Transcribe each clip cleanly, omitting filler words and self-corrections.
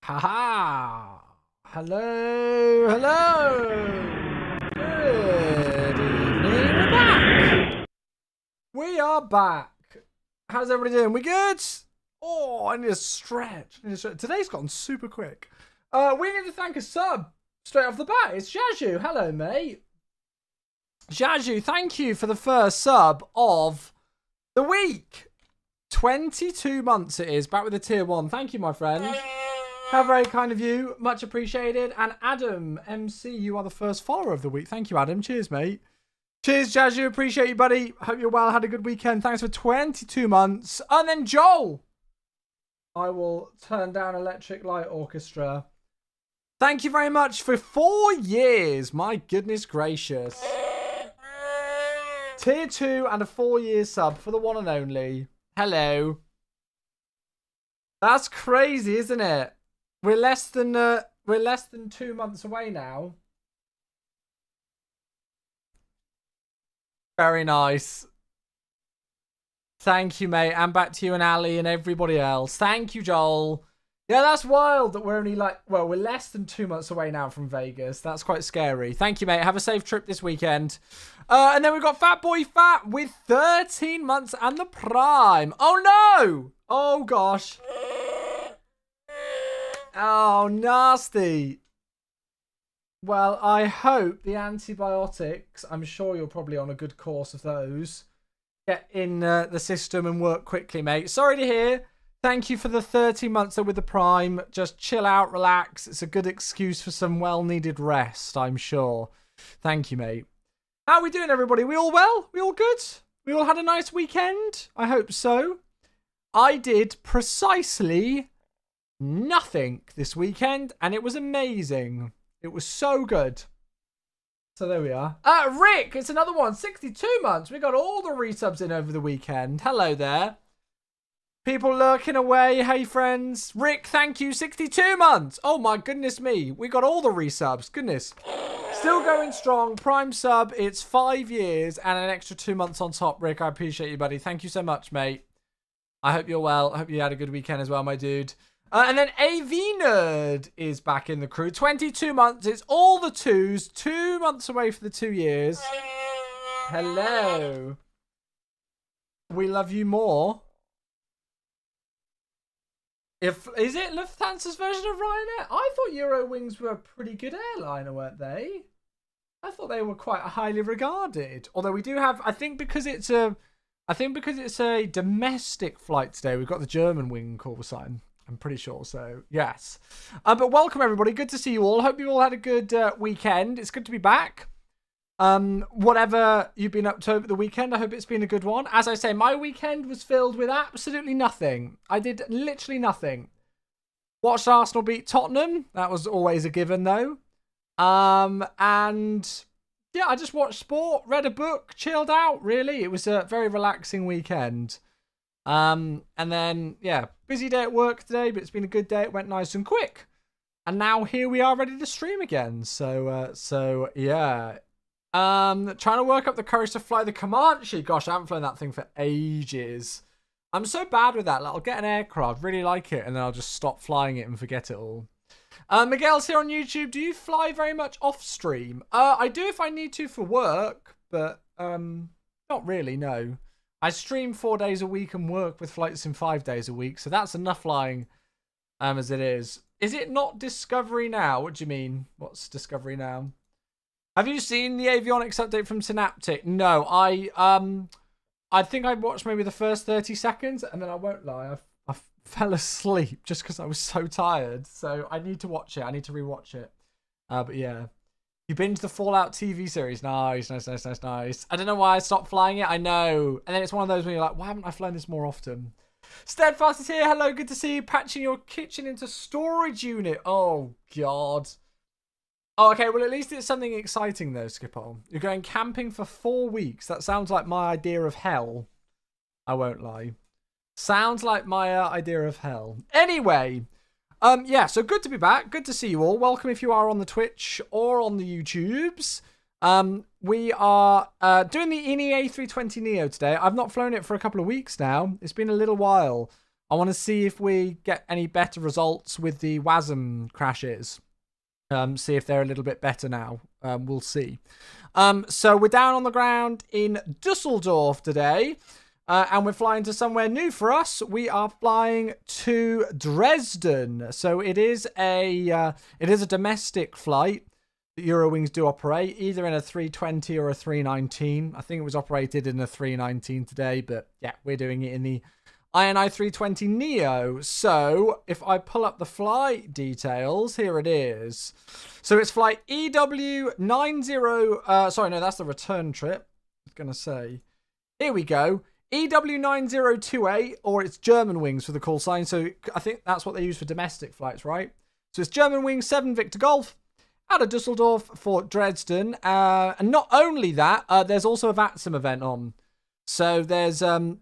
Haha! Hello, hello! Good evening, we're back! We are back! How's everybody doing? We good? Oh, I need a stretch. Today's gone super quick. We need to thank a sub straight off the bat. It's Jaju. Hello, mate. Jaju, thank you for the first sub of the week. 22 months it is. Back with the tier 1. Thank you, my friend. How very kind of you. Much appreciated. And Adam, MC, you are the first follower of the week. Thank you, Adam. Cheers, mate. Cheers, Jaju. Appreciate you, buddy. Hope you're well. Had a good weekend. Thanks for 22 months. And then Joel. I will turn down Electric Light Orchestra. Thank you very much for 4 years. My goodness gracious. Tier 2 and a 4-year sub for the one and only. Hello. That's crazy, isn't it? We're less than 2 months away now. Very nice. Thank you, mate. And back to you and Ali and everybody else. Thank you, Joel. Yeah, that's wild that we're only we're less than 2 months away now from Vegas. That's quite scary. Thank you, mate. Have a safe trip this weekend. And then we've got Fat Boy Fat with 13 months and the Prime. Oh, no. Oh, gosh. Oh, nasty. Well, I hope the antibiotics, I'm sure you're probably on a good course of those, get in the system and work quickly, mate. Sorry to hear. Thank you for the 30 months with the Prime. Just chill out, relax. It's a good excuse for some well-needed rest, I'm sure. Thank you, mate. How are we doing, everybody? We all well? We all good? We all had a nice weekend? I hope so. I did precisely nothing this weekend, and it was amazing. It was so good. So there we are. Rick, it's another one. 62 months. We got all the resubs in over the weekend. Hello there. People lurking away. Hey, friends. Rick, thank you. 62 months. Oh, my goodness me. We got all the resubs. Goodness. Still going strong. Prime sub. It's 5 years and an extra 2 months on top. Rick, I appreciate you, buddy. Thank you so much, mate. I hope you're well. I hope you had a good weekend as well, my dude. And then AV Nerd is back in the crew. 22 months. It's all the 2s. 2 months away for the 2 years. Hello. We love you more. Is it Lufthansa's version of Ryanair? I thought Eurowings were a pretty good airliner, weren't they? I thought they were quite highly regarded. Although we do have, I think because it's a domestic flight today, we've got the German wing call sign. I'm pretty sure, so yes. But welcome, everybody. Good to see you all. Hope you all had a good weekend. It's good to be back. Whatever you've been up to over the weekend, I hope it's been a good one. As I say, my weekend was filled with absolutely nothing. I did literally nothing. Watched Arsenal beat Tottenham. That was always a given, though. And yeah, I just watched sport, read a book, chilled out, really. It was a very relaxing weekend. And then, yeah, busy day at work today, but it's been a good day. It went nice and quick. And now here we are ready to stream again. So yeah. Trying to work up the courage to fly the Comanche. Gosh, I haven't flown that thing for ages. I'm so bad with that. Like, I'll get an aircraft, really like it, and then I'll just stop flying it and forget it all. Miguel's here on YouTube. Do you fly very much off stream? I do if I need to for work, but not really, no. I stream 4 days a week and work with flights in 5 days a week, so that's enough flying as it is. Is it not Discovery Now? What do you mean? What's Discovery Now? Have you seen the avionics update from Synaptic? No, I think I watched maybe the first 30 seconds, and then I won't lie, I fell asleep just because I was so tired. So I need to watch it. I need to rewatch it. But yeah. You binged the Fallout TV series. Nice. I don't know why I stopped flying it. I know. And then it's one of those where you're like, why haven't I flown this more often? Steadfast is here. Hello, good to see you. Patching your kitchen into storage unit. Oh, God. Oh, okay, well, at least it's something exciting, though, Skipper. You're going camping for 4 weeks. That sounds like my idea of hell. I won't lie. Sounds like my idea of hell. Anyway, yeah, so good to be back. Good to see you all. Welcome if you are on the Twitch or on the YouTubes. We are doing the A320 Neo today. I've not flown it for a couple of weeks now. It's been a little while. I want to see if we get any better results with the VATSIM crashes. See if they're a little bit better now. We'll see. So we're down on the ground in Dusseldorf today. And we're flying to somewhere new for us. We are flying to Dresden. So it is a domestic flight that Eurowings do operate, either in a 320 or a 319. I think it was operated in a 319 today, but yeah, we're doing it in the INI 320 Neo. So if I pull up the flight details, here it is. So it's flight EW90. Sorry, no, that's the return trip. I was going to say. Here we go. EW9028, or it's Germanwings for the call sign. So I think that's what they use for domestic flights, right? So it's Germanwings 7 Victor Golf out of Dusseldorf for Dresden. And not only that, there's also a VATSIM event on. So there is ATC.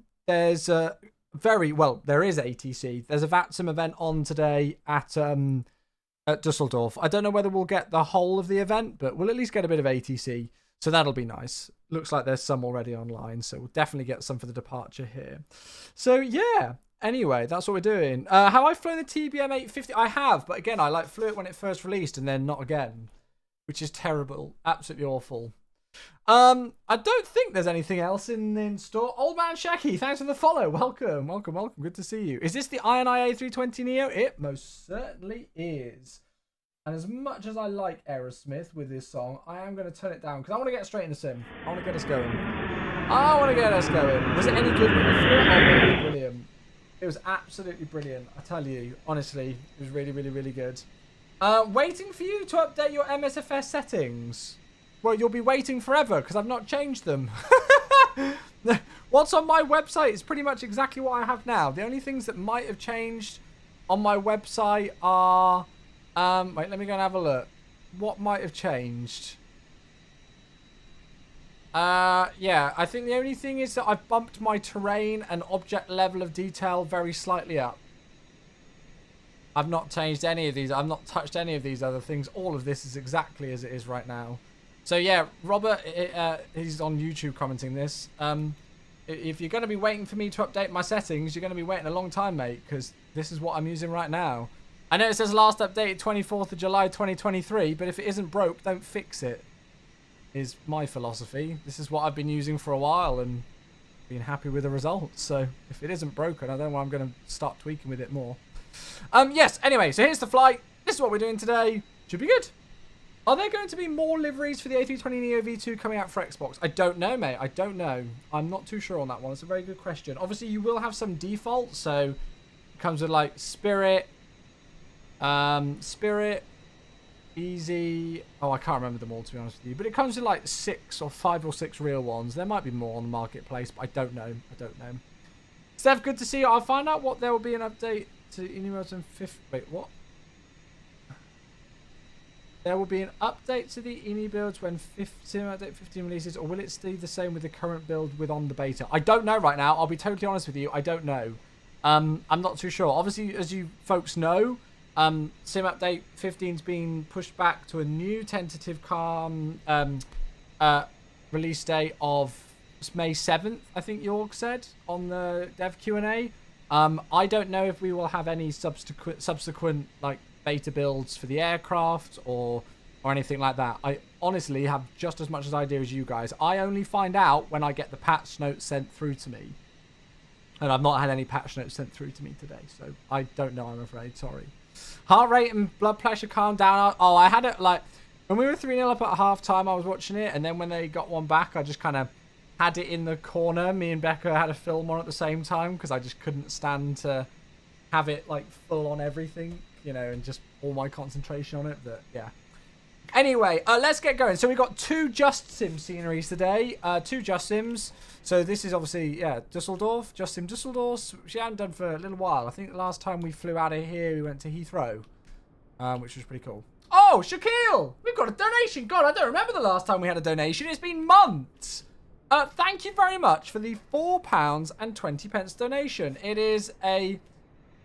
There's a VATSIM event on today at Dusseldorf. I don't know whether we'll get the whole of the event, but we'll at least get a bit of ATC. So that'll be nice. Looks like there's some already online, so we'll definitely get some for the departure here. So yeah, anyway, that's what we're doing. Have I flown the TBM 850? I have, but again, I flew it when it first released and then not again, which is terrible. Absolutely awful. I don't think there's anything else in store. Old Man Shaki, thanks for the follow. Welcome, welcome, welcome. Good to see you. Is this the INI A320 Neo? It most certainly is. And as much as I like Aerosmith with this song, I am going to turn it down because I want to get straight in the sim. I want to get us going. Was it any good when we flew it? Oh, it was brilliant. It was absolutely brilliant. I tell you, honestly, it was really, really, really good. Waiting for you to update your MSFS settings. Well, you'll be waiting forever because I've not changed them. What's on my website is pretty much exactly what I have now. The only things that might have changed on my website are... wait, let me go and have a look. What might have changed? Yeah, I think the only thing is that I've bumped my terrain and object level of detail very slightly up. I've not changed any of these. I've not touched any of these other things. All of this is exactly as it is right now. So yeah, Robert, he's on YouTube commenting this. If you're going to be waiting for me to update my settings, you're going to be waiting a long time, mate, because this is what I'm using right now. I know it says last updated 24th of July 2023, but if it isn't broke, don't fix it, is my philosophy. This is what I've been using for a while and been happy with the results. So if it isn't broken, I don't know why I'm going to start tweaking with it more. Yes, anyway, so here's the flight. This is what we're doing today. Should be good. Are there going to be more liveries for the A320 Neo V2 coming out for Xbox? I don't know, mate. I don't know. I'm not too sure on that one. It's a very good question. Obviously, you will have some defaults. So it comes with like Spirit, Easy. Oh, I can't remember them all, to be honest with you. But it comes with like 5 or 6 real ones. There might be more on the marketplace, but I don't know. I don't know. Steph, good to see you. I'll find out what there will be an update to emails and 50. Wait, what? There will be an update to the INI builds when 15 releases, or will it stay the same with the current build with on the beta? I don't know right now. I'll be totally honest with you. I don't know. I'm not too sure. Obviously, as you folks know, Sim Update 15's been pushed back to a new tentative release date of May 7th, I think Jorg said on the dev Q&A. I don't know if we will have any subsequent like beta builds for the aircraft or anything like that. I honestly have just as much as idea as you guys. I only find out when I get the patch notes sent through to me. And I've not had any patch notes sent through to me today, so I don't know, I'm afraid. Sorry. Heart rate and blood pressure calmed down. Oh, I had it like when we were 3-0 up at half time, I was watching it, and then when they got one back, I just kind of had it in the corner. Me and Becca had a film on at the same time because I just couldn't stand to have it like full on everything, you know, and just all my concentration on it. But yeah. Anyway, let's get going. So we got 2 Just Sim sceneries today. 2 Just Sims. So this is obviously, yeah, Dusseldorf. Just Sim Dusseldorf, which we haven't done for a little while. I think the last time we flew out of here, we went to Heathrow, which was pretty cool. Oh, Shaquille! We've got a donation. God, I don't remember the last time we had a donation. It's been months. Thank you very much for the £4.20 donation. It is a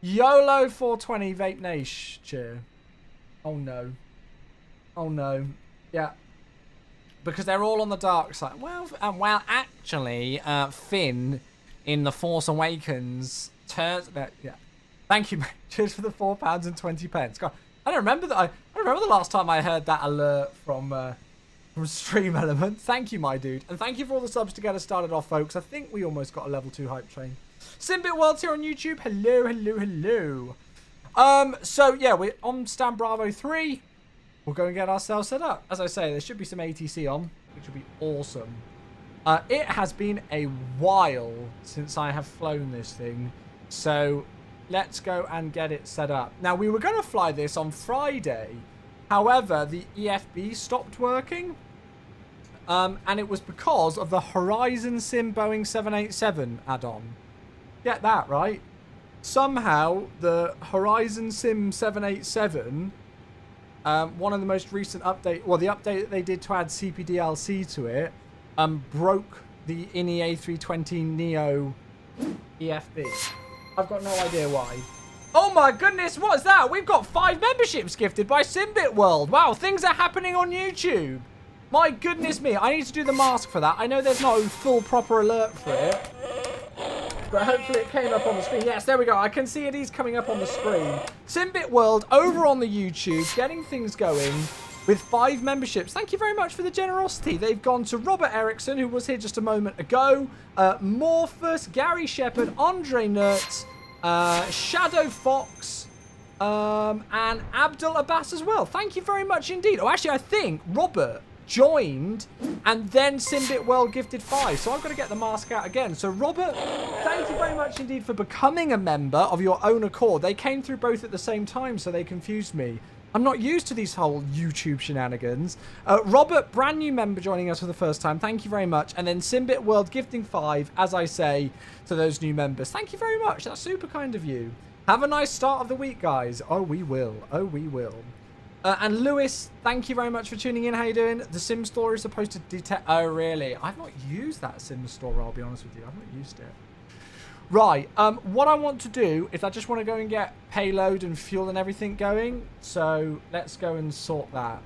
YOLO 420 vape niche chair. Oh, no. Oh, no. Yeah. Because they're all on the dark side. Well, actually, Finn in The Force Awakens turns. Yeah. Thank you, mate. Cheers for the £4.20. God, I don't remember that. I don't remember the last time I heard that alert from Stream Element. Thank you, my dude. And thank you for all the subs to get us started off, folks. I think we almost got a level 2 hype train. Simbit World's here on YouTube. Hello, hello, hello. So, yeah, we're on Stan Bravo 3. We'll go and get ourselves set up. As I say, there should be some ATC on, which will be awesome. It has been a while since I have flown this thing. So, let's go and get it set up. Now, we were going to fly this on Friday. However, the EFB stopped working. And it was because of the Horizon Sim Boeing 787 add-on. Get that, right? Somehow, the Horizon Sim 787, one of the most recent update, well, the update that they did to add CPDLC to it, broke the INI A320 Neo EFB. I've got no idea why. Oh my goodness, what's that? We've got 5 memberships gifted by Simbit World. Wow, things are happening on YouTube. My goodness me, I need to do the mask for that. I know there's not a full proper alert for it, but hopefully it came up on the screen. Yes, there we go. I can see it is coming up on the screen. Simbit World over on the YouTube, getting things going with 5 memberships. Thank you very much for the generosity. They've gone to Robert Erickson, who was here just a moment ago, Morphus, Gary Shepherd, Andre Nertz, Shadow Fox, and Abdul Abbas as well. Thank you very much indeed. Oh, actually, I think Robert joined and then Simbit World gifted 5, so I've got to get the mask out again. So Robert, thank you very much indeed for becoming a member of your own accord. They came through both at the same time, so they confused me. I'm not used to these whole YouTube shenanigans. Robert, brand new member joining us for the first time. Thank you very much. And then Simbit World gifting 5, as I say, to those new members. Thank you very much. That's super kind of you. Have a nice start of the week, guys. Oh, we will. Oh, we will. And Lewis, thank you very much for tuning in. How you doing? The Sim Store is supposed to detect... Oh, really? I've not used that Sim Store, I'll be honest with you. I've not used it. Right. What I want to do is I just want to go and get payload and fuel and everything going. So let's go and sort that.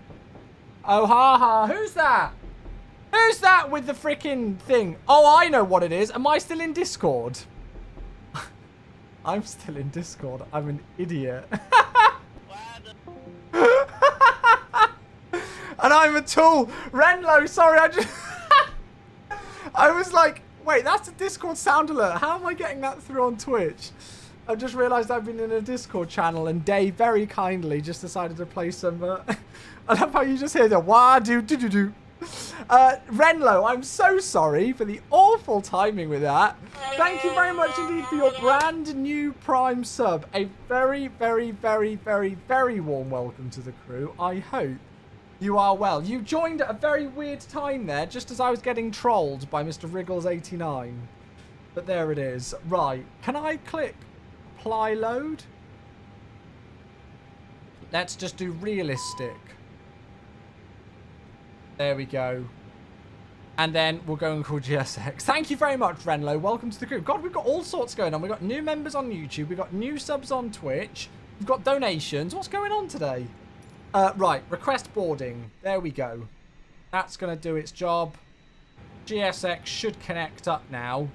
Oh, ha. Who's that? Who's that with the freaking thing? Oh, I know what it is. Am I still in Discord? I'm still in Discord. I'm an idiot. And I'm a tool. Renlo, sorry, I was like, wait, that's a Discord sound alert. How am I getting that through on Twitch? I've just realised I've been in a Discord channel and Dave very kindly just decided to play some... I love how you just hear the wah-do-do-do-do. Renlo, I'm so sorry for the awful timing with that. Thank you very much indeed for your brand new Prime sub. A very, very, very, very, very warm welcome to the crew. I hope you are well. You joined at a very weird time there, just as I was getting trolled by Mr. Wriggles89. But there it is. Right. Can I click apply load? Let's just do realistic. There we go. And then we'll go and call GSX. Thank you very much, Renlo. Welcome to the group. God, we've got all sorts going on. We've got new members on YouTube. We've got new subs on Twitch. We've got donations. What's going on today? Right, request boarding. There we go. That's going to do its job. GSX should connect up now.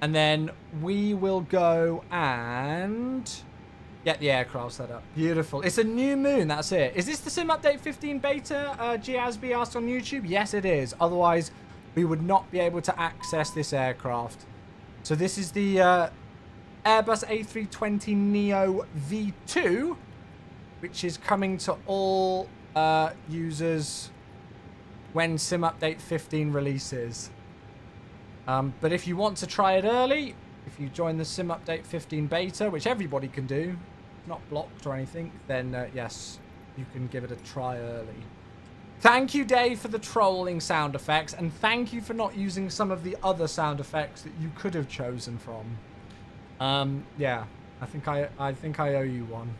And then we will go and get the aircraft set up. Beautiful. It's a new moon, that's it. Is this the Sim Update 15 beta? Giasby asked on YouTube. Yes, it is. Otherwise, we would not be able to access this aircraft. So this is the Airbus A320 Neo V2, which is coming to all users when Sim Update 15 releases. But if you want to try it early, if you join the Sim Update 15 beta, which everybody can do, not blocked or anything, then yes, you can give it a try early. Thank you, Dave, for the trolling sound effects, and thank you for not using some of the other sound effects that you could have chosen from. Yeah, I think I owe you one.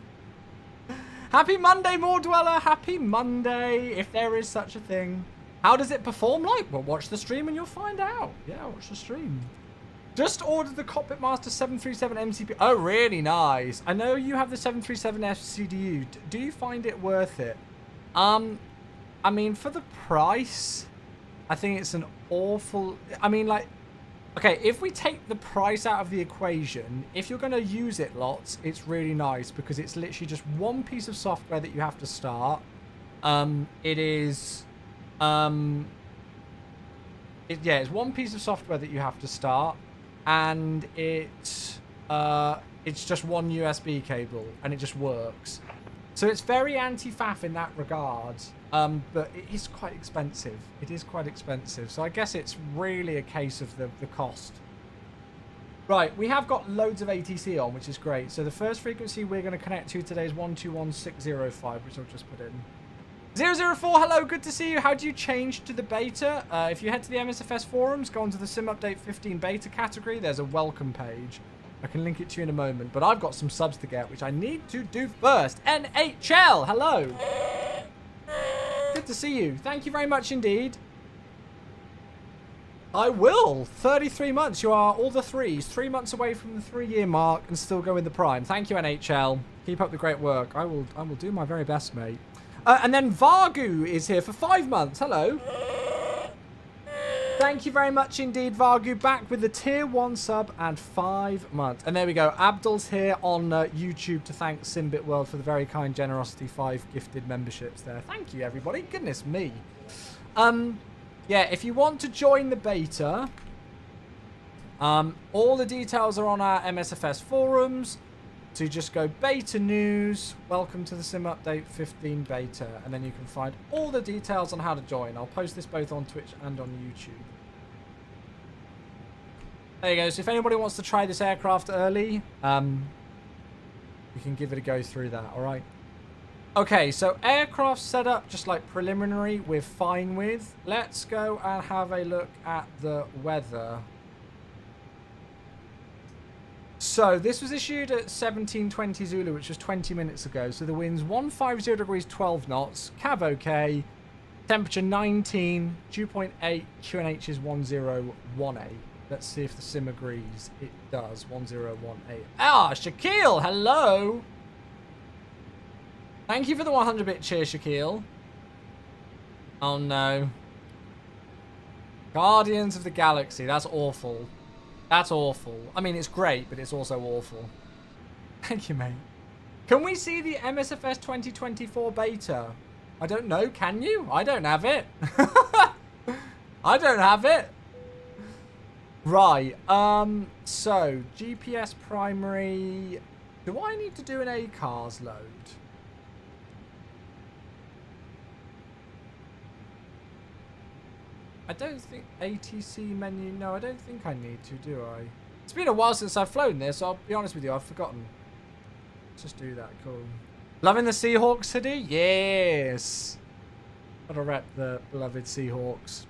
Happy Monday, More Dweller. Happy Monday, if there is such a thing. How does it perform like? Well, watch the stream and you'll find out. Yeah, watch the stream. Just ordered the Cockpit Master 737 MCP. Oh, really nice. I know you have the 737 FCDU. Do you find it worth it? I mean, for the price, I think it's an awful... I mean, like, Okay, if we take the price out of the equation, if you're going to use it lots, it's really nice because it's literally just one piece of software that you have to start. It's one piece of software that you have to start, and it's just one USB cable, and it just works. So it's very anti-faff in that regard, but it is quite expensive. It is quite expensive. So I guess it's really a case of the cost. Right, we have got loads of ATC on, which is great. So the first frequency we're going to connect to today is 121605, which I'll just put in. 004, hello, good to see you. How do you change to the beta? If you head to the MSFS forums, go onto the Sim Update 15 beta category, there's a welcome page. I can link it to you in a moment, but I've got some subs to get, which I need to do first. NHL, hello. Good to see you. Thank you very much indeed. I will. 33 months. You are all the threes. 3 months away from the 3-year mark and still go in the prime. Thank you, NHL. Keep up the great work. I will do my very best, mate. And then Vargu is here for 5 months. Hello. Thank you very much indeed, Vargu. Back with the tier 1 sub and 5 months. And there we go. Abdul's here on YouTube to thank Simbit World for the very kind generosity. 5 gifted memberships there. Thank you, everybody. Goodness me. Yeah, if you want to join the beta, all the details are on our MSFS forums. So you just go beta news, welcome to the Sim Update 15 beta, and then you can find all the details on how to join. I'll post this both on Twitch and on YouTube. There you go. So if anybody wants to try this aircraft early, you can give it a go through that, all right? Okay, so aircraft setup, just like preliminary, we're fine with. Let's go and have a look at the weather. So this was issued at 17:20 Zulu, which was 20 minutes ago. So the wind's 150 degrees, 12 knots, cav okay, temperature 19, dew point 8, QNH is 1018. Let's see if the sim agrees. It does, 1018. Ah, Shaquille, hello. Thank you for the 100-bit cheer, Shaquille. Oh no. Guardians of the Galaxy, that's awful. That's awful. I mean, it's great, but it's also awful. Thank you, mate. Can we see the MSFS 2024 beta? I don't know. Can you? I don't have it. I don't have it. Right. So, GPS primary. Do I need to do an ACARS load? I don't think ATC menu. No, I don't think I need to, do I? It's been a while since I've flown this, so I'll be honest with you, I've forgotten. Let's just do that. Cool. Loving the Seahawks hoodie? Yes. Gotta rep the beloved Seahawks.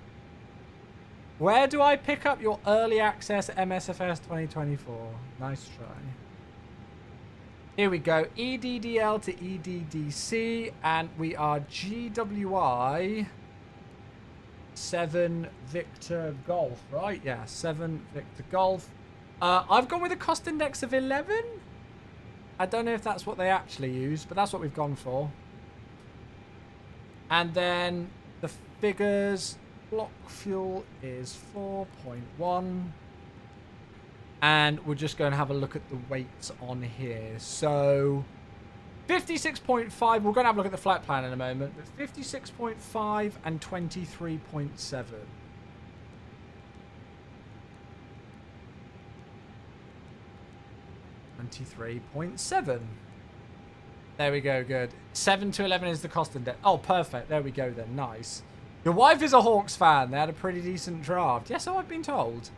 Where do I pick up your early access MSFS 2024? Nice try. Here we go. EDDL to EDDC, and we are GWI 7 Victor Golf, right? Yeah, 7 Victor Golf. I've gone with a cost index of 11. I don't know if that's what they actually use, but that's what we've gone for. And then the figures, block fuel is 4.1. And we're just going to have a look at the weights on here. So 56.5, we're going to have a look at the flight plan in a moment, but 56.5 and 23.7. There we go, good. 7 to 11 is the cost index. Oh, perfect. There we go then, nice. Your wife is a Hawks fan. They had a pretty decent draft. Yes, so I've been told.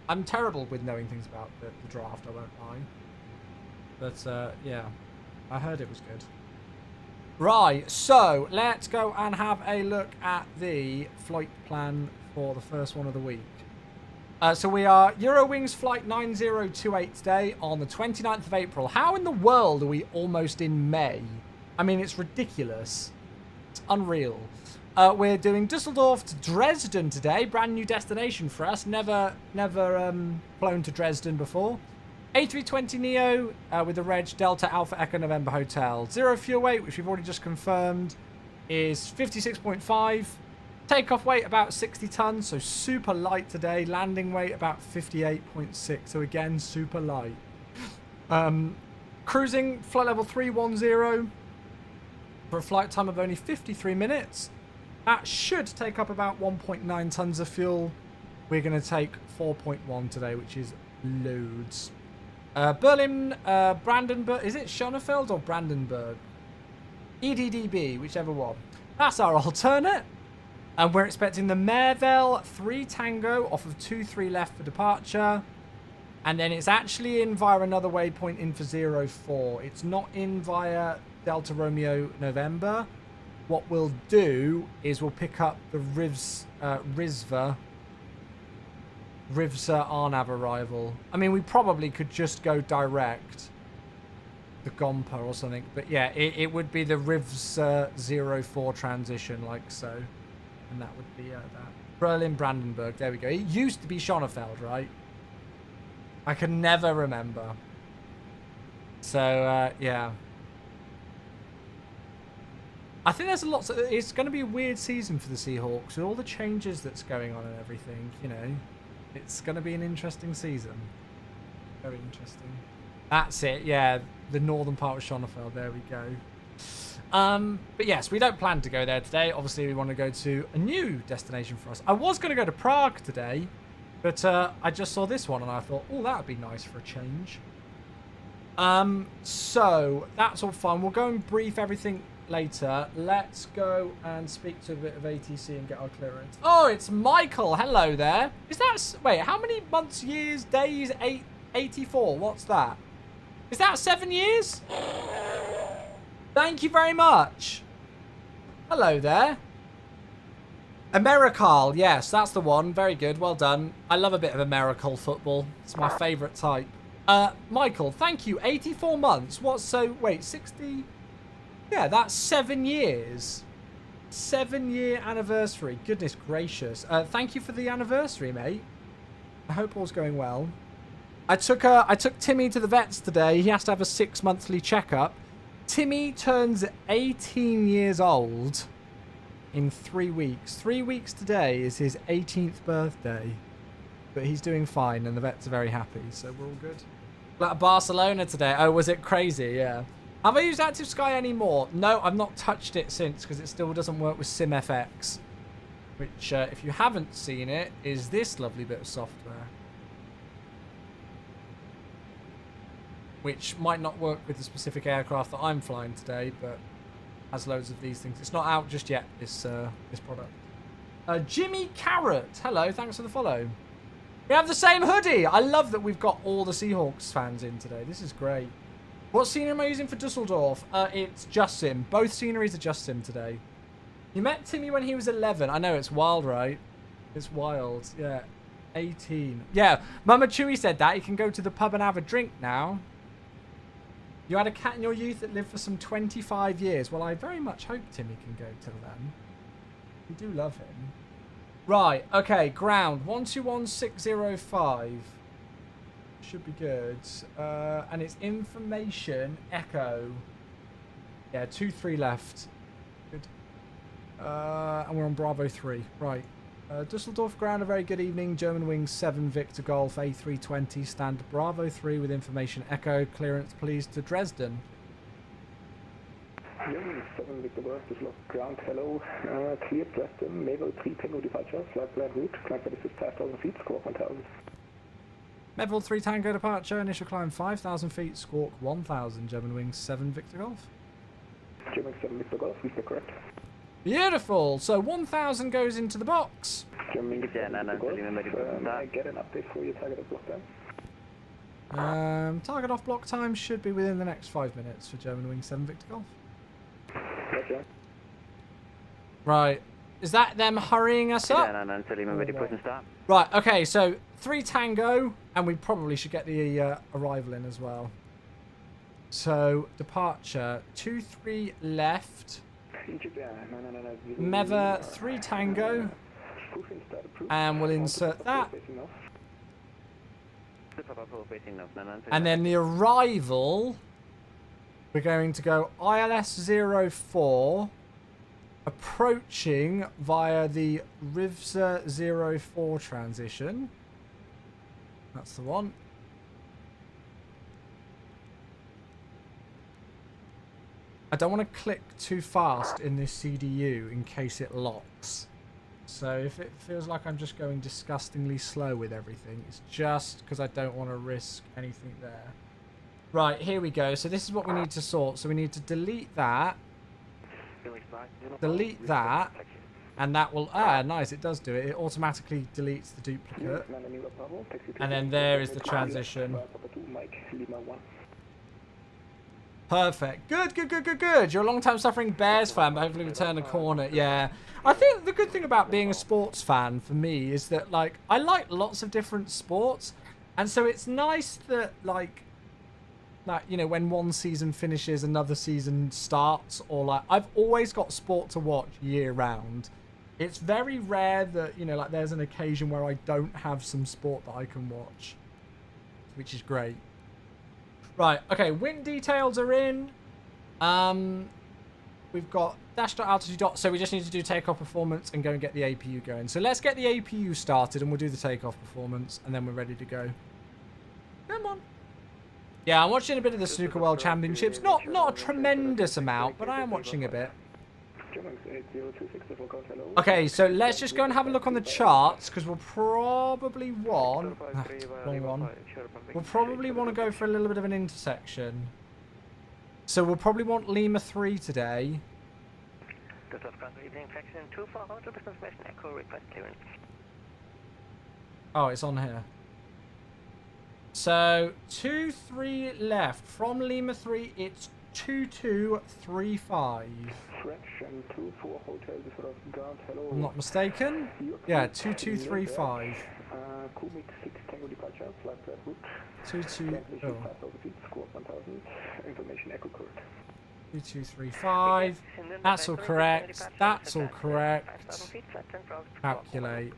I'm terrible with knowing things about the draft, I won't lie. But, yeah. I heard it was good. Right, so let's go and have a look at the flight plan for the first one of the week. So we are Eurowings flight 9028 today on the 29th of April. How in the world are we almost in May? I mean, it's ridiculous. It's unreal. We're doing Dusseldorf to Dresden today. Brand new destination for us. Never flown to Dresden before. A320 Neo with the reg Delta Alpha Echo November Hotel. 0 fuel weight, which we've already just confirmed, is 56.5. Takeoff weight about 60 tons, so super light today. Landing weight about 58.6, so again, super light. Cruising, flight level 310 for a flight time of only 53 minutes. That should take up about 1.9 tons of fuel. We're going to take 4.1 today, which is loads. Berlin, Brandenburg, is it Schönefeld or Brandenburg? EDDB, whichever one. That's our alternate. And we're expecting the Mervel 3 Tango off of 23 left for departure. And then it's actually in via another waypoint in for 04. It's not in via Delta Romeo November. What we'll do is we'll pick up the Rivsa Arnav arrival. I mean, we probably could just go direct the Gompa or something. But yeah, it would be the Rivsa 04 transition like so. And that would be that. Berlin, Brandenburg. There we go. It used to be Schönefeld, right? I can never remember. So, yeah. I think there's lots of... It's going to be a weird season for the Seahawks with all the changes that's going on and everything, you know. It's going to be an interesting season. Very interesting. That's it, yeah. The northern part of Schönefeld. There we go. But yes, we don't plan to go there today. Obviously, we want to go to a new destination for us. I was going to go to Prague today, but I just saw this one and I thought, oh, that would be nice for a change. So that's all fine. We'll go and brief everything later. Let's go and speak to a bit of ATC and get our clearance. Oh, it's Michael. Hello there. Is that... Wait, how many months, years, days? 84. What's that? Is that 7 years? Thank you very much. Hello there. Americal. Yes, that's the one. Very good. Well done. I love a bit of Americal football. It's my favourite type. Michael, thank you. 84 months. What's so... Wait, 60... Yeah, that's 7 years. 7-year anniversary. Goodness gracious. Thank you for the anniversary, mate. I hope all's going well. I took Timmy to the vets today. He has to have a 6 monthly checkup. Timmy turns 18 years old in 3 weeks. 3 weeks today is his 18th birthday. But he's doing fine and the vets are very happy, so we're all good. Like Barcelona today. Oh, was it crazy? Yeah. Have I used Active Sky anymore? No, I've not touched it since because it still doesn't work with SimFX. Which, if you haven't seen it, is this lovely bit of software. Which might not work with the specific aircraft that I'm flying today, but has loads of these things. It's not out just yet, this product. Jimmy Carrot. Hello, thanks for the follow. We have the same hoodie. I love that we've got all the Seahawks fans in today. This is great. What scenery am I using for Dusseldorf? It's Just Sim. Both sceneries are Just Sim today. You met Timmy when he was 11. I know, it's wild, right? It's wild. Yeah. 18. Yeah, Mama Chewy said that. He can go to the pub and have a drink now. You had a cat in your youth that lived for some 25 years. Well, I very much hope Timmy can go till then. We do love him. Right, okay, ground. 121605. Should be good. And it's information echo. Yeah, 23 left. Good. And we're on Bravo 3. Right. Dusseldorf ground, a very good evening. German wings 7 Victor Golf A320 stand Bravo 3 with information echo. Clearance please to Dresden. German 7 Victor Golf, Dusseldorf ground, hello. Cleared Dresden, Maple 3 Tango departure, flight plan route, climb for this is 5,000 feet, squawk 1,000. Melville 3 Tango departure, initial climb 5,000 feet, squawk 1,000. German wings 7 Victor Golf. German 7 Victor Golf, is that correct? Beautiful. So 1,000 goes into the box. German 7 Victor Golf, I get an update for your target of block time. Target off block time should be within the next 5 minutes for German wings 7 Victor Golf. Gotcha. Right. Is that them hurrying us up? Right, okay, so 3 Tango, and we probably should get the arrival in as well. So, departure, 2-3 left. Meva 3 Tango, and we'll insert that. And then the arrival, we're going to go ILS 04. approaching via the Rivza 04 transition. That's the one. I don't want to click too fast in this CDU in case it locks. So if it feels like I'm just going disgustingly slow with everything, it's just because I don't want to risk anything there. Right, here we go. So this is what we need to sort. So we need to delete that. Delete that. And that will... Ah, nice. It does do it. It automatically deletes the duplicate. And then there is the transition. Perfect. Good, good, good, good, good. You're a long-time suffering Bears fan, but hopefully we turn a corner. Yeah. I think the good thing about being a sports fan for me is that, like, I like lots of different sports. And so it's nice that, like, you know, when one season finishes, another season starts. Or, like, I've always got sport to watch year round. It's very rare that, you know, like, there's an occasion where I don't have some sport that I can watch. Which is great. Right, okay, wind details are in. We've got dash dot altitude dot, so we just need to do takeoff performance and go and get the APU going. So let's get the APU started and we'll do the takeoff performance and then we're ready to go. Come on. Yeah, I'm watching a bit of the Snooker World Championships. Not a tremendous amount, but I am watching a bit. Okay, so let's just go and have a look on the charts because we'll probably want... wrong one. We'll probably want to go for a little bit of an intersection. So we'll probably want Lima 3 today. Oh, it's on here. So 2-3 left. From Lima 3, it's 2235. I'm not mistaken. Yeah, 2235. 2235. That's all correct. That's all correct. Calculate.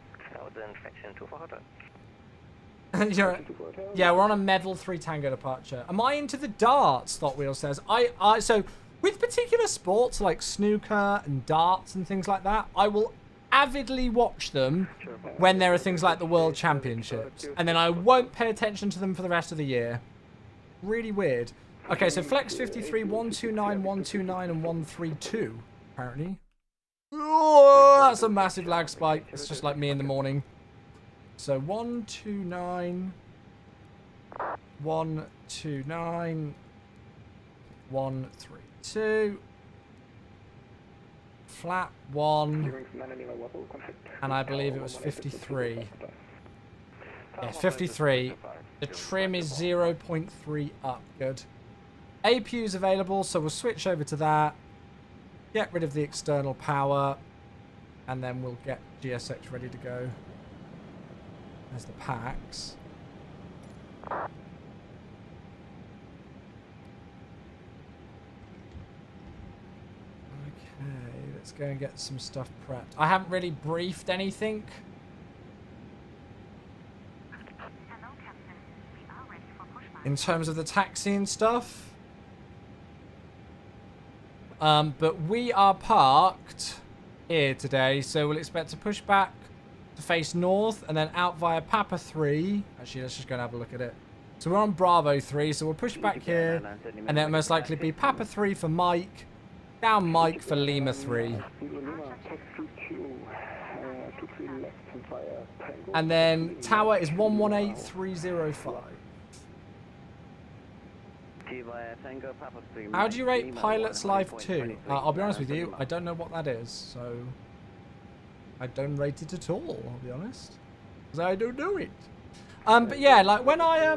Yeah, we're on a Medal 3 Tango departure. Am I into the darts? Thoughtwheel says. So with particular sports like snooker and darts and things like that, I will avidly watch them when there are things like the World Championships, and then I won't pay attention to them for the rest of the year. Really weird. Okay, so Flex 53, 129, 129, and 132 apparently. Oh, that's a massive lag spike. It's just like me in the morning. So 129, 129, 132, flat 1, and I believe it was 53. Yeah, 53. The trim is 0.3 up. Good. APU's available, so we'll switch over to that. Get rid of the external power, and then we'll get GSX ready to go. There's the packs. Okay, let's go and get some stuff prepped. I haven't really briefed anything. Hello, Captain. We are ready for pushback. In terms of the taxi and stuff. But we are parked here today, so we'll expect to push back to face north and then out via Papa 3. Actually, let's just go and have a look at it. So we're on Bravo 3, so we'll push back here, and then it'll most likely be Papa 3 for Mike, down Mike for Lima 3. And then tower is 118305. How do you rate Pilot's Life 2? I'll be honest with you, I don't know what that is, so I don't rate it at all, I'll be honest, because I don't know it. But yeah, like when I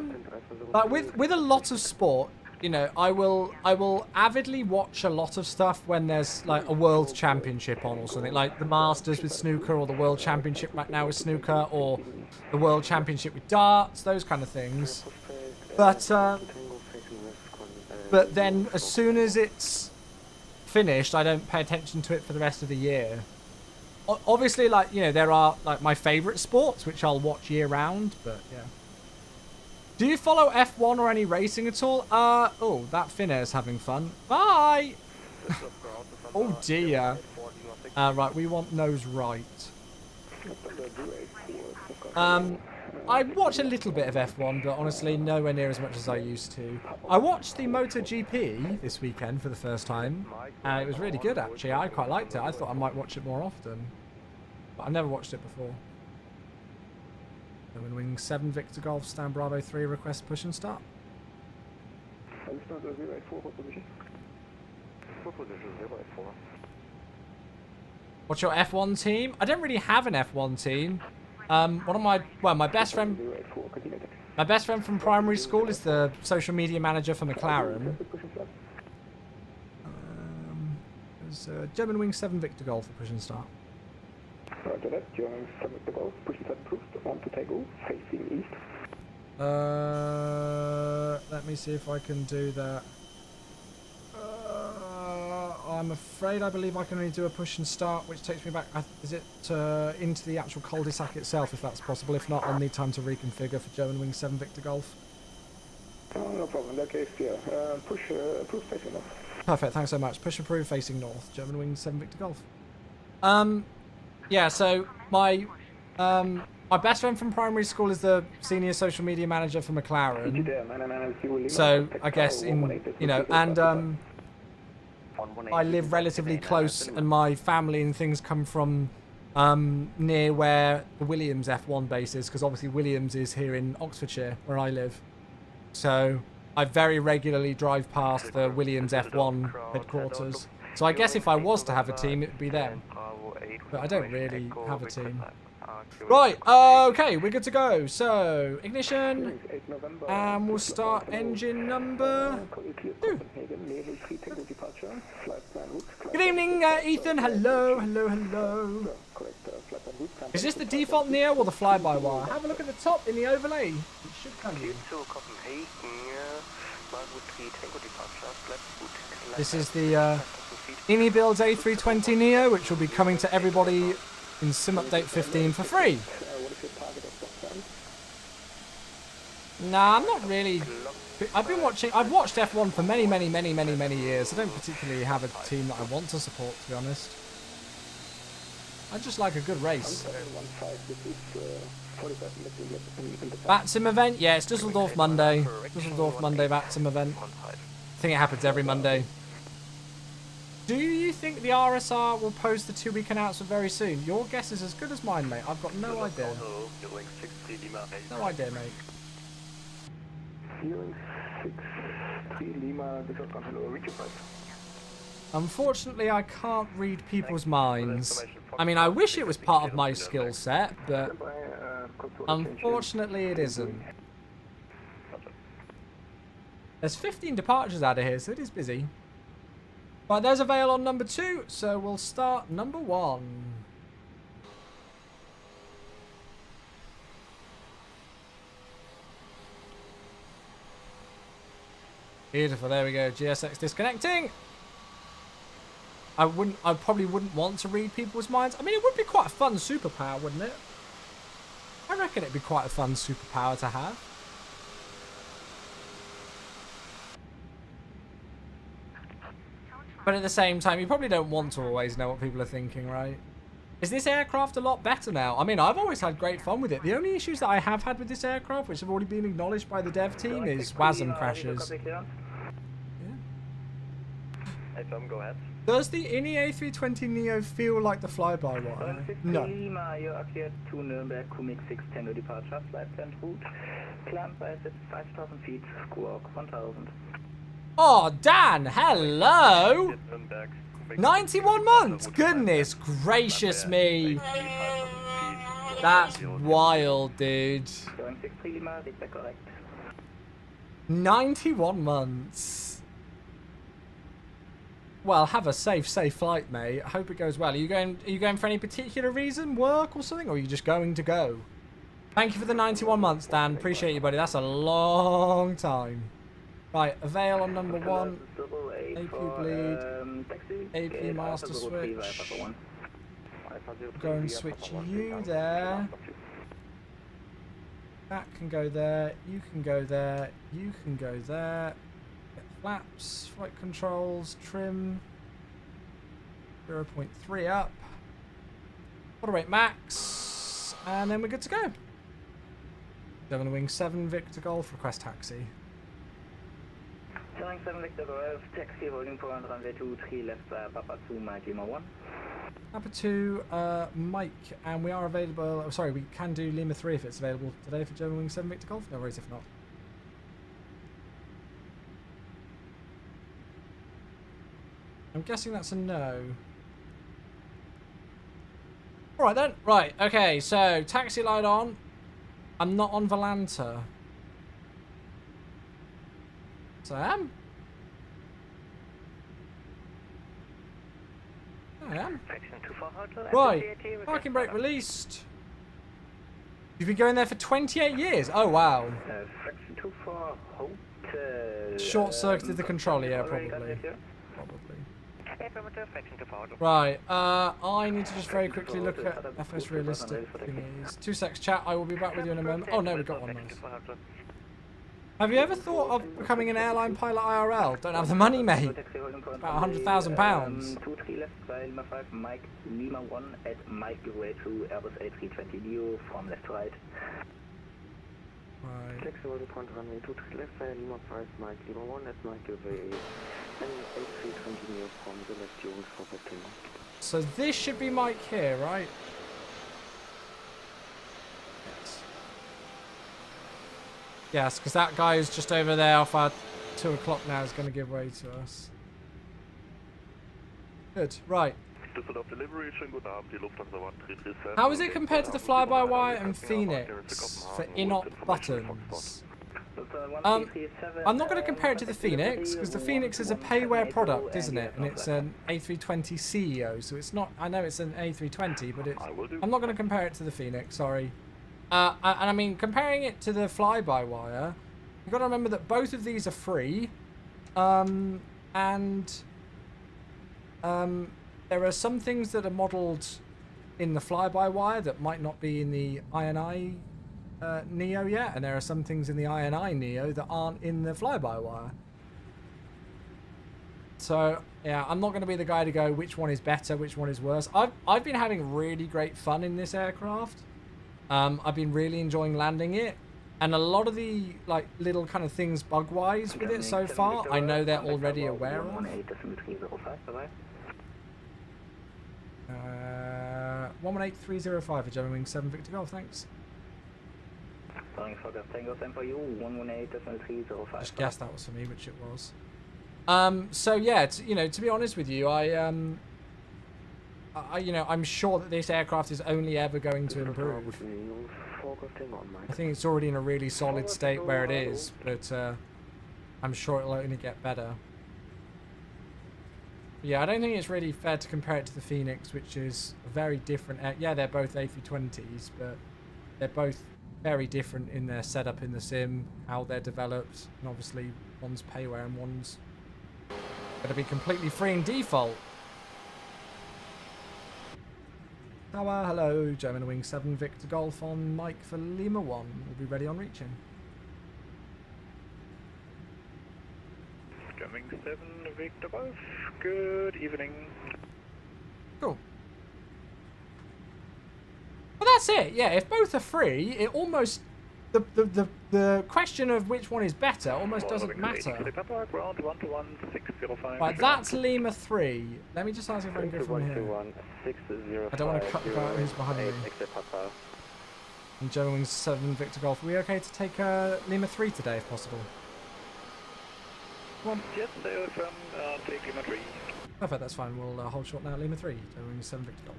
like with a lot of sport, you know, I will avidly watch a lot of stuff when there's like a World Championship on or something, like the Masters with snooker, or the World Championship right now with snooker, or the World Championship with darts, those kind of things. But then as soon as it's finished, I don't pay attention to it for the rest of the year. Obviously, like, you know, there are like my favourite sports which I'll watch year round, but yeah. Do you follow F1 or any racing at all? Oh, that Finnair's having fun. Bye! Oh dear. Right, we want nose right. I watch a little bit of F1, but honestly, nowhere near as much as I used to. I watched the MotoGP this weekend for the first time, and it was really good, actually. I quite liked it. I thought I might watch it more often, but I've never watched it before. German Wing 7, Victor Golf, Stan Bravo 3, request push and start. What's your F1 team? I don't really have an F1 team. One of my best friend from primary school is the social media manager for McLaren. There's German Wing 7 Victor Golf for push and start. Roger that, German Wing 7 Victor Golf, push and start approved, on to Takeoff, facing east. Let me see if I can do that. I'm afraid I believe I can only do a push and start, which takes me back. Is it into the actual cul-de-sac itself, if that's possible? If not, I'll need time to reconfigure for German Wing 7 Victor Golf. Oh, no problem. In that case, yeah. Push approved facing north. Perfect. Thanks so much. Push approved facing north. German Wing 7 Victor Golf. Yeah. So my best friend from primary school is the senior social media manager for McLaren. So I guess and I live relatively close, and my family and things come from near where the Williams F1 base is, because obviously Williams is here in Oxfordshire, where I live. So I very regularly drive past the Williams F1 headquarters. So I guess if I was to have a team, it would be them. But I don't really have a team. Right, okay, we're good to go. So, ignition, and we'll start engine number 2. Good evening, Ethan. Hello, hello, hello. Is this the default Neo or the fly-by-wire? Have a look at the top in the overlay. It should come in. This is the INI Builds A320 Neo, which will be coming to everybody in Sim Update 15 for free. Nah, I'm not really. I've watched F1 for many years. I don't particularly have a team that I want to support, to be honest. I just like a good race. VATSIM event? Yeah, it's Dusseldorf Monday. Dusseldorf Monday VATSIM event. I think it happens every Monday. Do you think the RSR will post the 2-week announcement very soon? Your guess is as good as mine, mate. I've got no idea. No idea, mate. Unfortunately, I can't read people's minds. I mean, I wish it was part of my skill set, but unfortunately it isn't. There's 15 departures out of here, so it is busy. Right, there's a veil on number 2, so we'll start number 1. Beautiful, there we go. GSX disconnecting. I probably wouldn't want to read people's minds. I mean, it would be quite a fun superpower, wouldn't it? I reckon it'd be quite a fun superpower to have. But at the same time, you probably don't want to always know what people are thinking, right? Is this aircraft a lot better now? I mean, I've always had great fun with it. The only issues that I have had with this aircraft, which have already been acknowledged by the dev team, is WASM crashes. Yeah. Go ahead. Does the INI A320 Neo feel like the fly-by-wire? No. Oh, Dan, hello! 91 months! Goodness gracious me! That's wild, dude. 91 months. Well, have a safe flight, mate. I hope it goes well. Are you going for any particular reason? Work or something? Or are you just going to go? Thank you for the 91 months, Dan. Appreciate you, buddy. That's a long time. Right, avail on number 1. AP bleed. AP master switch. Go and switch you there. That can go there. You can go there. You can go there. Get flaps, flight controls, trim. 0.3 up. Auto rate max. And then we're good to go. Germanwings 7 Victor Golf, request taxi. Germanwings 7 Victor Golf, taxi holding point runway 23 left Papa 2, Mike Lima 1. Papa 2, Mike, and we are available. Oh, sorry, we can do Lima 3 if it's available today for Germanwings 7 Victor Golf. No worries if not. I'm guessing that's a no. Alright then. Right, okay, so taxi light on. I'm not on Volanta. So I am. I am. Right, parking brake released. You've been going there for 28 years. Oh wow. Short circuited the controller, yeah, probably. Right, I need to just very quickly look at FS realistic thingies. 2 secs chat, I will be back with you in a moment. Oh no, we got one, nice. Have you ever thought of becoming an airline pilot IRL? Don't have the money, mate. About £100,000. 23 left by Lima 5, Mike Lima 1 at Mike your way to Airbus A320 Neo from left to right. Right. Taxi holding point runway 23 left by Lima 5, Mike Lima 1 at Mike your way and A320 Neo from the left Eurowings for Dresden. So this should be Mike here, right? Yes, because that guy who's just over there off our 2 o'clock now is going to give way to us. Good, right. How is it compared to the fly-by-wire and Phoenix for in-op buttons? I'm not going to compare it to the Phoenix because the Phoenix is a payware product, isn't it? And it's an A320 CEO, so it's not. I know it's an A320, but it's. I'm not going to compare it to the Phoenix. Sorry. And I mean, comparing it to the fly-by-wire, you've got to remember that both of these are free, and there are some things that are modelled in the fly-by-wire that might not be in the INI Neo yet, and there are some things in the INI Neo that aren't in the fly-by-wire. So yeah, I'm not going to be the guy to go which one is better, which one is worse. I've been having really great fun in this aircraft. I've been really enjoying landing it, and a lot of the like little kind of things bug-wise with it so far, I know they're already aware of. 118305 for Germanwings 7 Victor Golf, thanks. Just guessed that was for me, which it was. So yeah, you know, to be honest with you, you know, I'm sure that this aircraft is only ever going to improve. I think it's already in a really solid state where it is, but I'm sure it'll only get better. Yeah, I don't think it's really fair to compare it to the Phoenix, which is a very different. Yeah, they're both A320s, but they're both very different in their setup in the sim, how they're developed, and obviously one's payware and one's going to be completely free in default. Tower, hello, Germanwings 7 Victor Golf on Mike for Lima 1. We'll be ready on reaching. Germanwings 7 Victor Golf, good evening. Cool. Well, that's it. Yeah, if both are free, it almost the question of which one is better almost doesn't matter. Right, that's Lima 3. Let me just ask if I can go from here. I don't want to cut the guy who's behind me. And Germanwings 7 Victor Golf. Are we okay to take Lima 3 today, if possible? Come on. Yes, take Lima 3. Perfect, that's fine. We'll hold short now. Lima 3, Germanwings 7 Victor Golf.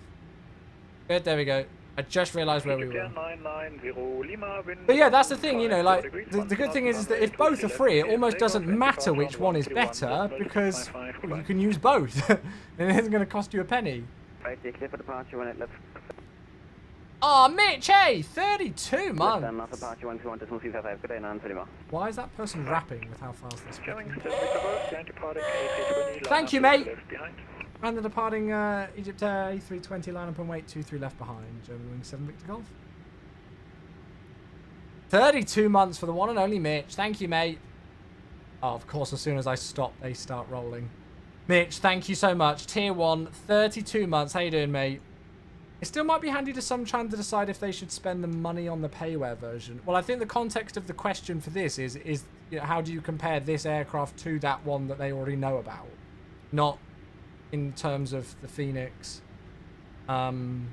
Good, there we go. I just realised where we were. But yeah, that's the thing, you know, like, the good thing is that if both are free, it almost doesn't matter which one is better, because well, you can use both. And it isn't going to cost you a penny. Oh, Mitch, hey! 32 months! Why is that person rapping with how fast they're speaking? Thank you, mate! And the departing Egypt Air A320 line up and wait 23 left behind. Germanwings 7 Victor Golf. 32 months for the one and only Mitch. Thank you, mate. Oh, of course, as soon as I stop, they start rolling. Mitch, thank you so much. Tier 1, 32 months. How you doing, mate? It still might be handy to some trying to decide if they should spend the money on the payware version. Well, I think the context of the question for this is you know, how do you compare this aircraft to that one that they already know about? Not in terms of the Phoenix. You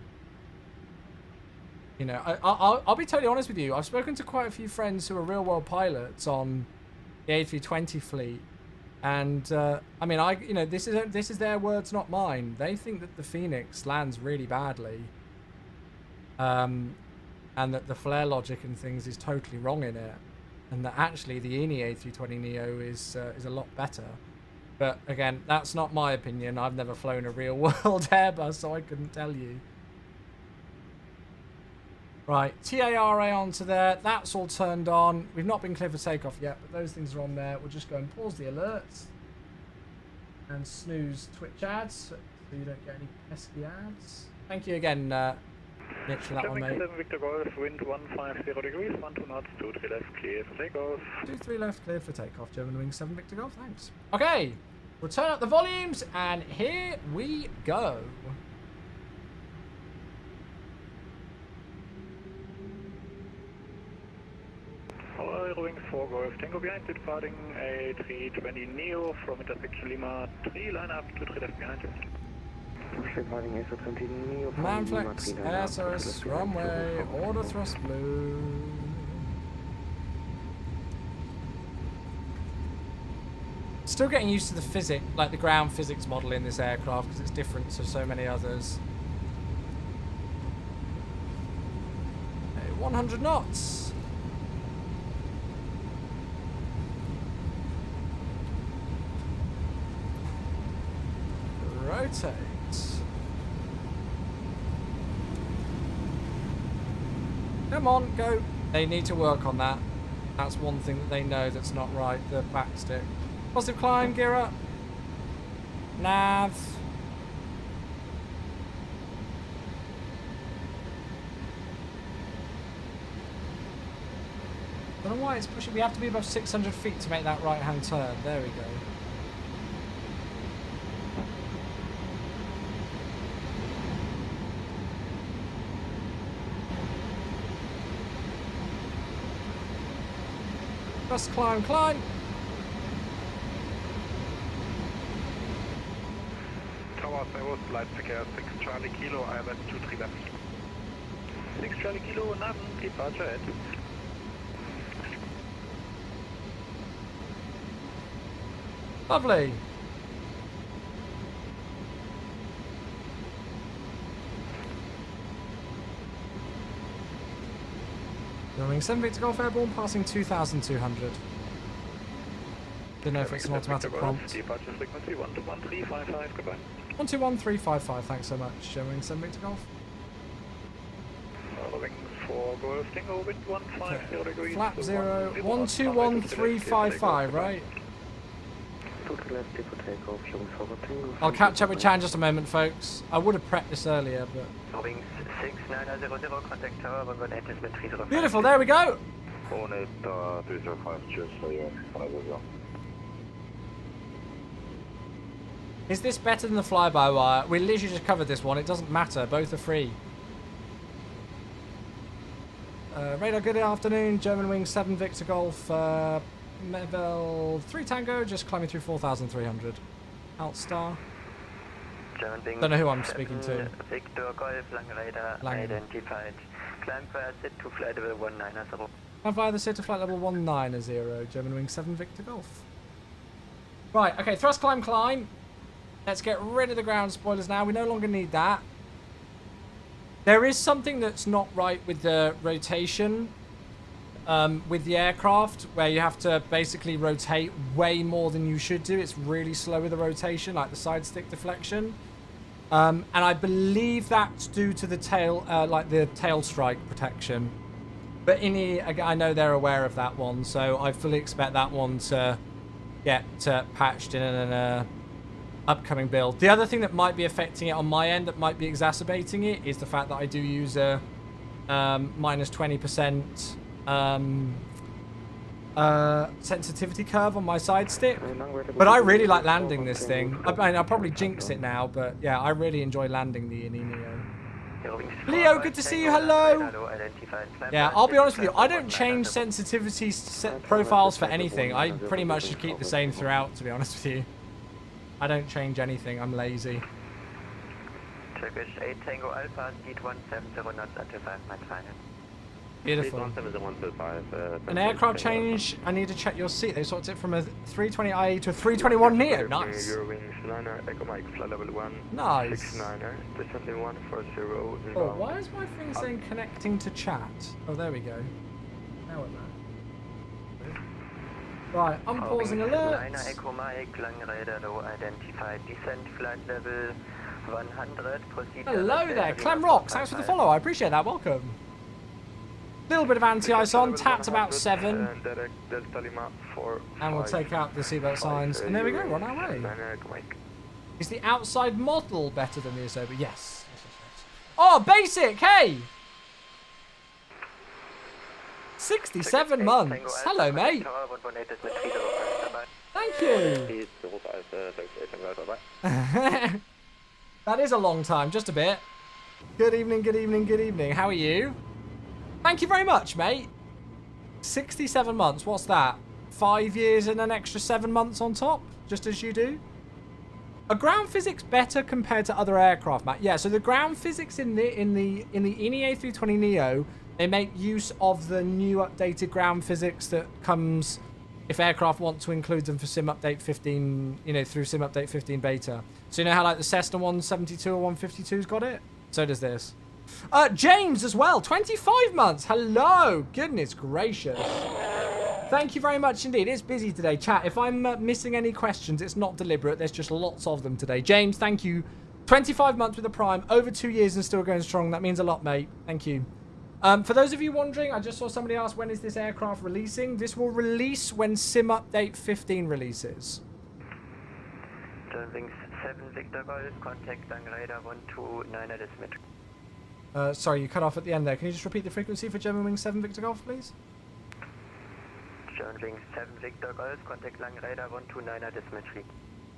know, I'll be totally honest with you. I've spoken to quite a few friends who are real-world pilots on the A320 fleet. And I mean, you know, this is their words, not mine. They think that the Phoenix lands really badly, and that the flare logic and things is totally wrong in it, and that actually the A320neo is a lot better. But again, that's not my opinion. I've never flown a real-world Airbus, so I couldn't tell you. Right, TARA onto there. That's all turned on. We've not been cleared for takeoff yet, but those things are on there. We'll just go and pause the alerts and snooze Twitch ads so you don't get any pesky ads. Thank you again, Mitch, for that one, mate. 7 Victor Golf, wind 150 degrees, 12 knots, 23 left, clear for takeoff. 23 left, cleared for takeoff. German wing 7 Victor Golf, thanks. Okay, we'll turn up the volumes, and here we go. Eurowings 4 Golf, Tango behind, departing A320neo from intersection Lima 3, line up, 23 left behind. Departing A320neo from Manflex, SOS, runway, order thrust blue. Still getting used to the physics, like the ground physics model in this aircraft, because it's different to so many others. 100 knots. Rotate. Come on, go. They need to work on that. That's one thing that they know that's not right. The back stick. Positive climb, gear up. Nav. I don't know why it's pushing. We have to be above 600 feet to make that right-hand turn. There we go. Just climb, climb. Towers, Airbus, Leipziger 6 Charlie Kilo, ILS 23 left. 6 Charlie Kilo, Namen, departure at. Lovely. Going 7 Victor Golf Airborne, passing 2,200. Don't know if it's an automatic prompt. Departure frequency 121,355, goodbye. 121,355, thanks so much. Showing 7 Victor Golf. Eurowings 4 Golf, Tango, wind 150 degrees. Flap 0, 121,355, right? I'll catch up with Chan in just a moment, folks. I would have prepped this earlier, but... Eurowings 6900, contact tower, runway 8 is with 305. Beautiful, there we go! 305, cheers for your Is this better than the fly-by-wire? We literally just covered this one. It doesn't matter. Both are free. Radar, good afternoon. German wing 7 Victor Golf. Level 3 Tango, just climbing through 4,300. Outstar. Don't know who I'm speaking to. Victor Golf, Lang radar, identified. Climb via SIT to flight level 190. Climb via the SIT to flight level 190. German wing 7 Victor Golf. Right, okay, thrust climb, climb. Let's get rid of the ground spoilers now. We no longer need that. There is something that's not right with the rotation with the aircraft, where you have to basically rotate way more than you should do. It's really slow with the rotation, like the side stick deflection. And I believe that's due to the tail, like the tail strike protection. But I know they're aware of that one, so I fully expect that one to get patched in an upcoming build. The other thing that might be affecting it on my end, that might be exacerbating it, is the fact that I do use a minus 20% sensitivity curve on my side stick. But I really like landing this thing. I mean, I'll probably jinx it now, but yeah, I really enjoy landing the Neo. Leo, good to see you. Hello. Yeah, I'll be honest with you. I don't change sensitivity profiles for anything. I pretty much just keep the same throughout, to be honest with you. I don't change anything. I'm lazy. Turkish 8 Tango Alpha, speed 170 knots until 5 miles final. Beautiful. An aircraft change. I need to check your seat. They swapped it from a 320IE to a 321 Neo. Nice. Eurowings liner, Echo Mike, flight level 1. Nice. 69er, descending 140. Oh, why is my thing saying connecting to chat? Oh, there we go. Now we're back. Right, I'm pausing alert. Liner, Echo Mike, long radar low, identified descent, flight level 100. Proceed. Hello there, Clem Rocks. Thanks for the follow. I appreciate that. Welcome. Little bit of anti-ice on, tapped about 7. And we'll take out the seatbelt signs. And there we go, we're on our way. Is the outside model better than the Asoba? Yes. Oh, basic, hey! 67 months. Hello, mate. Thank you. That is a long time, just a bit. Good evening, good evening, good evening. How are you? Thank you very much, mate. 67 months. What's that? 5 years and an extra 7 months on top, just as you do. Are ground physics better compared to other aircraft, Matt? Yeah. So the ground physics in the A320 Neo, they make use of the new updated ground physics that comes if aircraft want to include them for Sim Update 15. You know, through Sim Update 15 beta. So you know how like the Cessna 172 or 152's got it. So does this. James as well, 25 months. Hello. Goodness gracious. Thank you very much indeed. It's busy today, chat. If I'm missing any questions, it's not deliberate. There's just lots of them today. James, thank you. 25 months with the Prime, over 2 years and still going strong. That means a lot, mate. Thank you. For those of you wondering, I just saw somebody ask, when is this aircraft releasing? This will release when Sim Update 15 releases. Eurowings 7 Victor Golf, contact on radar 129 at Smith. Sorry, you cut off at the end there. Can you just repeat the frequency for Germanwings 7 Victor Golf, please? Germanwings 7 Victor Golf, contact long radar 129 at Smith.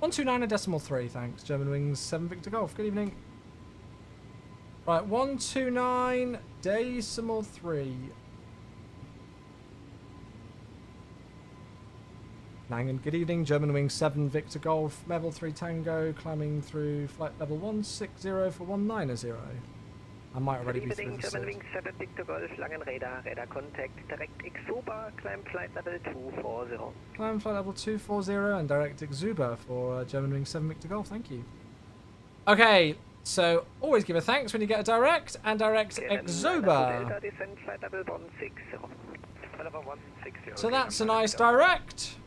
129.3, thanks. Germanwings 7 Victor Golf. Good evening. Right, 129.3. Langan, good evening. Germanwings 7 Victor Golf, level 3 Tango, climbing through flight level 160 for 190. I might already be through this. Germanwings 7 Victor Golf, Langen radar, radar contact, direct Exuba, climb flight level 240. Climb flight level 240 and direct Exuba for Germanwings 7 Victor Golf, thank you. Okay, so always give a thanks when you get a direct and direct Exuba. So that's a nice direct.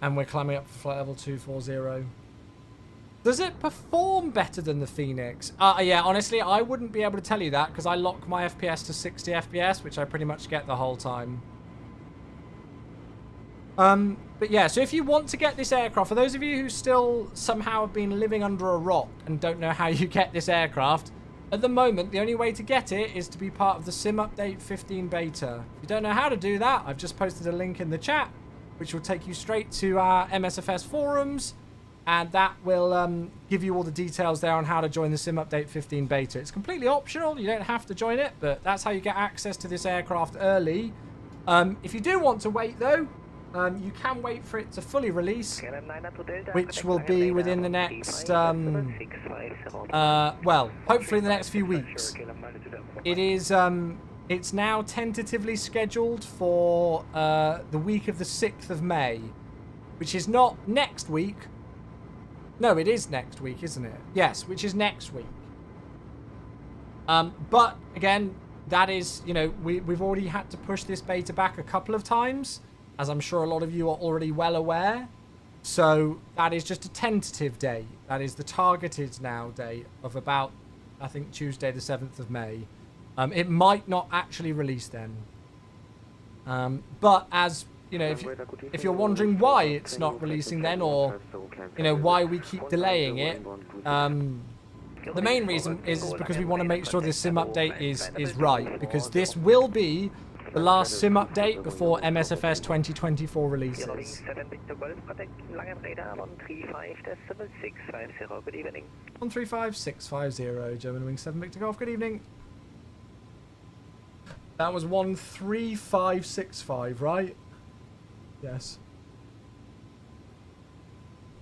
And we're climbing up for flight level 240. Does it perform better than the Phoenix? Yeah, honestly, I wouldn't be able to tell you that because I lock my FPS to 60 FPS, which I pretty much get the whole time. But yeah, so if you want to get this aircraft, for those of you who still somehow have been living under a rock and don't know how you get this aircraft, at the moment, the only way to get it is to be part of the Sim Update 15 beta. If you don't know how to do that, I've just posted a link in the chat, which will take you straight to our MSFS forums, and that will give you all the details there on how to join the Sim Update 15 beta. It's completely optional. You don't have to join it, but that's how you get access to this aircraft early. If you do want to wait, though, you can wait for it to fully release, which will be within the next, well, hopefully in the next few weeks. It is, it's now tentatively scheduled for the week of the 6th of May, which is not next week. No, it is next week, isn't it? Yes, which is next week. But, again, that is, you know, we've already had to push this beta back a couple of times, as I'm sure a lot of you are already well aware. So that is just a tentative date. That is the targeted now date of about, I think, Tuesday the 7th of May. It might not actually release then. But as, you know, if you're wondering why it's not releasing then, or, you know, why we keep delaying it, The main reason is because we want to make sure this sim update is right, because this will be the last sim update before MSFS 2024 releases. 7 Victor Golf, contact Langenradar 135.650. Good evening. 135650, German Wing 7 Victor Golf. Good evening. That was 13565, right? Yes.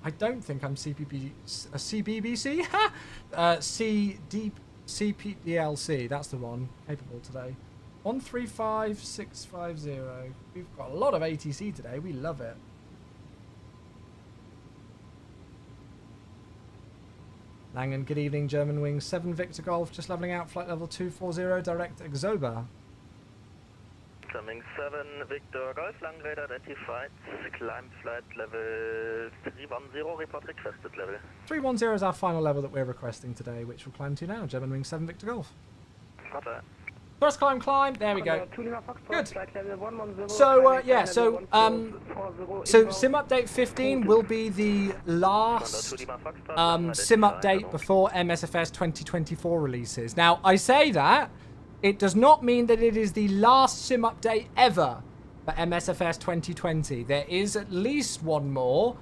I don't think I'm CBBC. CPDLC. That's the one. Capable today. 135650. We've got a lot of ATC today. We love it. Langen, good evening. German Wing 7 Victor Golf. Just leveling out. Flight level 240. Direct Exoba. German 7 Victor Golf, Langenradar identified. Climb flight level 310. Report requested level. 310 is our final level that we're requesting today, which we'll climb to now. German Wing 7 Victor Golf. Roger. First climb. There we go. Good. So yeah, so sim update 15 will be the last sim update before MSFS 2024 releases. Now I say that it does not mean that it is the last sim update ever for MSFS 2020. There is at least one more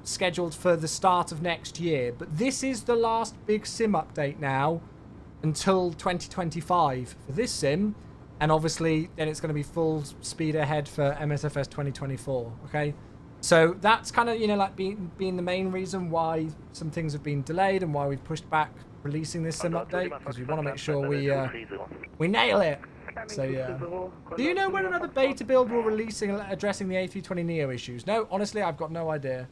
scheduled for the start of next year, but this is the last big sim update now until 2025 for this sim, and obviously then it's going to be full speed ahead for MSFS 2024. Okay, so that's kind of, you know, like being the main reason why some things have been delayed and why we've pushed back releasing this sim update, because we want to make sure we nail it. So yeah. Do you know when another beta build will releasing addressing the A320 Neo issues? No, honestly, I've got no idea.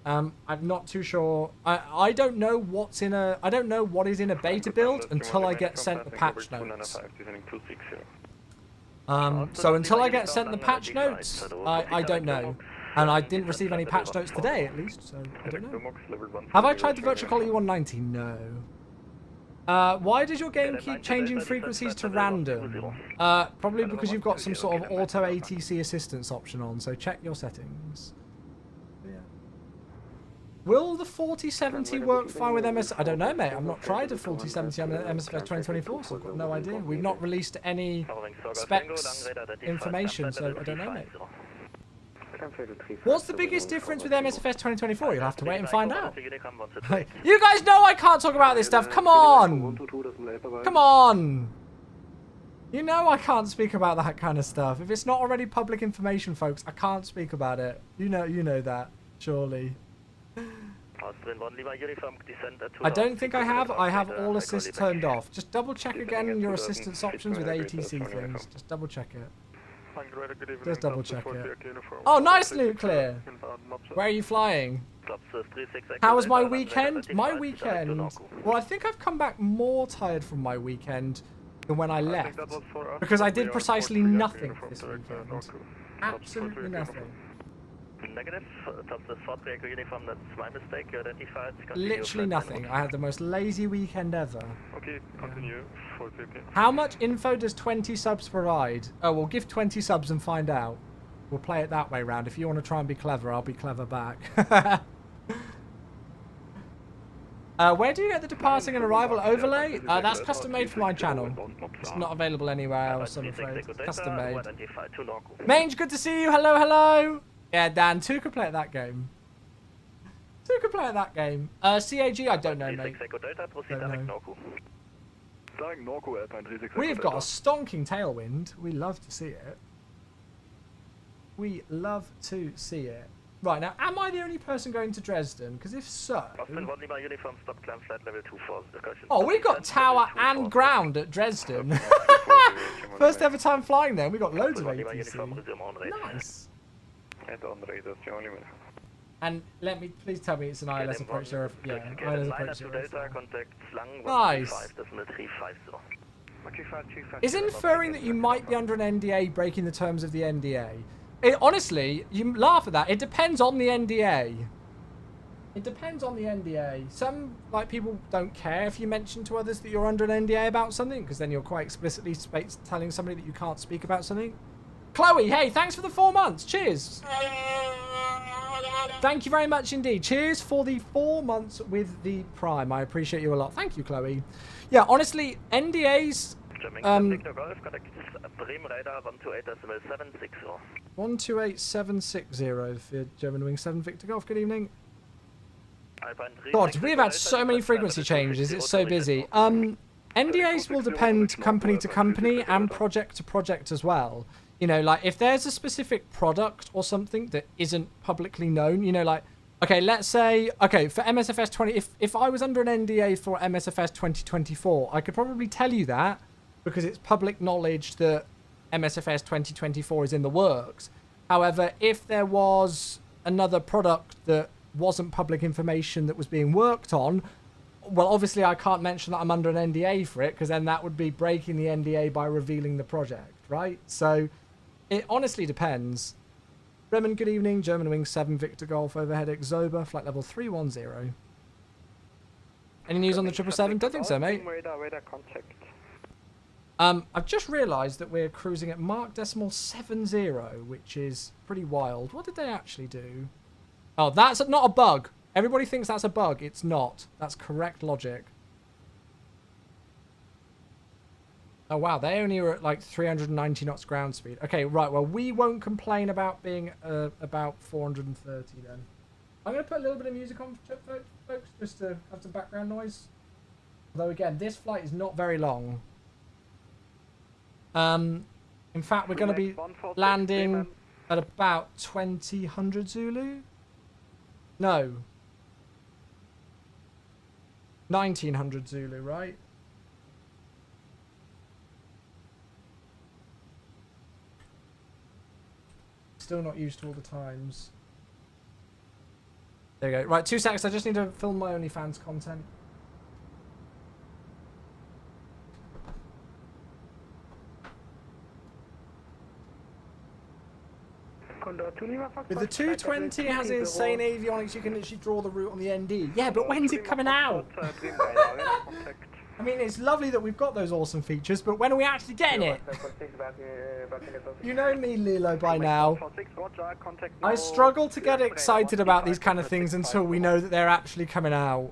I'm not too sure. I don't know what's in a. I don't know what is in a beta build until I get sent the patch notes. So until I get sent the patch notes, I don't know. And I didn't receive any patch notes today, at least, so I don't know. Have I tried the virtual quality 190? No. Why does your game keep changing frequencies to random? Probably because you've got some sort of auto ATC assistance option on, so check your settings. Will the 4070 work fine with MS? I don't know, mate. I've not tried a 4070 on MSFS 2024, so I've got no idea. We've not released any specs information, so I don't know, mate. What's the biggest difference with MSFS 2024? You'll have to wait and find out. You guys know I can't talk about this stuff. Come on. Come on. You know I can't speak about that kind of stuff. If it's not already public information, folks, I can't speak about it. You know that, surely. I don't think I have. I have all assists turned off. Just double check again your assistance options with ATC things. Just double check it. Just double check it. Oh, nice, Nuclear. Where are you flying? How was my weekend? My weekend. Well, I think I've come back more tired from my weekend than when I left, because I did precisely nothing this weekend. Absolutely nothing. Negative. Uniform, that's my mistake. You identified. Literally nothing. I had the most lazy weekend ever. Okay, continue. How much info does 20 subs provide? Oh, we'll give 20 subs and find out. We'll play it that way round. If you want to try and be clever, I'll be clever back. Where do you get the departing and arrival overlay? That's custom made for my channel. It's not available anywhere else, I'm afraid. It's custom made. Mange, good to see you. Hello, hello. Yeah, Dan, 2 could play at that game. 2 could play at that game. CAG, I don't know, mate. Don't know. We've got a stonking tailwind. We love to see it. We love to see it. Right, now, am I the only person going to Dresden? Because if so... Oh, we've got tower and ground at Dresden. First ever time flying there. We got loads of ATC. Nice. And let me, please tell me it's an ILS approach there. Yeah, ILS approach there. Nice. Is inferring that you might be under an NDA breaking the terms of the NDA? Honestly, you laugh at that. It depends on the NDA. It depends on the NDA. Some people don't care if you mention to others that you're under an NDA about something, because then you're quite explicitly telling somebody that you can't speak about something. Chloe, hey, thanks for the 4 months. Cheers. Thank you very much indeed. Cheers for the 4 months with the Prime. I appreciate you a lot. Thank you, Chloe. Yeah, honestly, NDAs... Victor Golf, contact Bremen radar 128.760. 128760 for German Wing 7 Victor Golf. Good evening. Alpine 3, God, we've had so many frequency changes. It's so busy. NDAs will depend company to company and project to project as well. You know, like if there's a specific product or something that isn't publicly known, you know, like, okay, let's say, okay, for MSFS 20, if I was under an NDA for MSFS 2024, I could probably tell you that because it's public knowledge that MSFS 2024 is in the works. However, if there was another product that wasn't public information that was being worked on, well, obviously I can't mention that I'm under an NDA for it because then that would be breaking the NDA by revealing the project, right? So it honestly depends. Bremen, good evening. German Wing 7 Victor Golf overhead Xoba, flight level 310. Any news on the 777? Don't think so, mate. Radar contact. I've just realised that we're cruising at Mach decimal 70, which is pretty wild. What did they actually do? Oh, that's not a bug. Everybody thinks that's a bug. It's not. That's correct logic. Oh, wow. They only are at like 390 knots ground speed. Okay, right. Well, we won't complain about being about 430 then. I'm going to put a little bit of music on, folks, just to have some background noise. Although, again, this flight is not very long. In fact, we're going to be landing at about 2000 Zulu. No. 1900 Zulu, right? Still not used to all the times. There you go. Right, 2 seconds. I just need to film my OnlyFans content. With the 220, it has insane avionics. You can literally draw the route on the ND. Yeah, but when's it coming out? I mean, it's lovely that we've got those awesome features, but when are we actually getting it? You know me, Lilo, by now. I struggle to get excited about these kind of things until we know that they're actually coming out.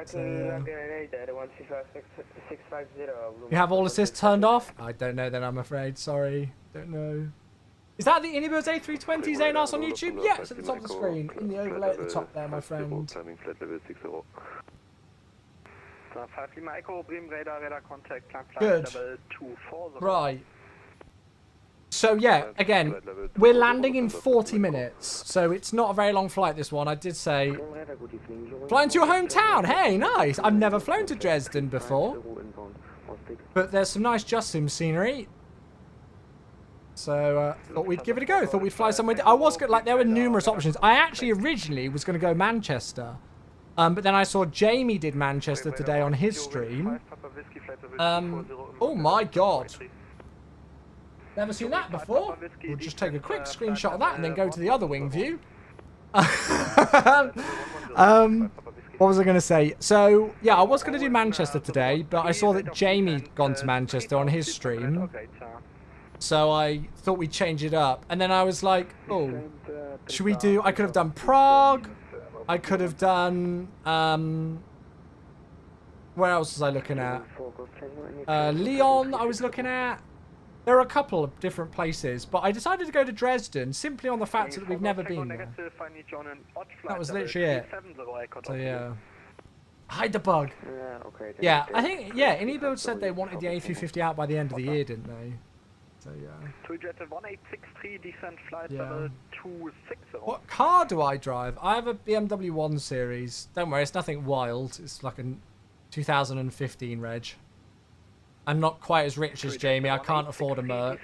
So, you have all assists turned off? I don't know then, I'm afraid. Sorry. Don't know. Is that the Inibirds A320 Zanos on YouTube? Yes, at the top of the screen. In the overlay at the top there, my friend. Good. Right. So yeah, again, we're landing in 40 minutes. So it's not a very long flight, this one. I did say, flying to your hometown. Hey, nice. I've never flown to Dresden before. But there's some nice Just-Sim scenery. So thought we'd give it a go. Thought we'd fly somewhere. I was good. Like there were numerous options. I actually originally was going to go Manchester, but then I saw Jamie did Manchester today on his stream. Oh my god! Never seen that before. We'll just take a quick screenshot of that and then go to the other wing view. What was I going to say? So yeah, I was going to do Manchester today, but I saw that Jamie gone to Manchester on his stream. So I thought we'd change it up. And then I was like, oh, should we do... I could have done Prague. I could have done... where else was I looking at? Leon I was looking at. There are a couple of different places. But I decided to go to Dresden simply on the fact that we've never been there. That was literally it. So yeah. Hide the bug. Yeah, I think... Yeah, Anybuild said they wanted the A350 out by the end of the year, didn't they? So yeah. Yeah. What car do I drive? I have a BMW 1 Series. Don't worry, it's nothing wild. It's like a 2015 reg. I'm not quite as rich as Jamie. I can't afford a Merc.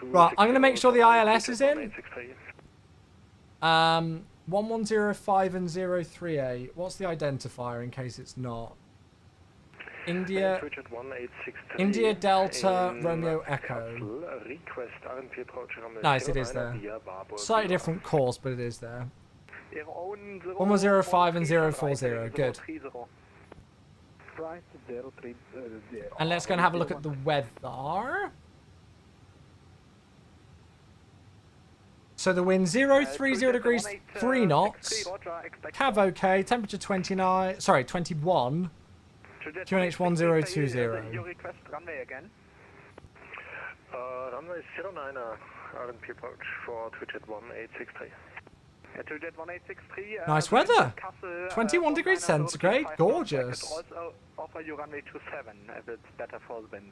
Right, I'm going to make sure the ILS is in. 1105 and 038. What's the identifier in case it's not? India Delta Romeo Echo. Nice, it is there. Slightly different course, but it is there. 1105 and 040. Good. And let's go and have a look at the weather. So the wind 030 degrees 3 knots. Cav okay. Temperature 29. Sorry, 21. QNH 1020. Your request runway again. Runway 09er, RNP approach for Twijet 1863. Twijet 1863. Nice weather. 21 degrees centigrade. Gorgeous. I could also offer you runway 27 if it's better for the wind.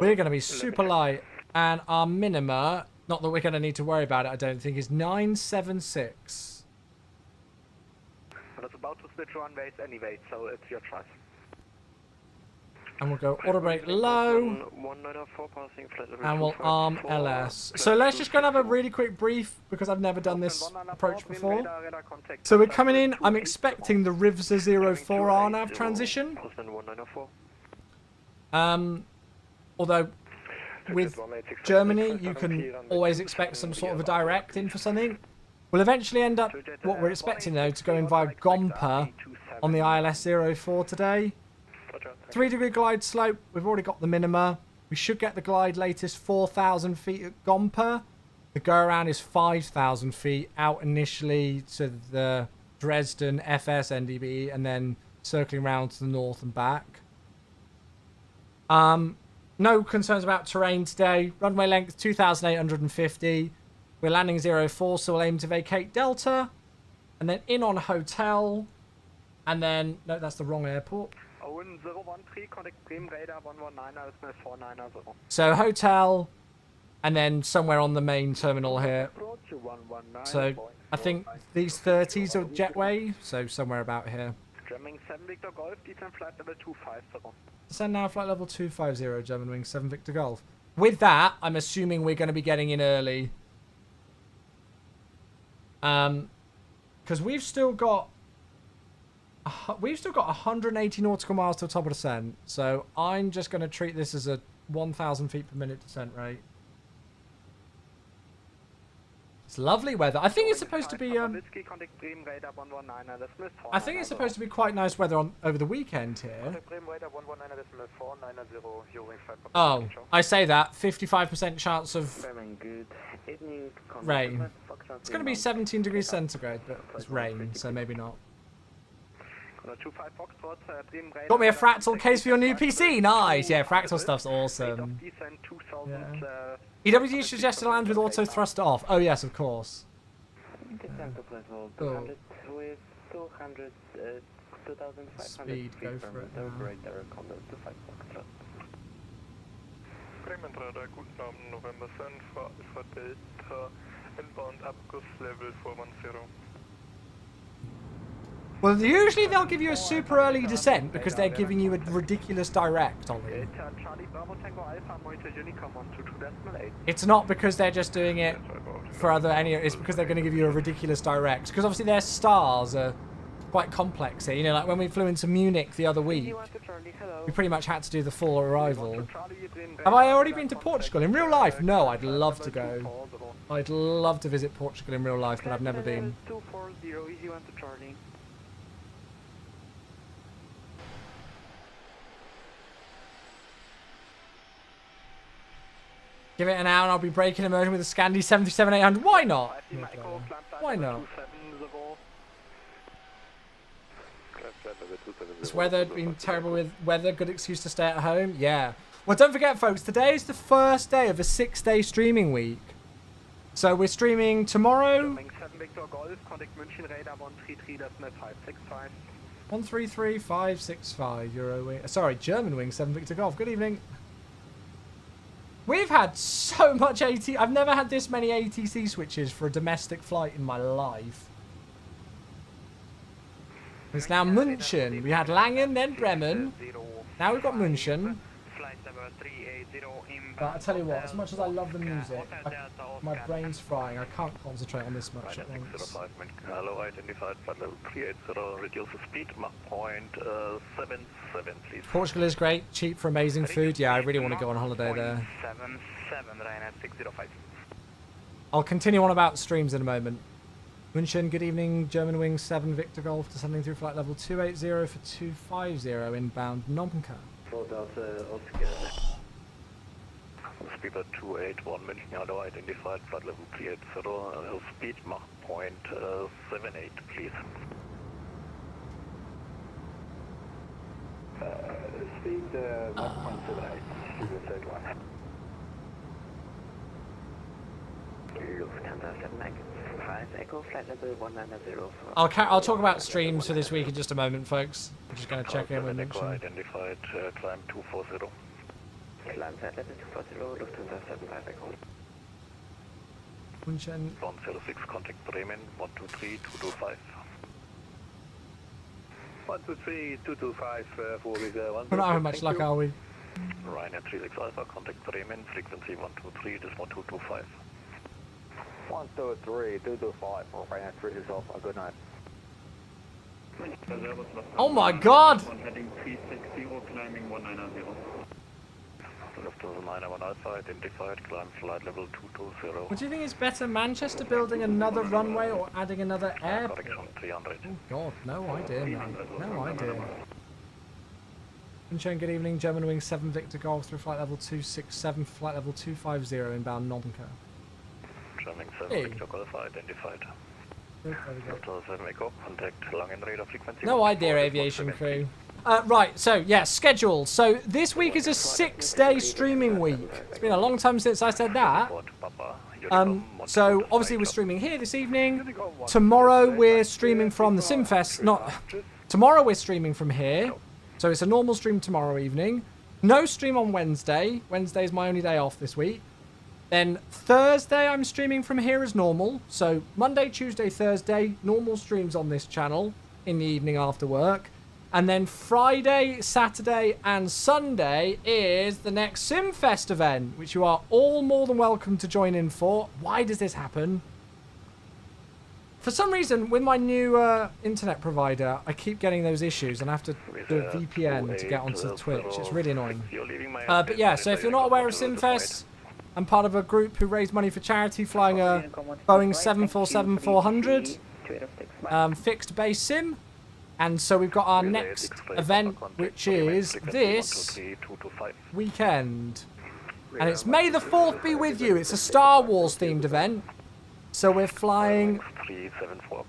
We're going to be super light. And our minima, not that we're going to need to worry about it, I don't think, is 976. And it's about to switch runways anyway, so it's your choice. And we'll go auto brake low. 1904 passing flight level And we'll 254, arm LS. So let's just go and have a really quick brief because I've never done this approach before. So we're coming in. I'm expecting the RIVSA 04 RNAV transition. Boston 1904. Although with Germany, you can always expect some sort of a direct in for something. We'll eventually end up, what we're expecting though, to go in via Gompa on the ILS 04 today. 3 degree glide slope, we've already got the minima. We should get the glide latest 4,000 feet at Gompa. The go around is 5,000 feet out initially to the Dresden FS NDB and then circling around to the north and back. No concerns about terrain today. Runway length 2,850. We're landing 04, so we'll aim to vacate Delta. And then in on hotel. And then, no, that's the wrong airport. Owen 013, contact Bremen radar 119er, is 490. So hotel, and then somewhere on the main terminal here. So I think these 30s are jetway, so somewhere about here. German 7 Victor Golf, descend flight level 250. Descend now flight level 250, Germanwings 7 Victor Golf. With that, I'm assuming we're going to be getting in early. Because we've still got 180 nautical miles to the top of descent. So I'm just going to treat this as a 1,000 feet per minute descent rate. It's lovely weather. I think it's supposed to be I think it's supposed to be quite nice weather over the weekend here. Oh, I say that 55% chance of rain. It's going to be 17 degrees centigrade, but it's rain, so maybe not. Got me a fractal case for your new PC. Nice. Yeah, fractal stuff's awesome. Yeah. EWG suggested land with auto thruster off. Oh yes, of course. Cool. Speed, go for it. Bremen radar, guten Abend, November 7 for Alpha Delta, inbound Abguss level 410. Well, usually they'll give you a super early descent because they're giving you a ridiculous direct, Ollie. It's not because they're just doing it for it's because they're going to give you a ridiculous direct. Because obviously their stars are quite complex here. You know, like when we flew into Munich the other week, we pretty much had to do the full arrival. Have I already been to Portugal? In real life? No, I'd love to go. I'd love to visit Portugal in real life, but I've never been. Give it an hour and I'll be breaking immersion with a Scandi 737-800. Why not? Why not? This weather been terrible with weather. Good excuse to stay at home. Yeah. Well, don't forget, folks, today is the first day of a 6-day streaming week. So we're streaming tomorrow. 133565 Eurowings. Sorry, Germanwings 7 Victor Golf. Good evening. We've had so much I've never had this many ATC switches for a domestic flight in my life. It's now München. We had Langen, then Bremen. Now we've got München. But I tell you what, as much as I love the music, my brain's frying. I can't concentrate on this much at once. Hello, identified flight level 380, reduce the speed, Mach point 77, please. Portugal is great, cheap for amazing food. Yeah, I really want to go on holiday there. 77, Ryanair 605. I'll continue on about streams in a moment. München, good evening. Germanwings 7 Victor Golf descending through flight level 280 for 250 inbound Nomka. Speedbird 281 München, hello, identified, flight level 380, speed Mach point 78, please. Speed Mach point 78, the third one. Lufthansa 7 5 Echo, flight level 190. I'll talk about streams for this week in just a moment, folks. I'm just going to check in with Echo mention. identified, climb 240. Climb flight level 240, Lufthansa 7 5 Echo. München. 106, contact Bremen, 123, 225. 123, 225 for reserve. We're not having much luck, are we? Ryanair 36 Alpha, contact Bremen, frequency 123, decimal 225. 123, 225 for Ryanair 36 Alpha, good night. Oh my god! Heading 360, climbing 190. Lufthansa 901 Alpha, identified, climb flight level 220. What do you think is better, Manchester building another runway or adding another airport? Correction 300. Oh god, no idea, man. No idea. München, good evening. Germanwings 7 Victor Golf through flight level 267, flight level 250 inbound Nonka. Germanwings 7 Hey. Victor Golf identified. There we go. Lufthansa 7 Echo, contact Langenreder frequency. No idea, aviation crew. Right, so yeah, schedule. So this week is a 6-day streaming week. It's been a long time since I said that. So obviously we're streaming here this evening. Tomorrow we're streaming from the Simfest. Tomorrow we're streaming from here. So it's a normal stream tomorrow evening. No stream on Wednesday. Wednesday is my only day off this week. Then Thursday I'm streaming from here as normal. So Monday, Tuesday, Thursday, normal streams on this channel in the evening after work. And then Friday, Saturday and Sunday is the next Simfest event, which you are all more than welcome to join in for. Why does this happen? For some reason, with my new internet provider, I keep getting those issues and I have to do a VPN to get onto Twitch. It's really annoying. But yeah, so if you're not aware of Simfest, I'm part of a group who raised money for charity flying a Boeing 747-400 fixed base sim. And so we've got our next event, which is this weekend. And it's May the 4th be with you. It's a Star Wars themed event. So we're flying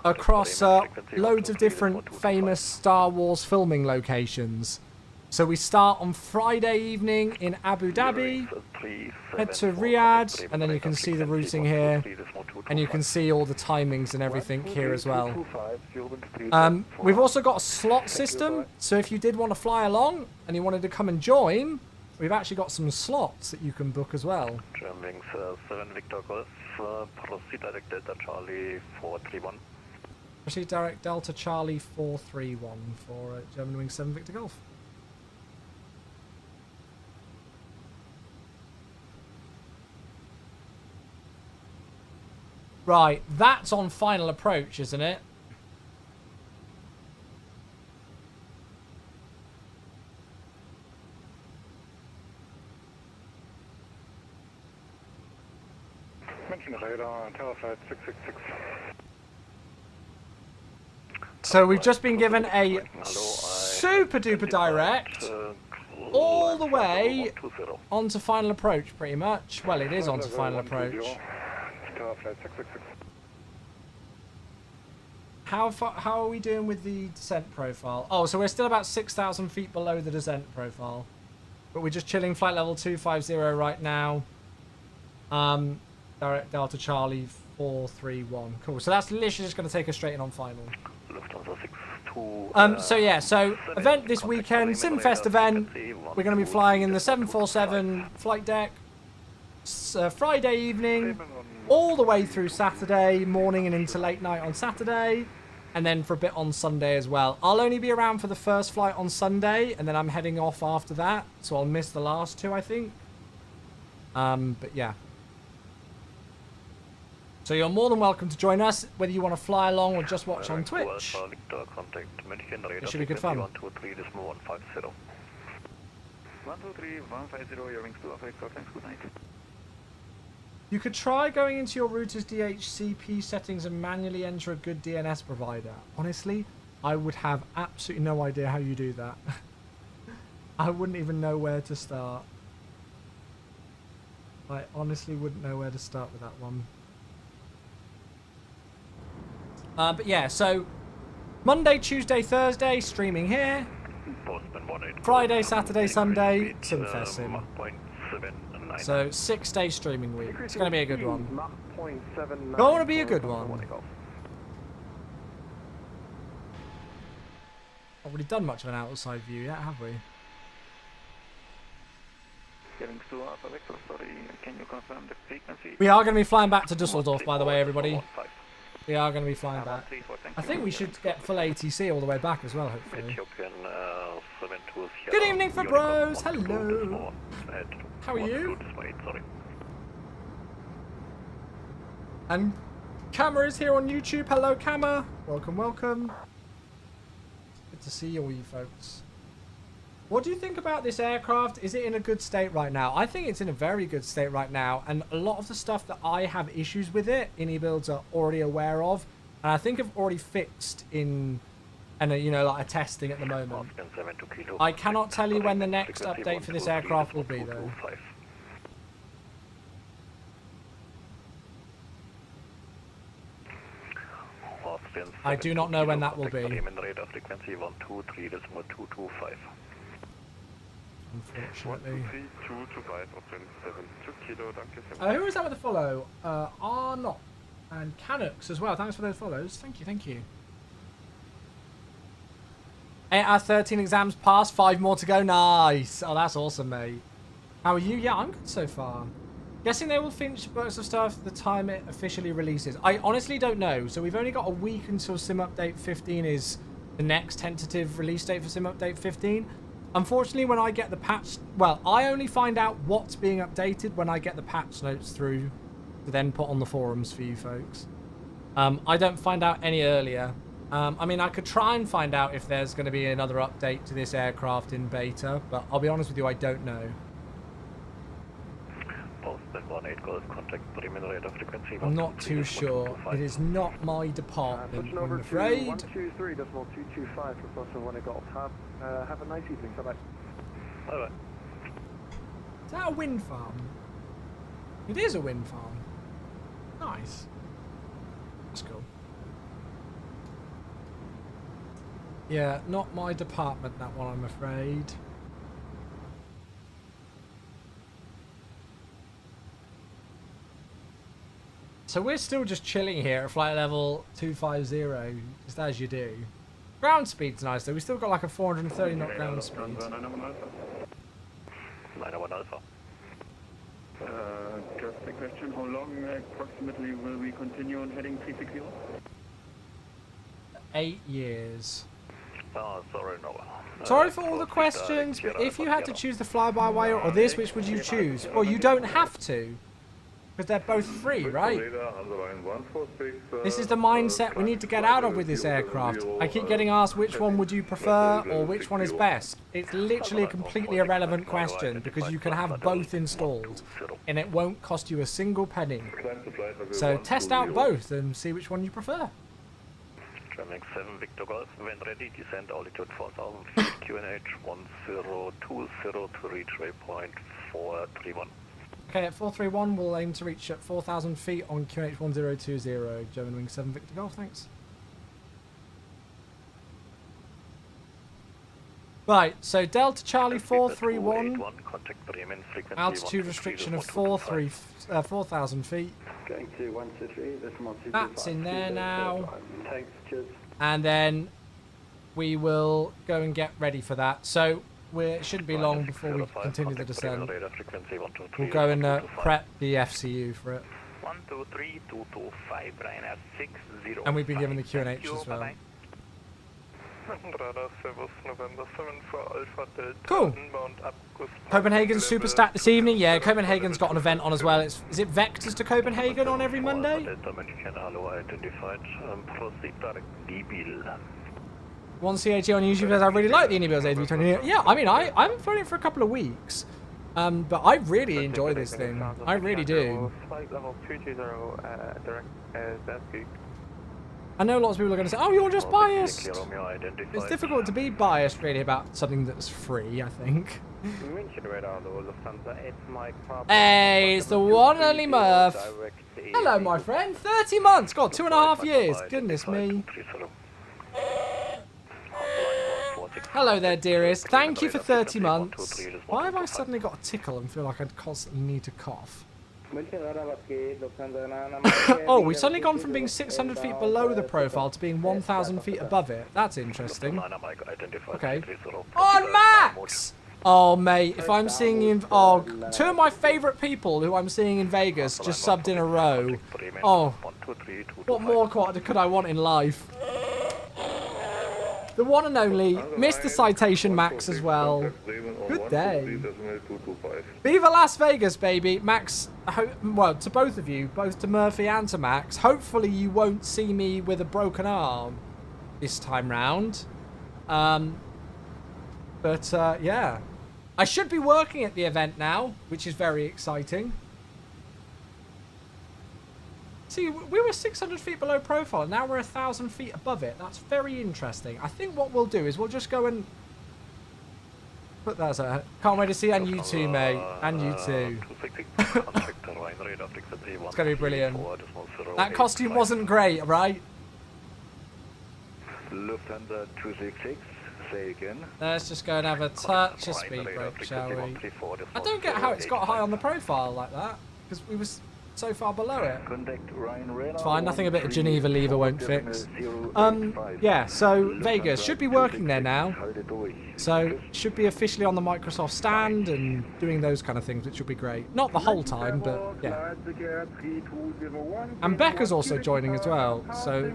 across loads of different famous Star Wars filming locations. So we start on Friday evening in Abu Dhabi, head to Riyadh, and then you can see the routing here, and you can see all the timings and everything here as well. We've also got a slot system, so if you did want to fly along and you wanted to come and join, we've actually got some slots that you can book as well. Germanwings 7 Victor Golf, proceed direct Delta Charlie 431. Proceed direct Delta Charlie 431 for Germanwings 7 Victor Golf. Right, that's on final approach, isn't it? München radar, tower flight 666. So we've just been given a super duper direct all the way onto final approach, pretty much. Well, it is onto final approach. Tower flight 666. How are we doing with the descent profile? Oh, so we're still about 6,000 feet below the descent profile. But we're just chilling flight level 250 right now. Direct Delta Charlie 431. Cool. So that's literally just going to take us straight in on final. So yeah, so event this weekend, Simfest event. We're going to be flying in the 747 flight deck. Friday evening, all the way through Saturday morning and into late night on Saturday, and then for a bit on Sunday as well. I'll only be around for the first flight on Sunday, and then I'm heading off after that, so I'll miss the last two, I think. But yeah. So you're more than welcome to join us, whether you want to fly along or just watch on Twitch. It should be good fun. 123.150. 123.150, Eurowings to Africa, thanks, good night. You could try going into your router's DHCP settings and manually enter a good DNS provider. Honestly, I would have absolutely no idea how you do that. I wouldn't even know where to start. I honestly wouldn't know where to start with that one. But yeah, so Monday, Tuesday, Thursday, streaming here. Friday, Saturday, Sunday, sim fest sim. So 6-day streaming week. It's going to be a good one. Going to be a good one. Not really done much of an outside view yet, have we? We are going to be flying back to Dusseldorf, by the way, everybody. We are going to be flying back. I think we should get full ATC all the way back as well, hopefully. Good evening for bros. Hello. How are you? And Kama is here on YouTube. Hello, Kama. Welcome, welcome. Good to see all you folks. What do you think about this aircraft? Is it in a good state right now? I think it's in a very good state right now, and a lot of the stuff that I have issues with it, eBuilds are already aware of, and I think I've already fixed in, and you know, like a testing at the moment. I cannot tell you when the next update for this aircraft will be, though. I do not know when that will be. Unfortunately. Who is that with the follow? Arnott and Canucks as well. Thanks for those follows. Thank you, thank you. 8 out of 13 exams passed, 5 more to go. Nice. Oh, that's awesome, mate. How are you? Yeah, I'm good so far. Guessing they will finish books of stuff the time it officially releases. I honestly don't know. So we've only got a week until Sim Update 15 is the next tentative release date for Sim Update 15. Unfortunately, when I get the patch... Well, I only find out what's being updated when I get the patch notes through to then put on the forums for you folks. I don't find out any earlier. I mean, I could try and find out if there's going to be another update to this aircraft in beta, but I'll be honest with you, I don't know. I'm not too sure. It is not my department, I'm afraid. 123.225 for Boston 1 Golf. Have a nice evening. Bye-bye. Bye-bye. Is that a wind farm? It is a wind farm. Nice. That's cool. Yeah, not my department, that one, I'm afraid. So we're still just chilling here at flight level 250, just as you do. Ground speed's nice though. We still got like a 430 knot ground speed. 901 Alpha. Just a question, how long approximately will we continue on heading 360? 8 years. Oh, sorry, no. Sorry for all the questions, but if you had to choose the fly-by-wire or this, which would you choose? Well, you don't have to. Because they're both free, right? This is the mindset we need to get out of with this aircraft. I keep getting asked which one would you prefer or which one is best. It's literally a completely irrelevant question because you can have both installed and it won't cost you a single penny. So test out both and see which one you prefer. Traffic 7 Victor Golf, when ready, descend altitude 4000 feet, QNH 1020 to reach waypoint 431. Okay, at 431, we'll aim to reach at 4,000 feet on QNH 1020, German Wing 7 Victor Golf, thanks. Right, so Delta Charlie 431, altitude restriction of 4,000 feet. Going to 123, That's in there now. And then we will go and get ready for that. So it shouldn't be long before we continue the descent. We'll go and prep the FCU for it. 123.225, Ryanair 60. And we've been given the QNH as well. Cool. Copenhagen's super stacked this evening. Yeah, Copenhagen's got an event on as well. Is it Vectors to Copenhagen on every Monday? One CAT on YouTube says, I really like the EDDL A320. Yeah, I mean, I'm flown it for a couple of weeks. But I really enjoy this thing. I really do. I know lots of people are going to say, oh, you're just biased. Clear Romeo identified. It's difficult to be biased, really, about something that's free, I think. München radar, Lufthansa 8 Mike. Hey, it's the one and only Murph. Hello, my friend. 30 months. God, 2.5 years. Goodness me. Hello there, dearest. Thank you for 30 months. Why have I suddenly got a tickle and feel like I constantly need to cough? Oh, we've suddenly gone from being 600 feet below the profile to being 1,000 feet above it. That's interesting. Okay. On Max! Oh, mate, if I'm seeing in... Oh, two of my favourite people who I'm seeing in Vegas just subbed in a row. Oh, what more could I want in life? The one and only Mr. Citation Max as well. Good day. Viva Las Vegas, baby. Max, well, to both of you, both to Murphy and to Max, hopefully you won't see me with a broken arm this time round. But yeah. I should be working at the event now, which is very exciting. See, we were 600 feet below profile. Now we're 1,000 feet above it. That's very interesting. I think what we'll do is we'll just go and put that as a... Can't wait to see, and you too, mate. And you too. It's going to be brilliant. That costume wasn't great, right? Lufthansa 266, say again. Let's just go and have a touch of speed break, shall we? I don't get how it's got high on the profile like that, because we was so far below it. It's fine, nothing a bit of Geneva lever won't fix. Yeah, so Vegas should be working there now. So should be officially on the Microsoft stand and doing those kind of things, which will be great. Not the whole time, but yeah. And Becca's also joining as well, so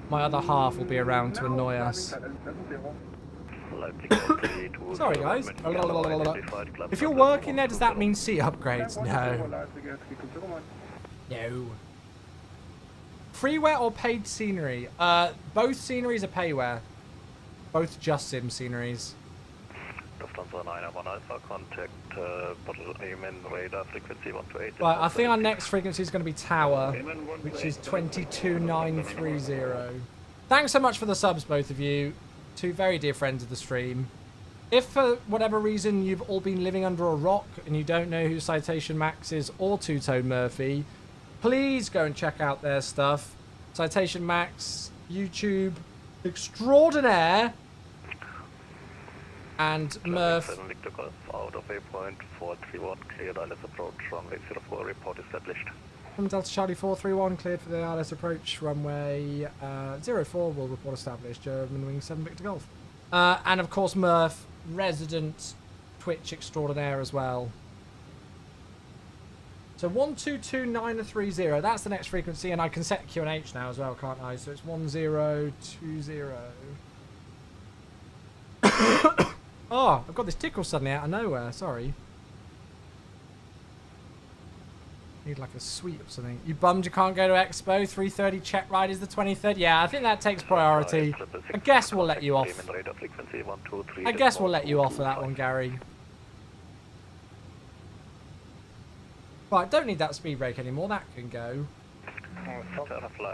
my other half will be around to annoy us. Sorry guys. If you're working there, does that mean seat upgrades? No. No. Freeware or paid scenery? Both sceneries are payware. Both just sim sceneries. Right, I think our next frequency is going to be Tower, which is 22930. Thanks so much for the subs, both of you. Two very dear friends of the stream. If for whatever reason you've all been living under a rock and you don't know who Citation Max is or Two Tone Murphy, please go and check out their stuff. Citation Max, YouTube extraordinaire, and Murph. Out of waypoint 431, cleared ILS approach, runway 04, report established. From Delta Charlie 431, cleared for the ILS approach, runway 04, will report established, German wing 7 Victor Golf. And of course Murph, resident Twitch extraordinaire as well. So 122930, that's the next frequency, and I can set QNH now as well, can't I? So it's 1020. Oh, I've got this tickle suddenly out of nowhere, sorry. Need like a sweet or something. You bummed you can't go to Expo? 3:30 check ride is the 23rd? Yeah, I think that takes priority. I guess we'll let you off. I guess we'll let you off for that one, Gary. Right, don't need that speed brake anymore. That can go.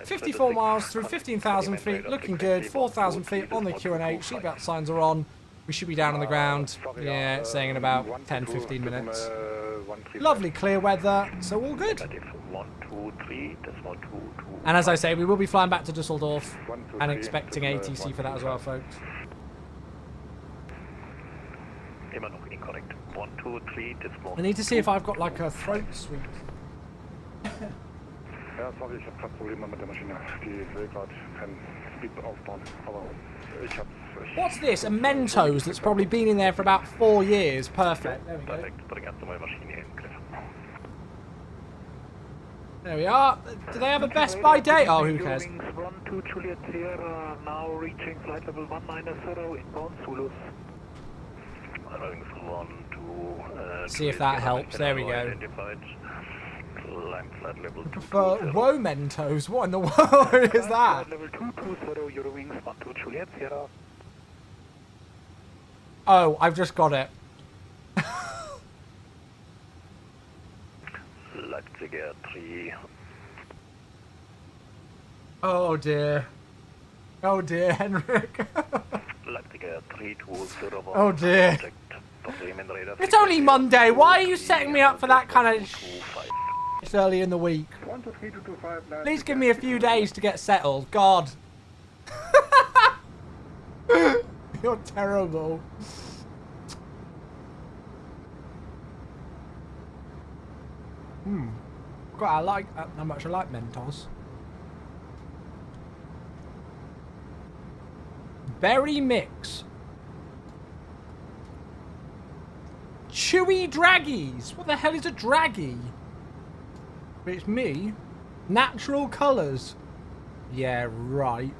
54 miles through 15,000 feet. Looking good. 4,000 feet on the QNH. Seatbelt signs are on. We should be down on the ground. Yeah, it's saying in about 10-15 minutes. Lovely clear weather, so all good. And as I say, we will be flying back to Dusseldorf and expecting ATC for that as well, folks. I need to see if I've got like a throat sweep. Ja, sorry, ich habe gerade Probleme mit der Maschine. Die will gerade keinen Speed aufbauen. Aber ich hab's. What's this? A Mentos that's probably been in there for about 4 years. Perfect. There we go. There we are. Do they have a Best Buy date? Oh, who cares? Eurowings 12 Juliet Sierra, now reaching flight level 190 inbound Zulus. See if that helps. There we go. I prefer Woe Mentos. What in the world is that? Level 220 Eurowings 12 Juliet Sierra. Oh, I've just got it. Leipzig Air 3. Oh dear. Oh dear, Henrik. Leipzig 3201. Oh dear. It's It's only Monday. Why are you setting me up for that kind of it's early in the week? 123 Please give me a few days to get settled. God. You're terrible. God, I like how much I like Mentos. Berry mix. Chewy draggies. What the hell is a draggy? It's me. Natural colours. Yeah, right.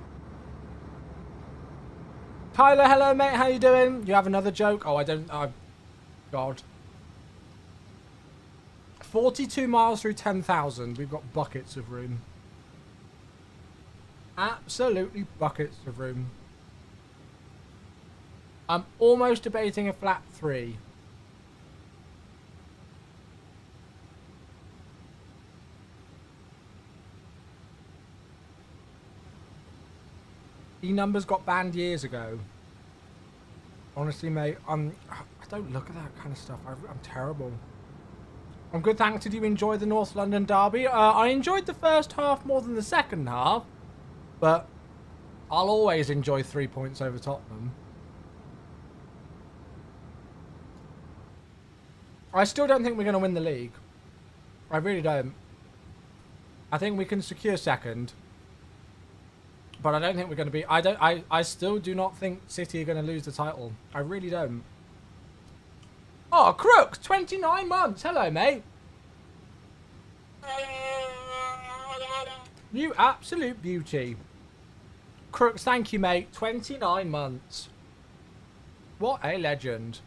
Tyler, hello mate, how you doing? You have another joke? Oh, I don't... God. 42 miles through 10,000. We've got buckets of room. Absolutely buckets of room. I'm almost debating a flat 3. E-numbers got banned years ago. Honestly, mate, I don't look at that kind of stuff. I'm terrible. I'm good, thanks. Did you enjoy the North London derby? I enjoyed the first half more than the second half, but I'll always enjoy 3 points over Tottenham. I still don't think we're going to win the league. I really don't. I think we can secure second, but I don't think we're going to be... I still do not think City are going to lose the title. I really don't. Oh, Crooks, 29 months. Hello, mate. You absolute beauty. Crooks, thank you, mate. 29 months. What a legend.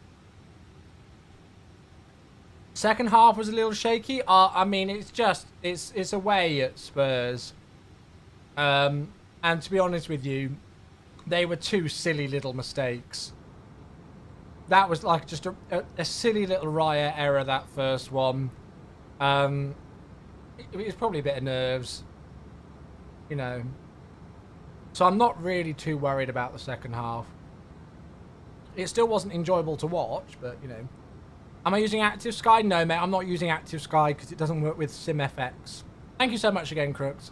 Second half was a little shaky. I mean, it's away at Spurs. And to be honest with you, they were two silly little mistakes. That was like just a silly little Raya error, that first one. It was probably a bit of nerves, you know. So I'm not really too worried about the second half. It still wasn't enjoyable to watch, but, you know. Am I using Active Sky? No, mate, I'm not using Active Sky because it doesn't work with SimFX. Thank you so much again, Crooks.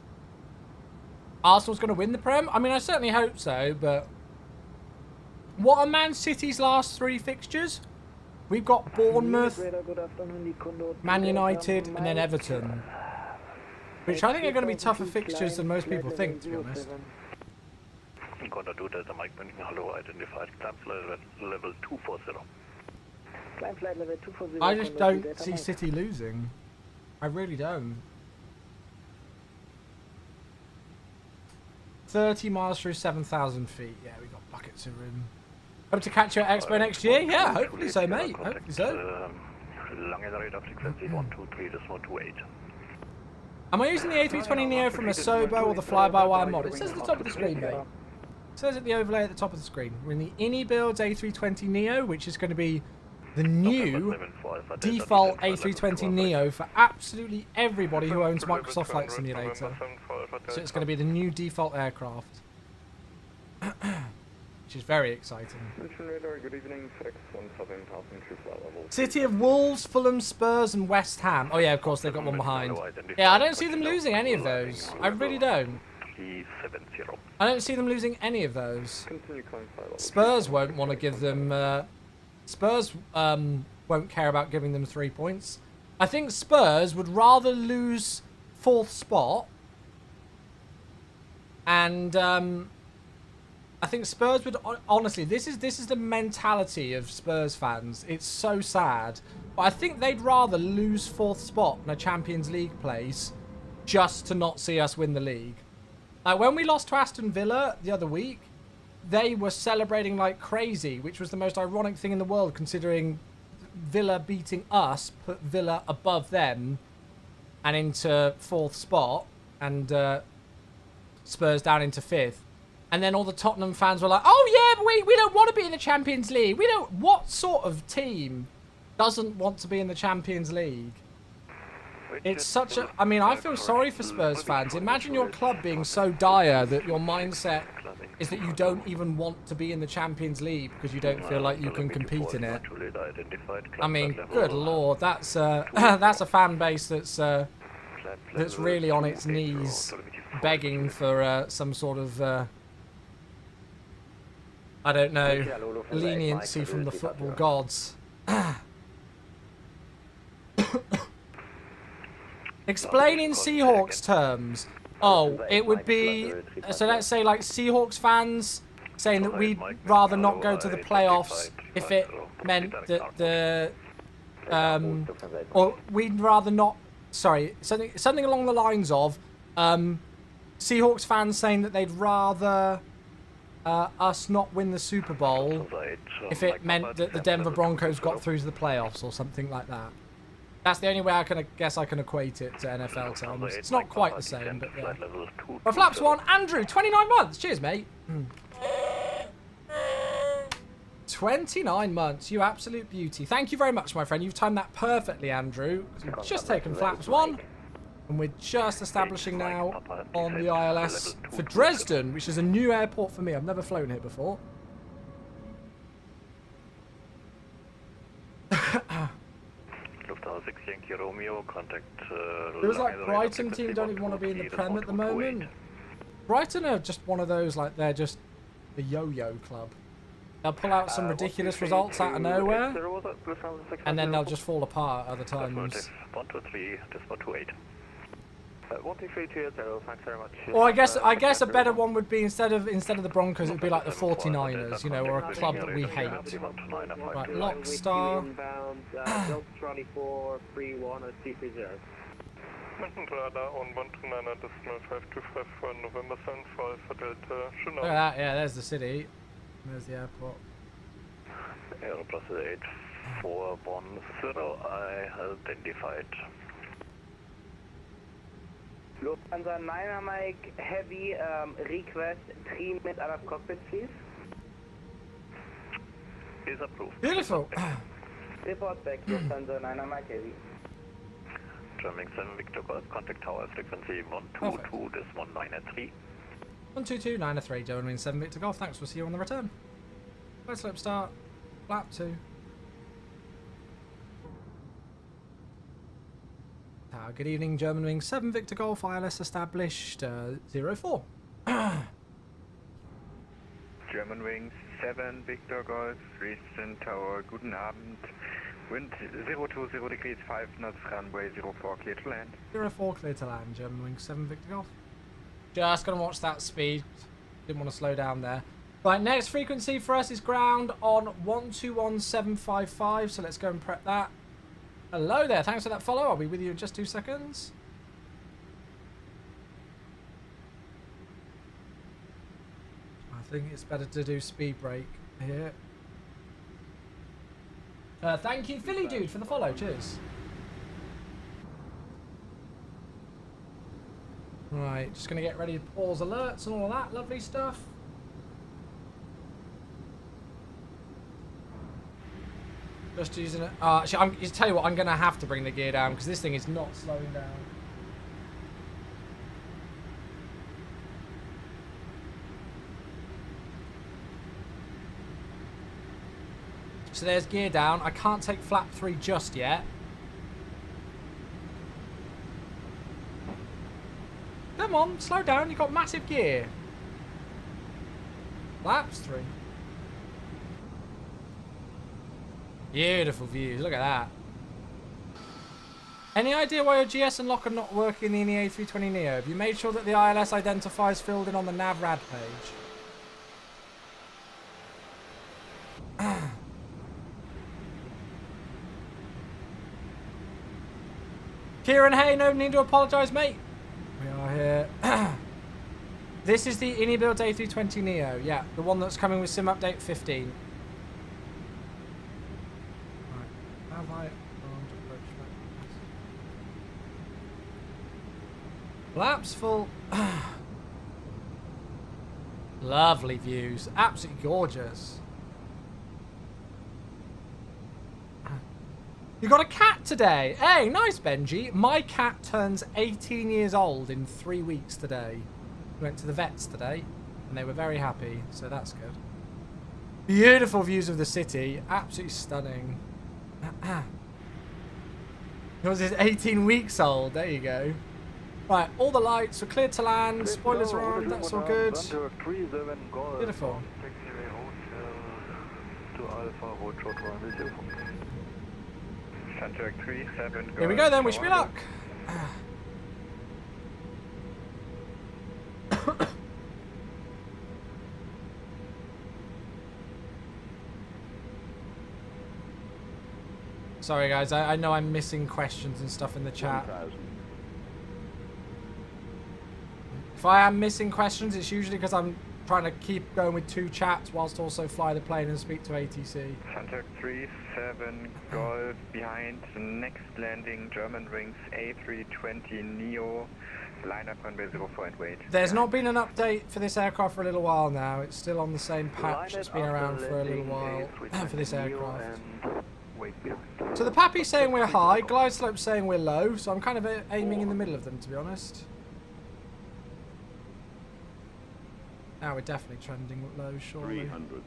Arsenal's going to win the Prem? I mean, I certainly hope so, but... What are Man City's last 3 fixtures? We've got Bournemouth, Man United, and then Everton. Which I think are going to be tougher fixtures than most people think, to be honest. Contact 2 Delta Mike München, hello, identified climb flight level 240. Climb flight level 240. I just don't see City losing. I really don't. 30 miles through 7,000 feet. Yeah, we got buckets of room. Hope to catch you at Expo next year. Yeah, hopefully so, mate. Hopefully so. Am I using the A320neo from a Sobo or the fly-by-wire mod? It says at the top of the screen, mate. It says at the overlay at the top of the screen. We're in the Ini Builds A320neo, which is going to be the new default A320neo for absolutely everybody who owns Microsoft Flight Simulator. So it's going to be the new default aircraft. Which is very exciting. City of Wolves, Fulham, Spurs and West Ham. Oh yeah, of course they've got one behind. Yeah, I don't see them losing any of those. I really don't. I don't see them losing any of those. Spurs won't want to give them... Spurs won't care about giving them 3 points. I think Spurs would rather lose 4th spot. And I think Spurs would... Honestly, this is the mentality of Spurs fans. It's so sad. But I think they'd rather lose 4th spot in a Champions League place just to not see us win the league. Like when we lost to Aston Villa the other week, they were celebrating like crazy, which was the most ironic thing in the world considering Villa beating us put Villa above them and into 4th spot and Spurs down into 5th. And then all the Tottenham fans were like, oh yeah, but we don't want to be in the Champions League. We don't... What sort of team doesn't want to be in the Champions League? It's such a... I mean, I feel sorry for Spurs fans. Imagine your club being so dire that your mindset is that you don't even want to be in the Champions League because you don't feel like you can compete in it. I mean, good lord, that's that's a fan base that's really on its knees begging for some sort of I don't know, leniency from the football gods. Explain in Seahawks terms. Oh, it would be, so let's say like Seahawks fans saying that we'd rather not go to the playoffs if it meant that the, or we'd rather not, sorry, something along the lines of Seahawks fans saying that they'd rather us not win the Super Bowl if it meant that the Denver Broncos got through to the playoffs or something like that. That's the only way I guess I can equate it to NFL terms. It's not quite the same, but yeah. Well, Flaps 1, Andrew, 29 months. Cheers, mate. 29 months, you absolute beauty. Thank you very much, my friend. You've timed that perfectly, Andrew. We've just taken Flaps 1, and we're just establishing now on the ILS for Dresden, which is a new airport for me. I've never flown here before. It was like Brighton team don't even want to be in the Prem at the moment. Brighton are just one of those, like, they're just a yo-yo club. They'll pull out some ridiculous results out of nowhere, and then they'll just fall apart at other times. 123, just 128. 12320, thanks very much. Or I guess a better one would be instead of the Broncos, it'd be like the 49ers, you know, or a club that we hate. Right, Lockstar. Delta 24, 31, 230. Radar on 129 decimal 525 for November 75 for Delta. Look at that, yeah, there's the city. There's the airport. Aeroplus 8410, I identified. Lufthansa 9er Mike, heavy request 3 minutes out of cockpit, please. Is approved. Beautiful. Report back, Lufthansa 9er Mike, heavy. German 7 Victor Golf, contact tower frequency 122, this 193. 122-903, German 7 Victor Golf. Thanks, we'll see you on the return. Flight slope start, flap 2. Good evening, German Wing 7 Victor Golf, ILS established 04. German Wing 7 Victor Golf, Dresden Tower, guten Abend. Wind 020 degrees 5 knots, runway 04, clear to land. 04, clear to land, German Wing 7 Victor Golf. Just gonna watch that speed. Didn't want to slow down there. Right, next frequency for us is ground on 121755, so let's go and prep that. Hello there, thanks for that follow. I'll be with you in just 2 seconds. I think it's better to do speed break here. Thank you, Philly Dude, for the follow. Cheers. Right, just going to get ready to pause alerts and all of that lovely stuff. Just using it. Actually, I tell you what, I'm going to have to bring the gear down because this thing is not slowing down. So there's gear down. I can't take flap 3 just yet. Come on, slow down. You've got massive gear. Flaps 3. Beautiful views. Look at that. Any idea why your GS and lock are not working in the A320neo? Have you made sure that the ILS identifiers filled in on the NavRad page? Kieran, hey, no need to apologise, mate. We are here. This is the InnyBuild A320neo. Yeah, the one that's coming with Sim Update 15. Right, have I... Flaps full. Lovely views. Absolutely gorgeous. You got a cat today. Hey, nice, Benji. My cat turns 18 years old in 3 weeks today. We went to the vets today, and they were very happy, so that's good. Beautiful views of the city. Absolutely stunning. Yours is 18 weeks old. There you go. Right, all the lights are cleared to land. Spoilers are on. That's all good. Beautiful. Here we go then. Wish me luck. Sorry guys, I know I'm missing questions and stuff in the chat. If I am missing questions, it's usually because I'm trying to keep going with 2 chats whilst also fly the plane and speak to ATC. Contact 37 Golf behind next landing, German wings A320 Neo, line up runway 04 and wait. There's not been an update for this aircraft for a little while now. It's still on the same patch. It's been around for a little while for this aircraft. So the Pappy's saying we're high, glide slope's saying we're low, so I'm kind of aiming in the middle of them, to be honest. Now we're definitely trending low, surely. 300.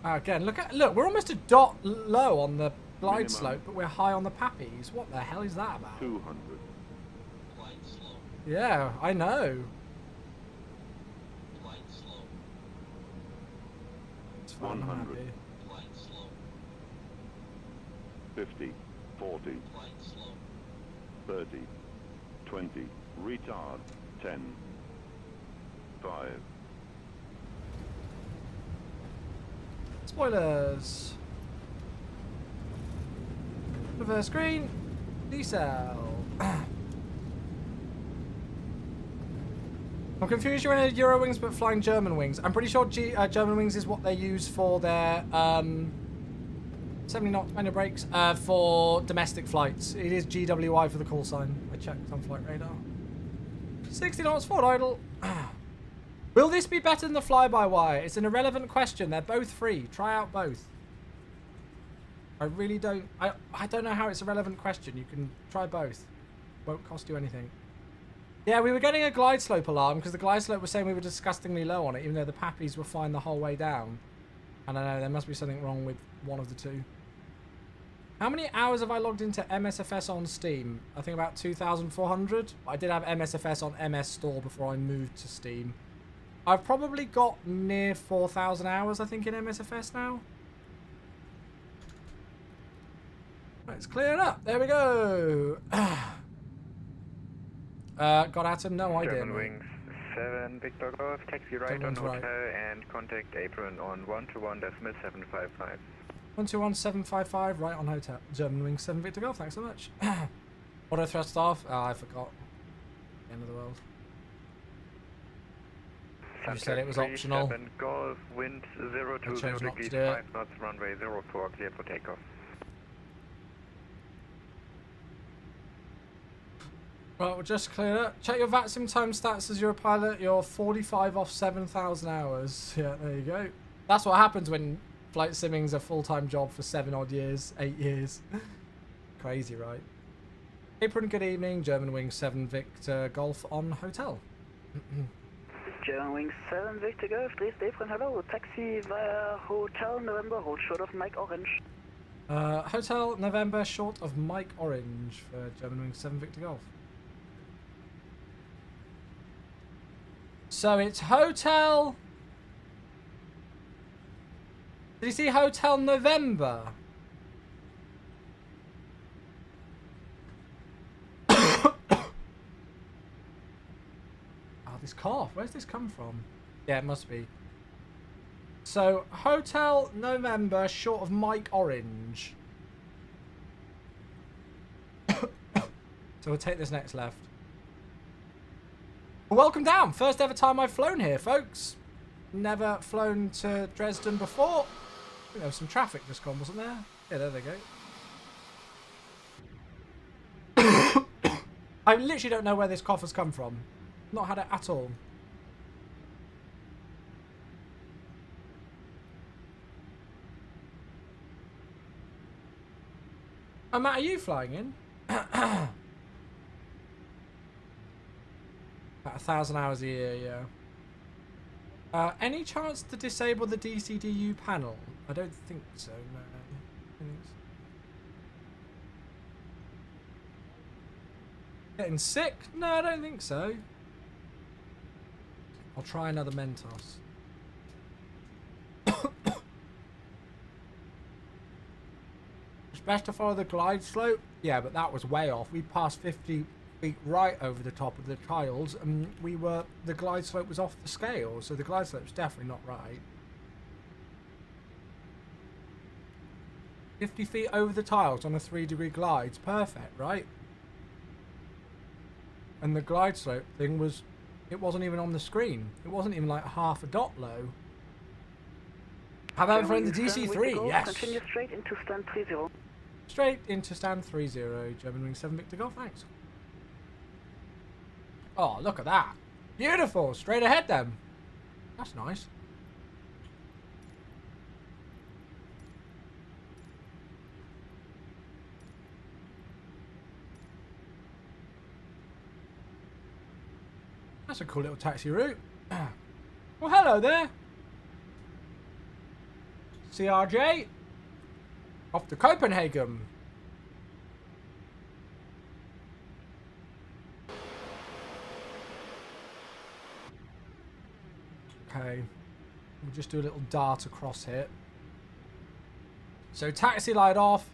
Again, look, we're almost a dot low on the glide slope, but we're high on the Pappies. What the hell is that about? 200. Yeah, I know. It's fine, 100. 50, 40, 30, 20, retard, 10, 5. Spoilers. Reverse green. Decel. I'm confused. You're in a Eurowings but flying German wings. I'm pretty sure German wings is what they use for their 70 knots manual brakes for domestic flights. It is GWI for the call sign. I checked on flight radar. 60 knots forward idle. Will this be better than the fly-by-wire? It's an irrelevant question. They're both free. Try out both. I really don't... I don't know how it's a relevant question. You can try both. Won't cost you anything. Yeah, we were getting a glide slope alarm because the glide slope was saying we were disgustingly low on it, even though the Pappies were fine the whole way down. I don't know. There must be something wrong with one of the two. How many hours have I logged into MSFS on Steam? I think about 2,400. I did have MSFS on MS Store before I moved to Steam. I've probably got near 4,000 hours, I think, in MSFS now. Let's clear it up. There we go. Got Atom? No, I didn't. German wings 7 Victor Golf, taxi right on hotel and contact apron on 121.755. 121.755, right on hotel. German wings 7 Victor Golf, thanks so much. Auto thrust off. Oh, I forgot. End of the world. You said it was optional. 7 Golf, wind 020 degrees, 5 knots, runway 04, cleared for takeoff. Right, we'll just clear it. Check your VATSIM time stats as you're a pilot. You're 45 off 7,000 hours. Yeah, there you go. That's what happens when flight simming's a full-time job for 7 odd years, 8 years. Crazy, right? Apron, good evening. German wings 7 Victor Golf on hotel. German wings 7 Victor Golf, Dresden apron, hello. Taxi via Hotel November, hold short of Mike Orange. Hotel November short of Mike Orange for German wings 7 Victor Golf. So it's Hotel... Did you see Hotel November? Oh, this cough. Where's this come from? Yeah, it must be. So, Hotel November short of Mike Orange. So we'll take this next left. Welcome down. First ever time I've flown here, folks. Never flown to Dresden before. I think there was some traffic just gone, wasn't there? Yeah, there they go. I literally don't know where this cough has come from. Not had it at all. Matt, are you flying in? About 1,000 hours a year, yeah. Any chance to disable the DCDU panel? I don't think so, no. I think so. Getting sick? No, I don't think so. I'll try another Mentos. It's best to follow the glide slope. Yeah, but that was way off. We passed 50 feet right over the top of the tiles, and the glide slope was off the scale, so the glide slope's definitely not right. 50 feet over the tiles on a 3-degree glide's perfect, right? And the glide slope thing it wasn't even on the screen. It wasn't even like half a dot low. How about for the DC3? Yes. Continue straight into stand 30. Straight into stand 30, Germanwings 7 Victor Golf, thanks. Oh, look at that. Beautiful. Straight ahead then. That's nice. That's a cool little taxi route. Well, hello there. CRJ. Off to Copenhagen. Okay. We'll just do a little dart across here. So taxi light off.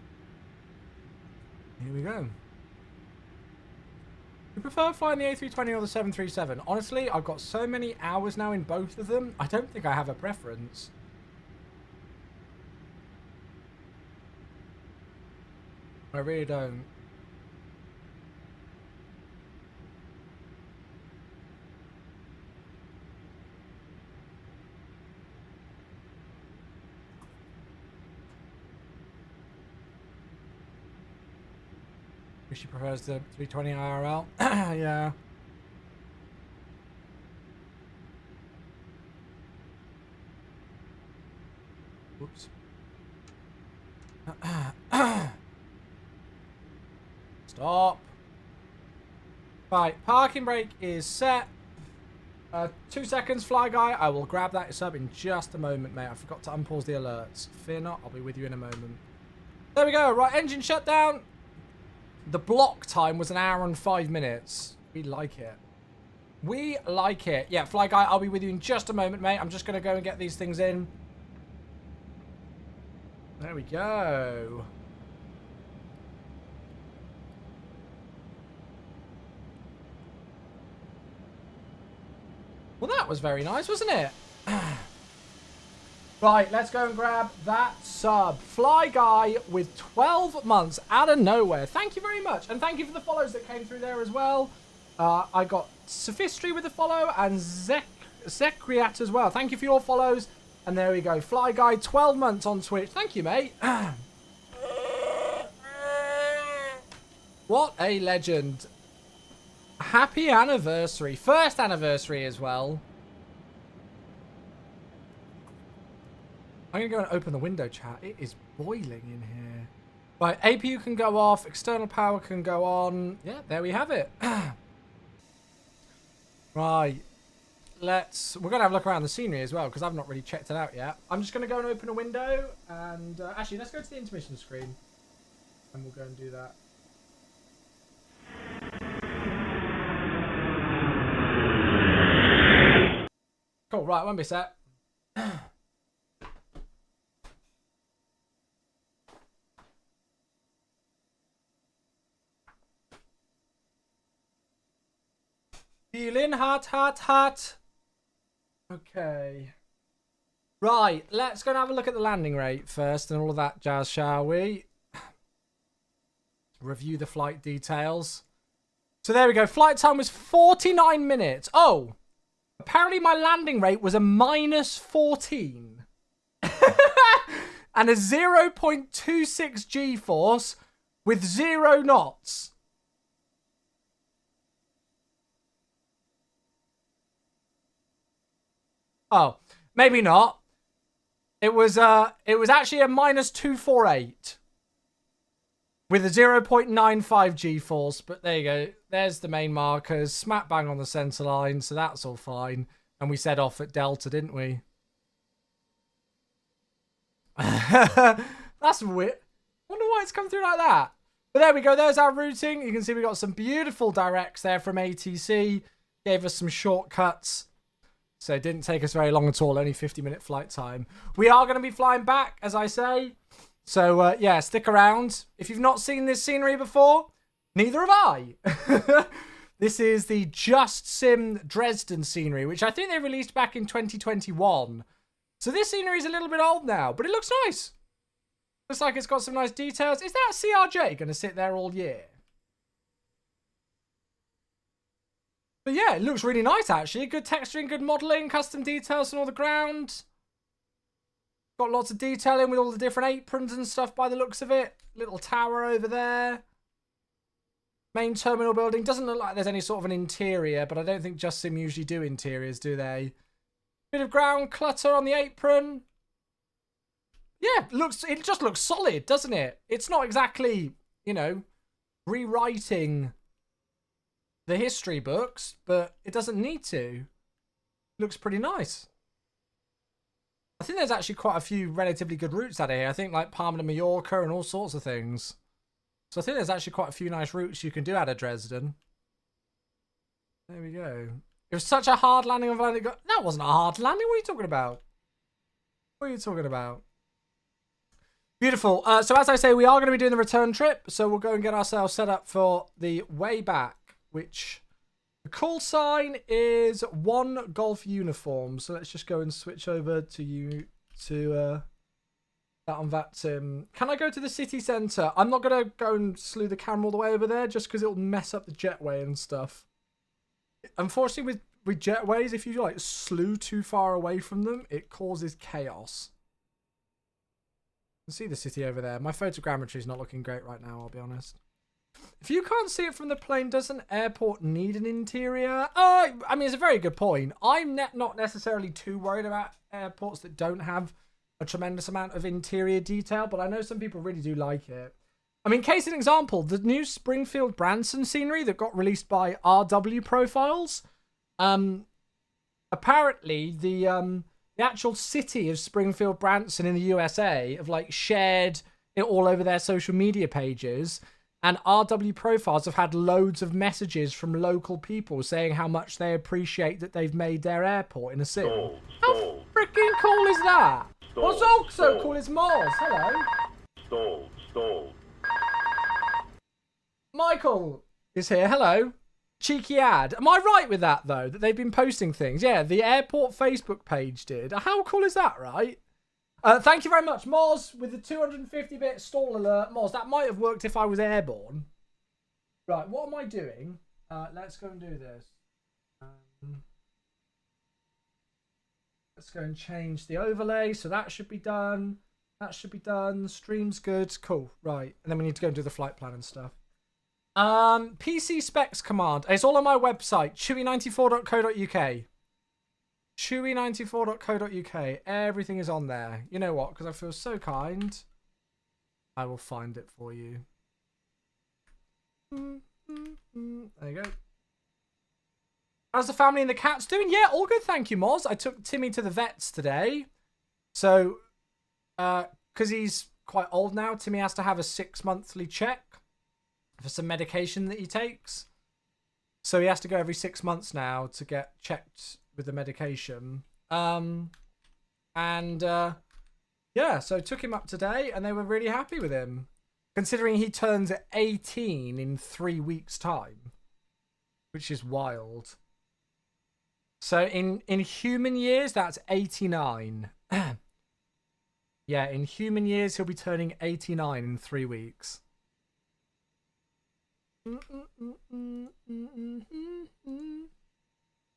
Here we go. You prefer flying the A320 or the 737? Honestly, I've got so many hours now in both of them, I don't think I have a preference. I really don't. She prefers the 320 IRL. Yeah. Whoops. Stop. Right, parking brake is set. 2 seconds, fly guy. I will grab that sub in just a moment, mate. I forgot to unpause the alerts. Fear not, I'll be with you in a moment. There we go. Right, engine shut down. The block time was 1 hour and 5 minutes. We like it. We like it. Yeah, fly guy, I'll be with you in just a moment, mate. I'm just going to go and get these things in. There we go. Well, that was very nice, wasn't it? Right, let's go and grab that sub. Fly guy with 12 months out of nowhere. Thank you very much. And thank you for the follows that came through there as well. I got Sophistry with a follow and Zekriat as well. Thank you for your follows. And there we go. Fly guy, 12 months on Twitch. Thank you, mate. What a legend. Happy anniversary. First anniversary as well. I'm going to go and open the window, chat. It is boiling in here. Right, APU can go off. External power can go on. Yeah, there we have it. Right. We're going to have a look around the scenery as well, because I've not really checked it out yet. I'm just going to go and open a window. And actually, let's go to the intermission screen. And we'll go and do that. Cool, right, won't be set. Feeling hot, hot, hot. Okay. Right, let's go and have a look at the landing rate first and all of that jazz, shall we? Review the flight details. So there we go. Flight time was 49 minutes. Oh, apparently my landing rate was a -14. And a 0.26 G-force with 0 knots. Oh, maybe not. It was actually a -248. with a 0.95 G-force, but there you go. There's the main markers, smack bang on the centre line, so that's all fine. And we set off at Delta, didn't we? That's weird. Wonder why it's come through like that. But there we go. There's our routing. You can see we got some beautiful directs there from ATC. Gave us some shortcuts. So it didn't take us very long at all. Only 50-minute flight time. We are going to be flying back, as I say. So, yeah, stick around. If you've not seen this scenery before, neither have I. This is the Just Sim Dresden scenery, which I think they released back in 2021. So this scenery is a little bit old now, but it looks nice. Looks like it's got some nice details. Is that CRJ going to sit there all year? But yeah, it looks really nice, actually. Good texturing, good modelling, custom details on all the ground. Got lots of detailing with all the different aprons and stuff by the looks of it. Little tower over there. Main terminal building. Doesn't look like there's any sort of an interior, but I don't think Just Sim usually do interiors, do they? Bit of ground clutter on the apron. Yeah, it just looks solid, doesn't it? It's not exactly, you know, rewriting the history books, but it doesn't need to. Looks pretty nice. I think there's actually quite a few relatively good routes out of here. I think like Palma de Mallorca and all sorts of things. So I think there's actually quite a few nice routes you can do out of Dresden. There we go. It was such a hard landing. That wasn't a hard landing. What are you talking about? What are you talking about? Beautiful. So as I say, we are going to be doing the return trip. So we'll go and get ourselves set up for the way back, which the call sign is 1 Golf Uniform. So let's just go and switch over to that on VATSIM. Can I go to the city centre? I'm not going to go and slew the camera all the way over there just because it'll mess up the jetway and stuff. Unfortunately, with jetways, if you like slew too far away from them, it causes chaos. You can see the city over there. My photogrammetry is not looking great right now, I'll be honest. If you can't see it from the plane, does an airport need an interior? I mean, it's a very good point. I'm not necessarily too worried about airports that don't have a tremendous amount of interior detail, but I know some people really do like it. I mean, case in example, the new Springfield Branson scenery that got released by RW Profiles. Apparently, the actual city of Springfield Branson in the USA have like shared it all over their social media pages, and RW Profiles have had loads of messages from local people saying how much they appreciate that they've made their airport in a city. How freaking cool is that? What's also cool is Mars. Hello. Stall. Michael is here. Hello. Cheeky ad. Am I right with that, though? That they've been posting things? Yeah, the airport Facebook page did. How cool is that, right? Thank you very much, Moz, with the 250-bit stall alert. Moz, that might have worked if I was airborne. Right, what am I doing? Let's go and do this. Let's go and change the overlay. So that should be done. That should be done. Stream's good. Cool. Right. And then we need to go and do the flight plan and stuff. PC specs command. It's all on my website, chewy94.co.uk. chewy94.co.uk. Everything is on there. You know what? Because I feel so kind, I will find it for you. There you go. How's the family and the cats doing? Yeah, all good, thank you, Moz. I took Timmy to the vets today. So, because he's quite old now, Timmy has to have a 6-monthly check for some medication that he takes. So he has to go every 6 months now to get checked with the medication. Yeah, so took him up today and they were really happy with him, considering he turns 18 in 3 weeks' time, which is wild. So in human years, that's 89. Yeah, in human years, he'll be turning 89 in 3 weeks.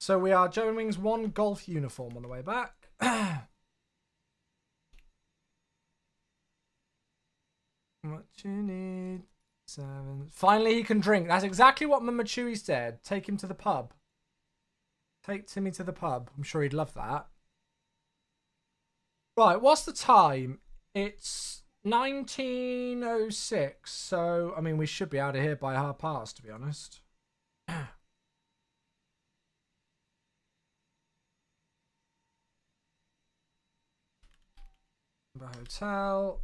So we are Eurowings 1 Golf Uniform on the way back. What you need? 7. Finally, he can drink. That's exactly what Mama Chewy said. Take him to the pub. Take Timmy to the pub. I'm sure he'd love that. Right, what's the time? It's 19:06. So, I mean, we should be out of here by past, to be honest. Hotel.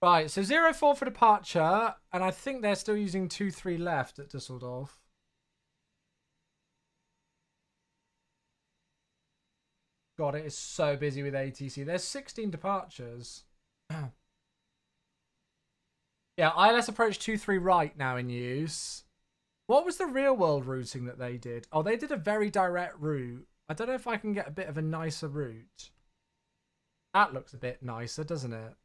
Right, so 04 for departure, and I think they're still using 23 left at Dusseldorf. God, it is so busy with ATC. There's 16 departures. Yeah, ILS approach 23 right now in use. What was the real world routing that they did? Oh, they did a very direct route. I don't know if I can get a bit of a nicer route. That looks a bit nicer, doesn't it?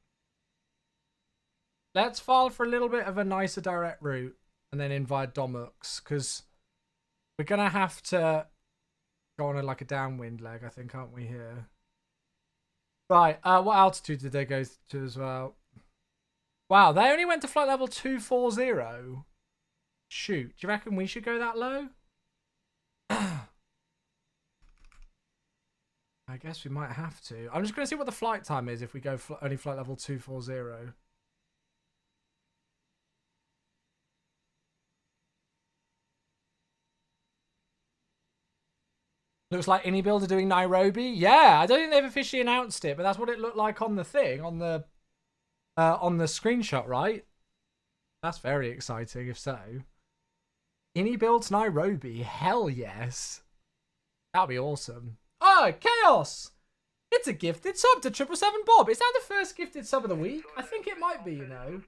Let's file for a little bit of a nicer direct route and then invite Domux, because we're going to have to go on like a downwind leg, I think, aren't we here? Right, what altitude did they go to as well? Wow, they only went to flight level 240. Shoot, do you reckon we should go that low? I guess we might have to. I'm just going to see what the flight time is if we go only flight level 240. Looks like AnyBuild are doing Nairobi. Yeah, I don't think they've officially announced it, but that's what it looked like on the thing, on the screenshot, right? That's very exciting, if so. AnyBuild's Nairobi. Hell yes. That'll be awesome. Oh, Chaos! It's a gifted sub to 777 Bob. Is that the first gifted sub of the week? I think it might be, you know.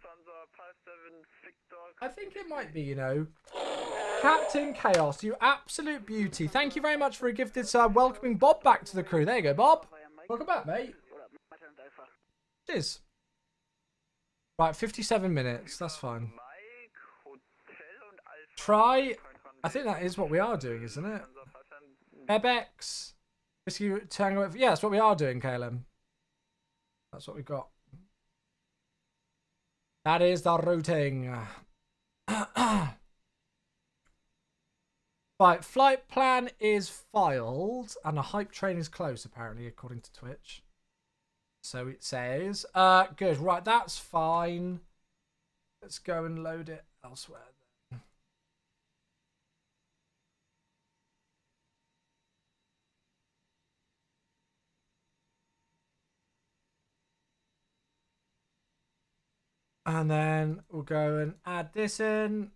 I think it might be, you know. Captain Chaos, you absolute beauty. Thank you very much for a gifted sub. Welcoming Bob back to the crew. There you go, Bob. Welcome back, mate. Cheers. Right, 57 minutes. That's fine. Try. I think that is what we are doing, isn't it? Ebex. Whiskey Tango. Yeah, that's what we are doing, KLM. That's what we've got. That is the routing. Right, flight plan is filed, and a hype train is close, apparently, according to Twitch. So it says. Good. Right, that's fine. Let's go and load it elsewhere. And then we'll go and add this in.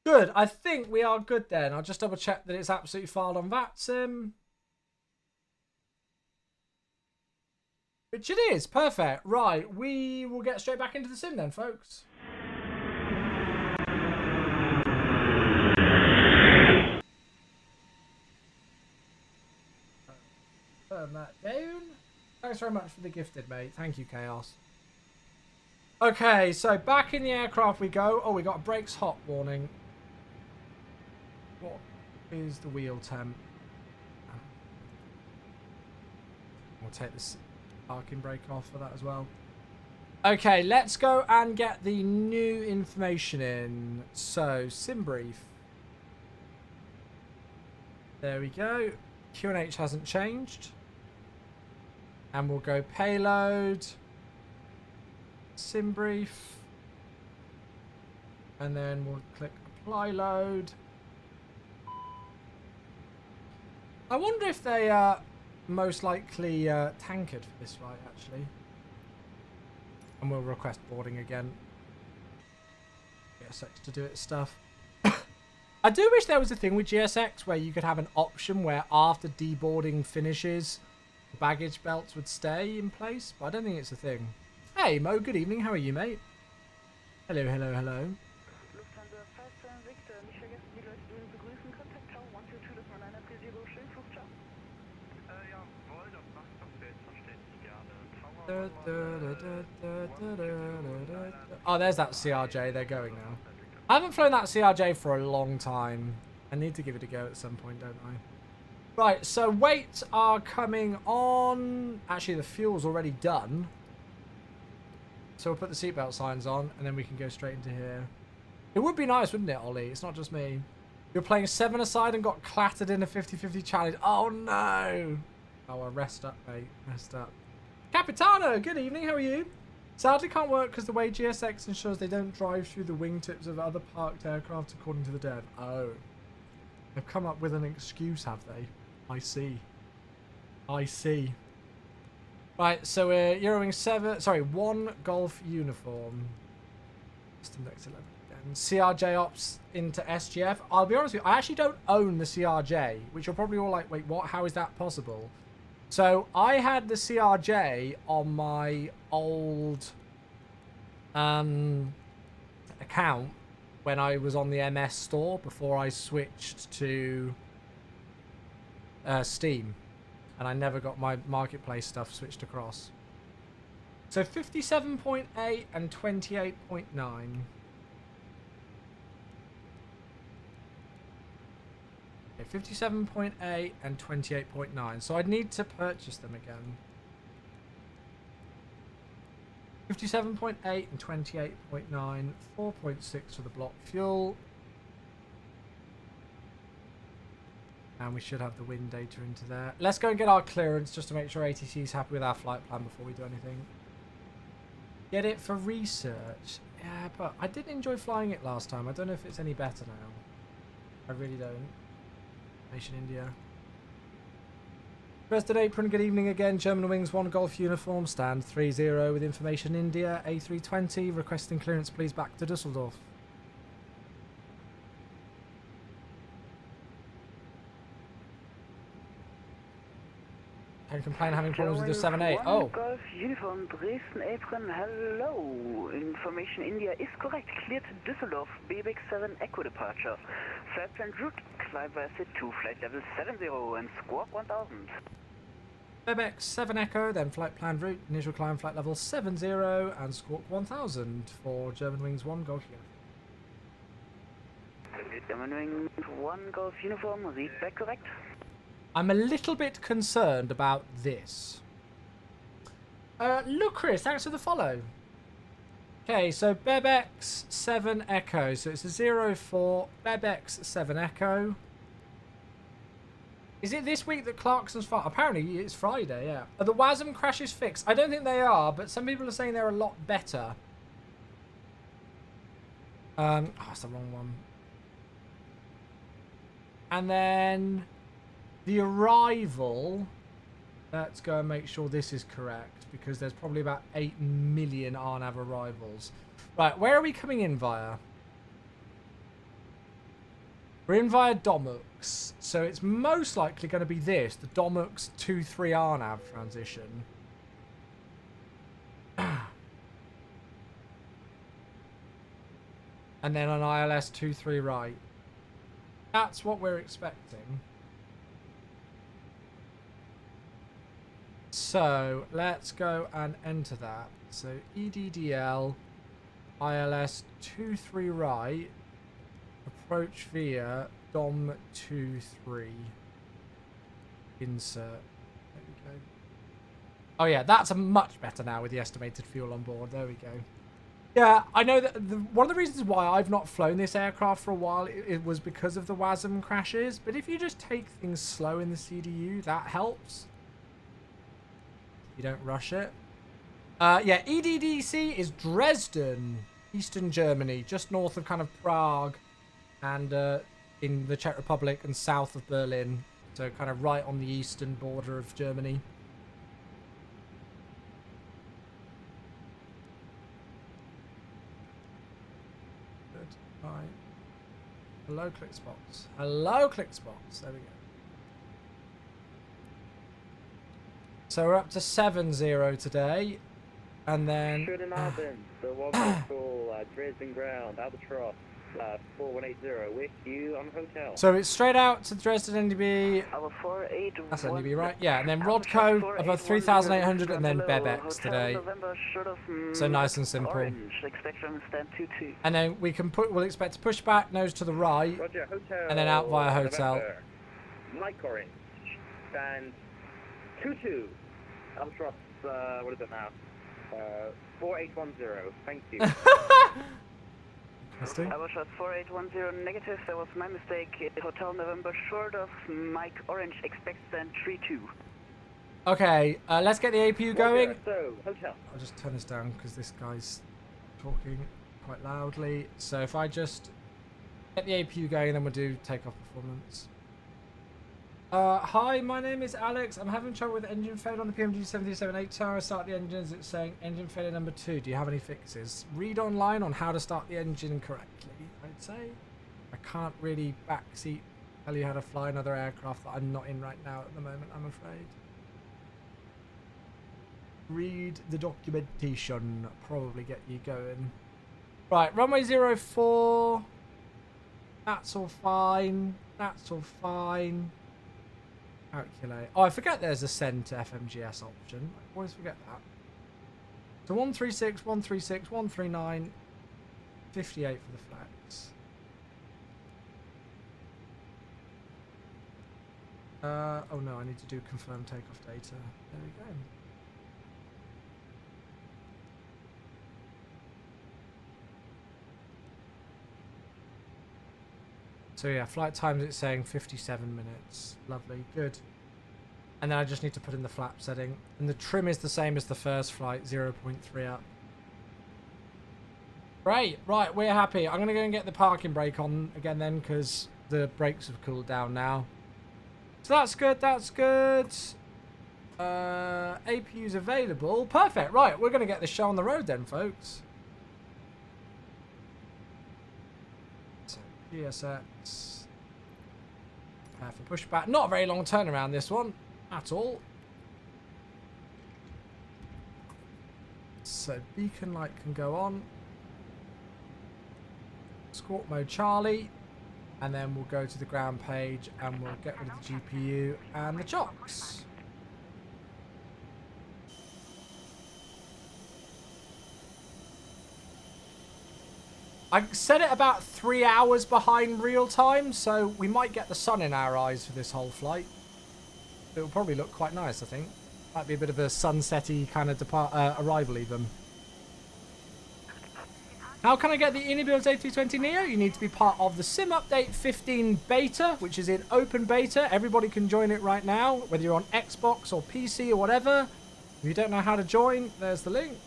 Good. I think we are good then. I'll just double check that it's absolutely filed on VATSIM. Which it is. Perfect. Right. We will get straight back into the sim then, folks. Turn that down. Thanks very much for the gifted, mate. Thank you, Chaos. Okay, so back in the aircraft we go. Oh, we got a brakes hot warning. What is the wheel temp? We'll take this parking brake off for that as well. Okay, let's go and get the new information in. So, sim brief. There we go. QNH hasn't changed. And we'll go payload, sim brief, and then we'll click apply load. I wonder if they are most likely tankered for this flight, actually. And we'll request boarding again. GSX to do its stuff. I do wish there was a thing with GSX where you could have an option where after deboarding finishes, baggage belts would stay in place, but I don't think it's a thing. Hey Mo, good evening, how are you, mate? Hello, hello, hello. Oh, there's that CRJ, they're going now. I haven't flown that CRJ for a long time. I need to give it a go at some point, don't I? Right, so weights are coming on. Actually, the fuel's already done. So we'll put the seatbelt signs on, and then we can go straight into here. It would be nice, wouldn't it, Ollie? It's not just me. You're playing 7-a-side and got clattered in a 50-50 challenge. Oh no! Oh, well, rest up, mate. Rest up. Capitano, good evening. How are you? Sadly can't work because the way GSX ensures they don't drive through the wingtips of other parked aircraft according to the dev. Oh. They've come up with an excuse, have they? I see. I see. Right, so we're Eurowings 7... Sorry, 1 Golf uniform. System next 11. And CRJ ops into SGF. I'll be honest with you, I actually don't own the CRJ, which you're probably all like, wait, what? How is that possible? So I had the CRJ on my old account when I was on the MS store before I switched to Steam, and I never got my marketplace stuff switched across. So 57.8 and 28.9. 57.8 and 28.9. So I'd need to purchase them again. 57.8 and 28.9. 4.6 for the block fuel. And we should have the wind data into there. Let's go and get our clearance just to make sure ATC is happy with our flight plan before we do anything. Get it for research. Yeah, but I did enjoy flying it last time. I don't know if it's any better now. I really don't. Nation India. Dresden apron, good evening again. Germanwings 1 Golf uniform, stand 30 with information India. A320, requesting clearance please back to Dusseldorf. Can't complain having problems with the 7-8. Oh. Golf uniform, Dresden apron, hello. Information India is correct. Clear to Düsseldorf, BBX 7 Echo departure. Flight plan route, climb via SID 2, flight level 70 and squawk 1000. BBX 7 Echo, then flight plan route, initial climb flight level 70 and squawk 1000 for Germanwings 1 Golf uniform. Germanwings 1 Golf uniform, read back correct. I'm a little bit concerned about this. Look, Chris, thanks for the follow. Okay, so BBX 7 Echo. So it's a 04 BBX 7 Echo. Is it this week that Clarkson's flight? Apparently it's Friday, yeah. Are the WASM crashes fixed? I don't think they are, but some people are saying they're a lot better. Oh, that's the wrong one. And then the arrival, let's go and make sure this is correct, because there's probably about 8 million RNAV arrivals. Right, where are we coming in via? We're in via Domux, so it's most likely going to be this, the Domux 2-3 RNAV transition. And then an ILS 2-3 right. That's what we're expecting. So let's go and enter that. So EDDL, ILS 2-3 right, approach via Dom 2-3. Insert. There we go. Oh yeah, that's a much better now with the estimated fuel on board. There we go. Yeah, I know that one of the reasons why I've not flown this aircraft for a while it was because of the WASM crashes. But if you just take things slow in the CDU, that helps. You don't rush it. Yeah, EDDC is Dresden, Eastern Germany, just north of kind of Prague and in the Czech Republic and south of Berlin. So kind of right on the eastern border of Germany. Good. All right. Hello, ClickSpots. Hello, ClickSpots. There we go. So we're up to 7-0 today, and then... Shooting Albin, the Walker School, Dresden Ground, Albatross, 4180, with you on the hotel. So it's straight out to Dresden NDB. That's NDB, right? Yeah, and then Rodco above 3,800, and then Bebex today. So nice and simple. And then we can we'll expect to push back, nose to the right, Roger, hotel, and then out via hotel. November. Mike Orange, stand 22. Albatross, what is it now? 4810. Thank you. Interesting. Overshot 4810 negative, that was my mistake. Hotel November short of Mike Orange, expect stand 32. Okay, let's get the APU going. So, hotel. I'll just turn this down because this guy's talking quite loudly. So if I just get the APU going, then we'll do takeoff performance. Hi, my name is Alex. I'm having trouble with engine failure on the PMG 737 tower. I start the engines. It's saying engine failure number 2. Do you have any fixes? Read online on how to start the engine correctly, I'd say. I can't really backseat tell you how to fly another aircraft that I'm not in right now at the moment, I'm afraid. Read the documentation. Probably get you going. Right, runway 04. That's all fine. That's all fine. Calculate. Oh, I forget there's a send to FMGS option. I always forget that. So 136, 136, 139, 58 for the flex. Oh no, I need to do confirm takeoff data. There we go. So yeah, flight times it's saying 57 minutes. Lovely, good. And then I just need to put in the flap setting. And the trim is the same as the first flight, 0.3 up. Great, right, we're happy. I'm going to go and get the parking brake on again then, because the brakes have cooled down now. So that's good, that's good. APU's available. Perfect, right, we're going to get the show on the road then, folks. GSX. Prepare for pushback. Not a very long turnaround this one at all. So beacon light can go on. Squawk mode Charlie. And then we'll go to the ground page and we'll get rid of the GPU and the chocks. I set it about 3 hours behind real time, so we might get the sun in our eyes for this whole flight. It will probably look quite nice, I think. Might be a bit of a sunsetty kind of arrival even. How can I get the Unibuild A320neo? You need to be part of the Sim Update 15 beta, which is in open beta. Everybody can join it right now, whether you're on Xbox or PC or whatever. If you don't know how to join, there's the link.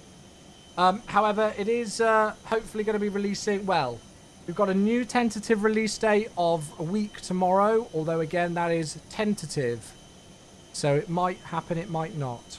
However, it is hopefully going to be releasing, well, we've got a new tentative release date of a week tomorrow, although again, that is tentative. So it might happen, it might not.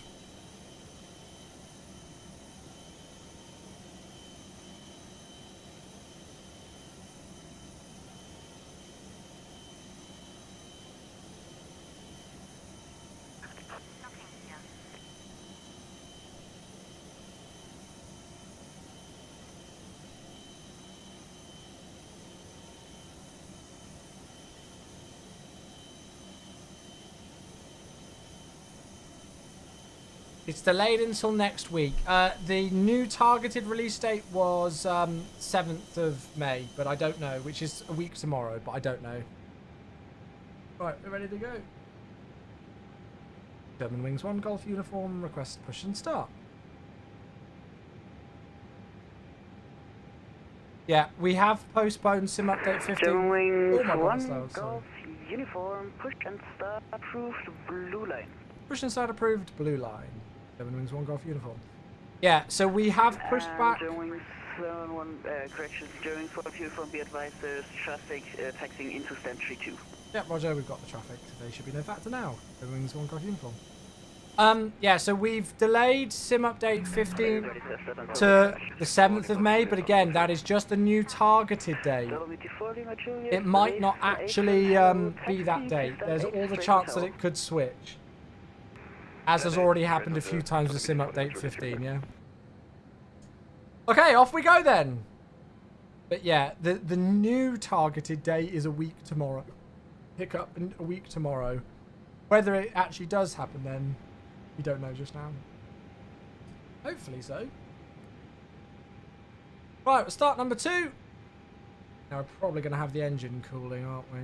It's delayed until next week. The new targeted release date was 7th of May, but I don't know, which is a week tomorrow, but I don't know. Right, we're ready to go. German Wings 1 Golf uniform, request push and start. Yeah, we have postponed Sim Update 15. German Wings oh my 1 God, Golf uniform, push and start, approved, blue line. Push and start approved, blue line. German Wings 1 Golf uniform. Yeah, so we have pushed back. German Wings 1, correction, German Wings 1 uniform, be advised there's traffic taxiing into stand 32. Yeah, Roger, we've got the traffic. There should be no factor now. German Wings 1 Golf uniform. Yeah, so we've delayed Sim Update 15 to the 7th of May, but again, that is just a new targeted date. It might not actually be that date. There's all the chance that it could switch. As has already happened a few times with Sim Update 15, yeah? Okay, off we go then! But yeah, the new targeted date is a week tomorrow. Pick up in a week tomorrow. Whether it actually does happen then, we don't know just now. Hopefully so. Right, we'll start number 2. Now we're probably going to have the engine cooling, aren't we?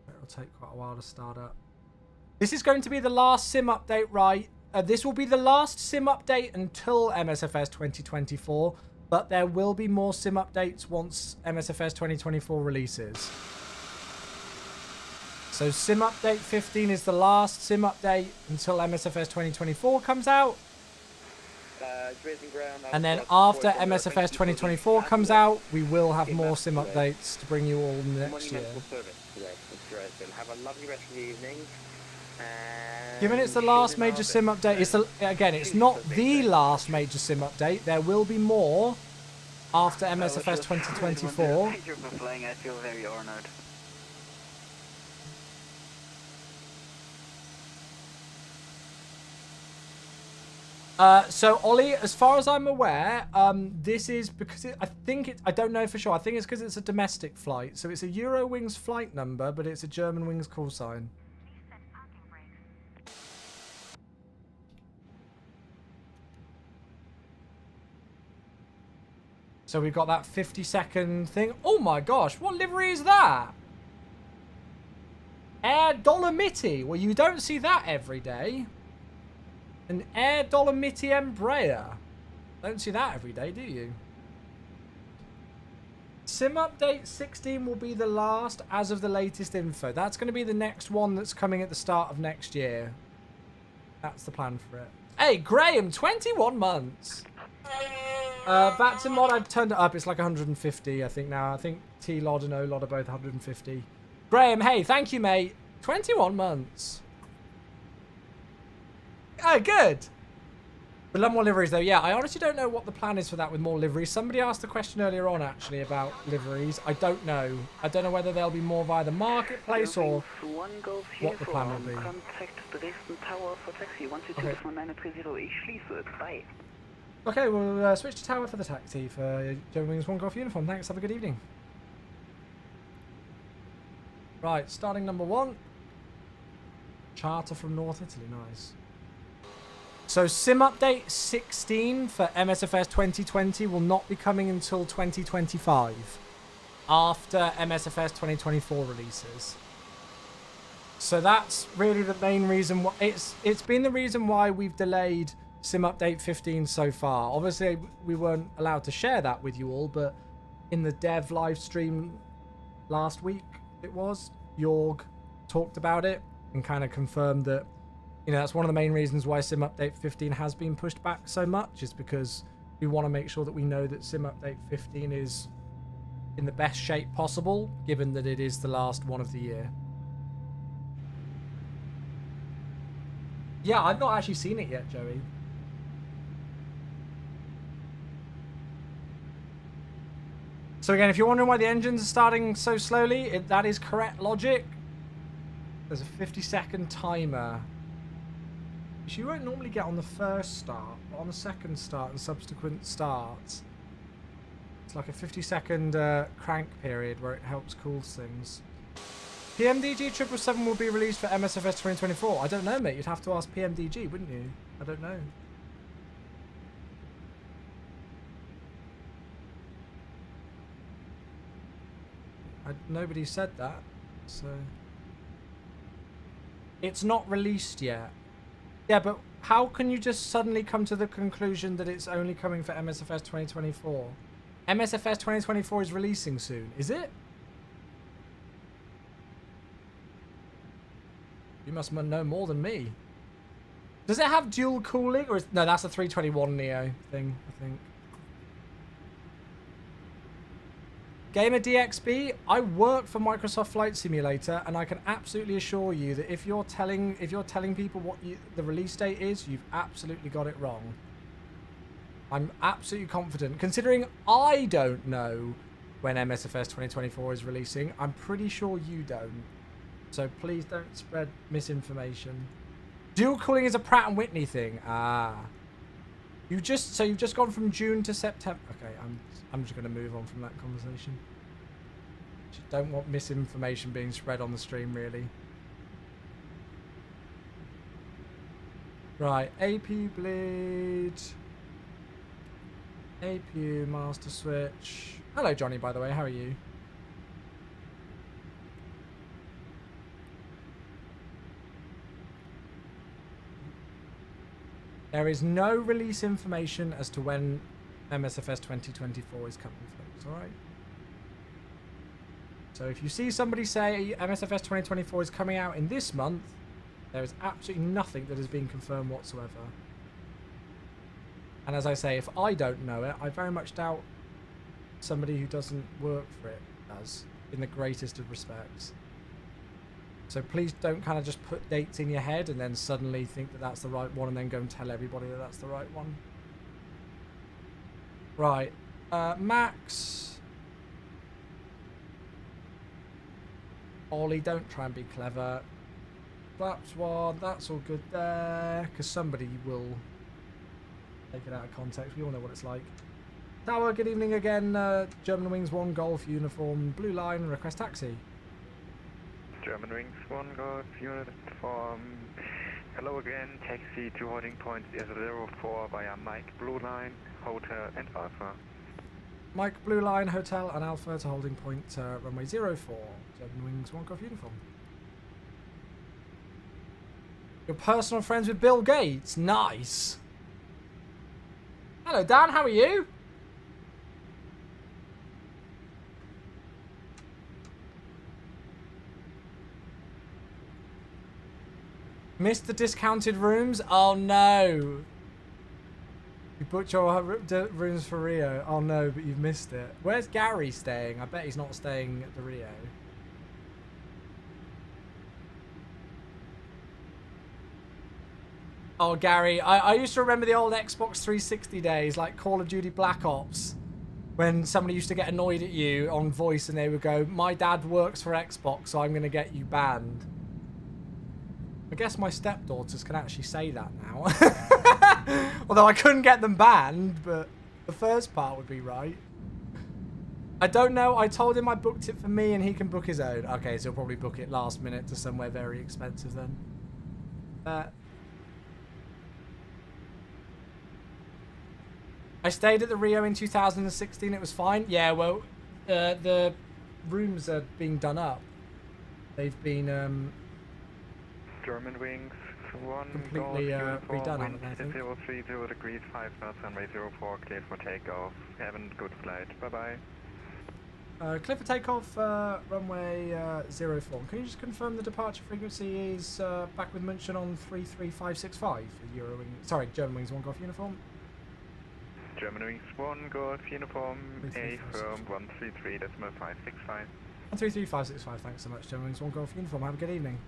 It'll take quite a while to start up. This is going to be the last Sim Update, right? this will be the last sim update until MSFS 2024, but there will be more sim updates once MSFS 2024 releases. So sim update 15 is the last sim update until MSFS 2024 comes out. Dresden ground, And then after MSFS 2024 comes out, we will have more sim updates to bring you all next year. Monumental service today in Dresden. Have a lovely rest of the evening. And Given it's the last major sim update, it's not the last major sim update. There will be more after MSFS 2024. Thank you for flying. I feel very honored. So Ollie, as far as I'm aware, this is because I don't know for sure. I think it's because it's a domestic flight. So it's a Eurowings flight number, but it's a Germanwings call sign. So we've got that 50-second thing. Oh my gosh, what livery is that? Air Dolomiti. Well, you don't see that every day. An Air Dolomiti Embraer. Don't see that every day, do you? Sim update 16 will be the last as of the latest info. That's going to be the next one that's coming at the start of next year. That's the plan for it. Hey, Graham, 21 months. VATSIM mod, I've turned it up. It's like 150, I think, now. I think T-Lod and O-Lod are both 150. Graham, hey, thank you, mate. 21 months. Oh, good. But love more liveries, though. Yeah, I honestly don't know what the plan is for that with more liveries. Somebody asked a question earlier on, actually, about liveries. I don't know. I don't know whether they'll be more via the marketplace or what the plan will be. Contact Dresden Tower for taxi. 122 Ich schließe. Bye. Okay, we'll switch to tower for the taxi for Germanwings 1 Golf uniform. Thanks. Have a good evening. Right, starting number 1. Charter from North Italy. Nice. So sim update 16 for MSFS 2020 will not be coming until 2025 after MSFS 2024 releases. So that's really the main reason why it's been the reason why we've delayed sim update 15 so far. Obviously we weren't allowed to share that with you all, but in the dev live stream last week Jorg talked about it and kind of confirmed that, you know, that's one of the main reasons why sim update 15 has been pushed back so much, is because we want to make sure that we know that sim update 15 is in the best shape possible, given that it is the last one of the year. Yeah, I've not actually seen it yet, Joey. So again, if you're wondering why the engines are starting so slowly, that is correct logic. There's a 50-second timer. Which you won't normally get on the first start, but on the second start and subsequent starts, it's like a 50-second crank period where it helps cool things. PMDG 777 will be released for MSFS 2024. I don't know, mate. You'd have to ask PMDG, wouldn't you? I don't know. Nobody said that, so it's not released yet. Yeah, but how can you just suddenly come to the conclusion that it's only coming for MSFS 2024? MSFS 2024 is releasing soon, is it? You must know more than me. Does it have dual cooling, or no? That's a 321 Neo thing, I think. Gamer DXB, I work for Microsoft Flight Simulator, and I can absolutely assure you that if you're telling people what the release date is, you've absolutely got it wrong. I'm absolutely confident, considering I don't know when MSFS 2024 is releasing. I'm pretty sure you don't. So please don't spread misinformation. Dual cooling is a Pratt & Whitney thing. Ah. You've just gone from June to September. Okay, I'm just going to move on from that conversation. Just don't want misinformation being spread on the stream, really. Right, AP bleed. APU master switch. Hello, Johnny, by the way. How are you? There is no release information as to when MSFS 2024 is coming, folks, alright? So if you see somebody say MSFS 2024 is coming out in this month, there is absolutely nothing that has been confirmed whatsoever. And as I say, if I don't know it, I very much doubt somebody who doesn't work for it does, in the greatest of respects. So please don't kind of just put dates in your head and then suddenly think that that's the right one and then go and tell everybody that that's the right one. Right. Max. Ollie, don't try and be clever. Flaps one, that's all good there, because somebody will take it out of context. We all know what it's like. Tower, good evening again. German Wings 1 Golf uniform, blue line, request taxi. German Wings 1 Golf uniform. Hello again, taxi to holding point 04 via Mike Blue Line, Hotel and Alpha. Mike Blue Line, Hotel and Alpha to holding point runway 04. German Wings 1 Golf uniform. You're personal friends with Bill Gates. Nice. Hello, Dan. How are you? Missed the discounted rooms? Oh, no. You booked your rooms for Rio. Oh, no, but you've missed it. Where's Gary staying? I bet he's not staying at the Rio. Oh, Gary, I used to remember the old Xbox 360 days, like Call of Duty Black Ops, when somebody used to get annoyed at you on voice and they would go, my dad works for Xbox, so I'm going to get you banned. I guess my stepdaughters can actually say that now. Although I couldn't get them banned, but the first part would be right. I don't know. I told him I booked it for me and he can book his own. Okay, so he'll probably book it last minute to somewhere very expensive then. I stayed at the Rio in 2016. It was fine. Yeah, well, the rooms are being done up. They've been German Wings 1 completely redone, haven't they, I think? 030 degrees 5 knots, runway 04, cleared for takeoff. Have a good flight. Bye-bye. Clear for takeoff, runway 04. Can you just confirm the departure frequency is back with München on 33565 for Eurowings? Sorry, German Wings 1 Golf uniform. German Wings 1 Golf uniform, A firm 133.565. 133.565, thanks so much, German Wings 1 Golf uniform. Have a good evening.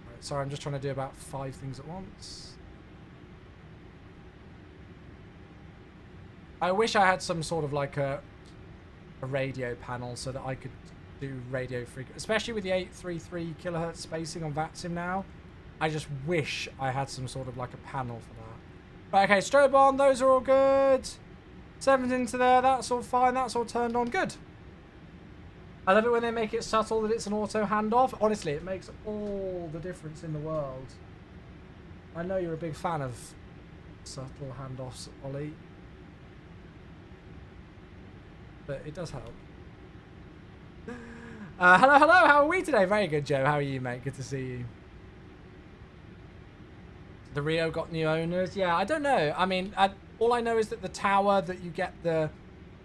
Right, sorry, I'm just trying to do about 5 things at once. I wish I had some sort of like a radio panel so that I could do radio frequency, especially with the 833 kilohertz spacing on VATSIM now. I just wish I had some sort of like a panel for that. Right, okay, strobe on, those are all good. 7's into there, that's all fine, that's all turned on, good. I love it when they make it subtle that it's an auto handoff. Honestly, it makes all the difference in the world. I know you're a big fan of subtle handoffs, Ollie. But it does help. Hello, how are we today? Very good, Joe. How are you, mate? Good to see you. The Rio got new owners. Yeah, I don't know. I mean, all I know is that the tower that you get, the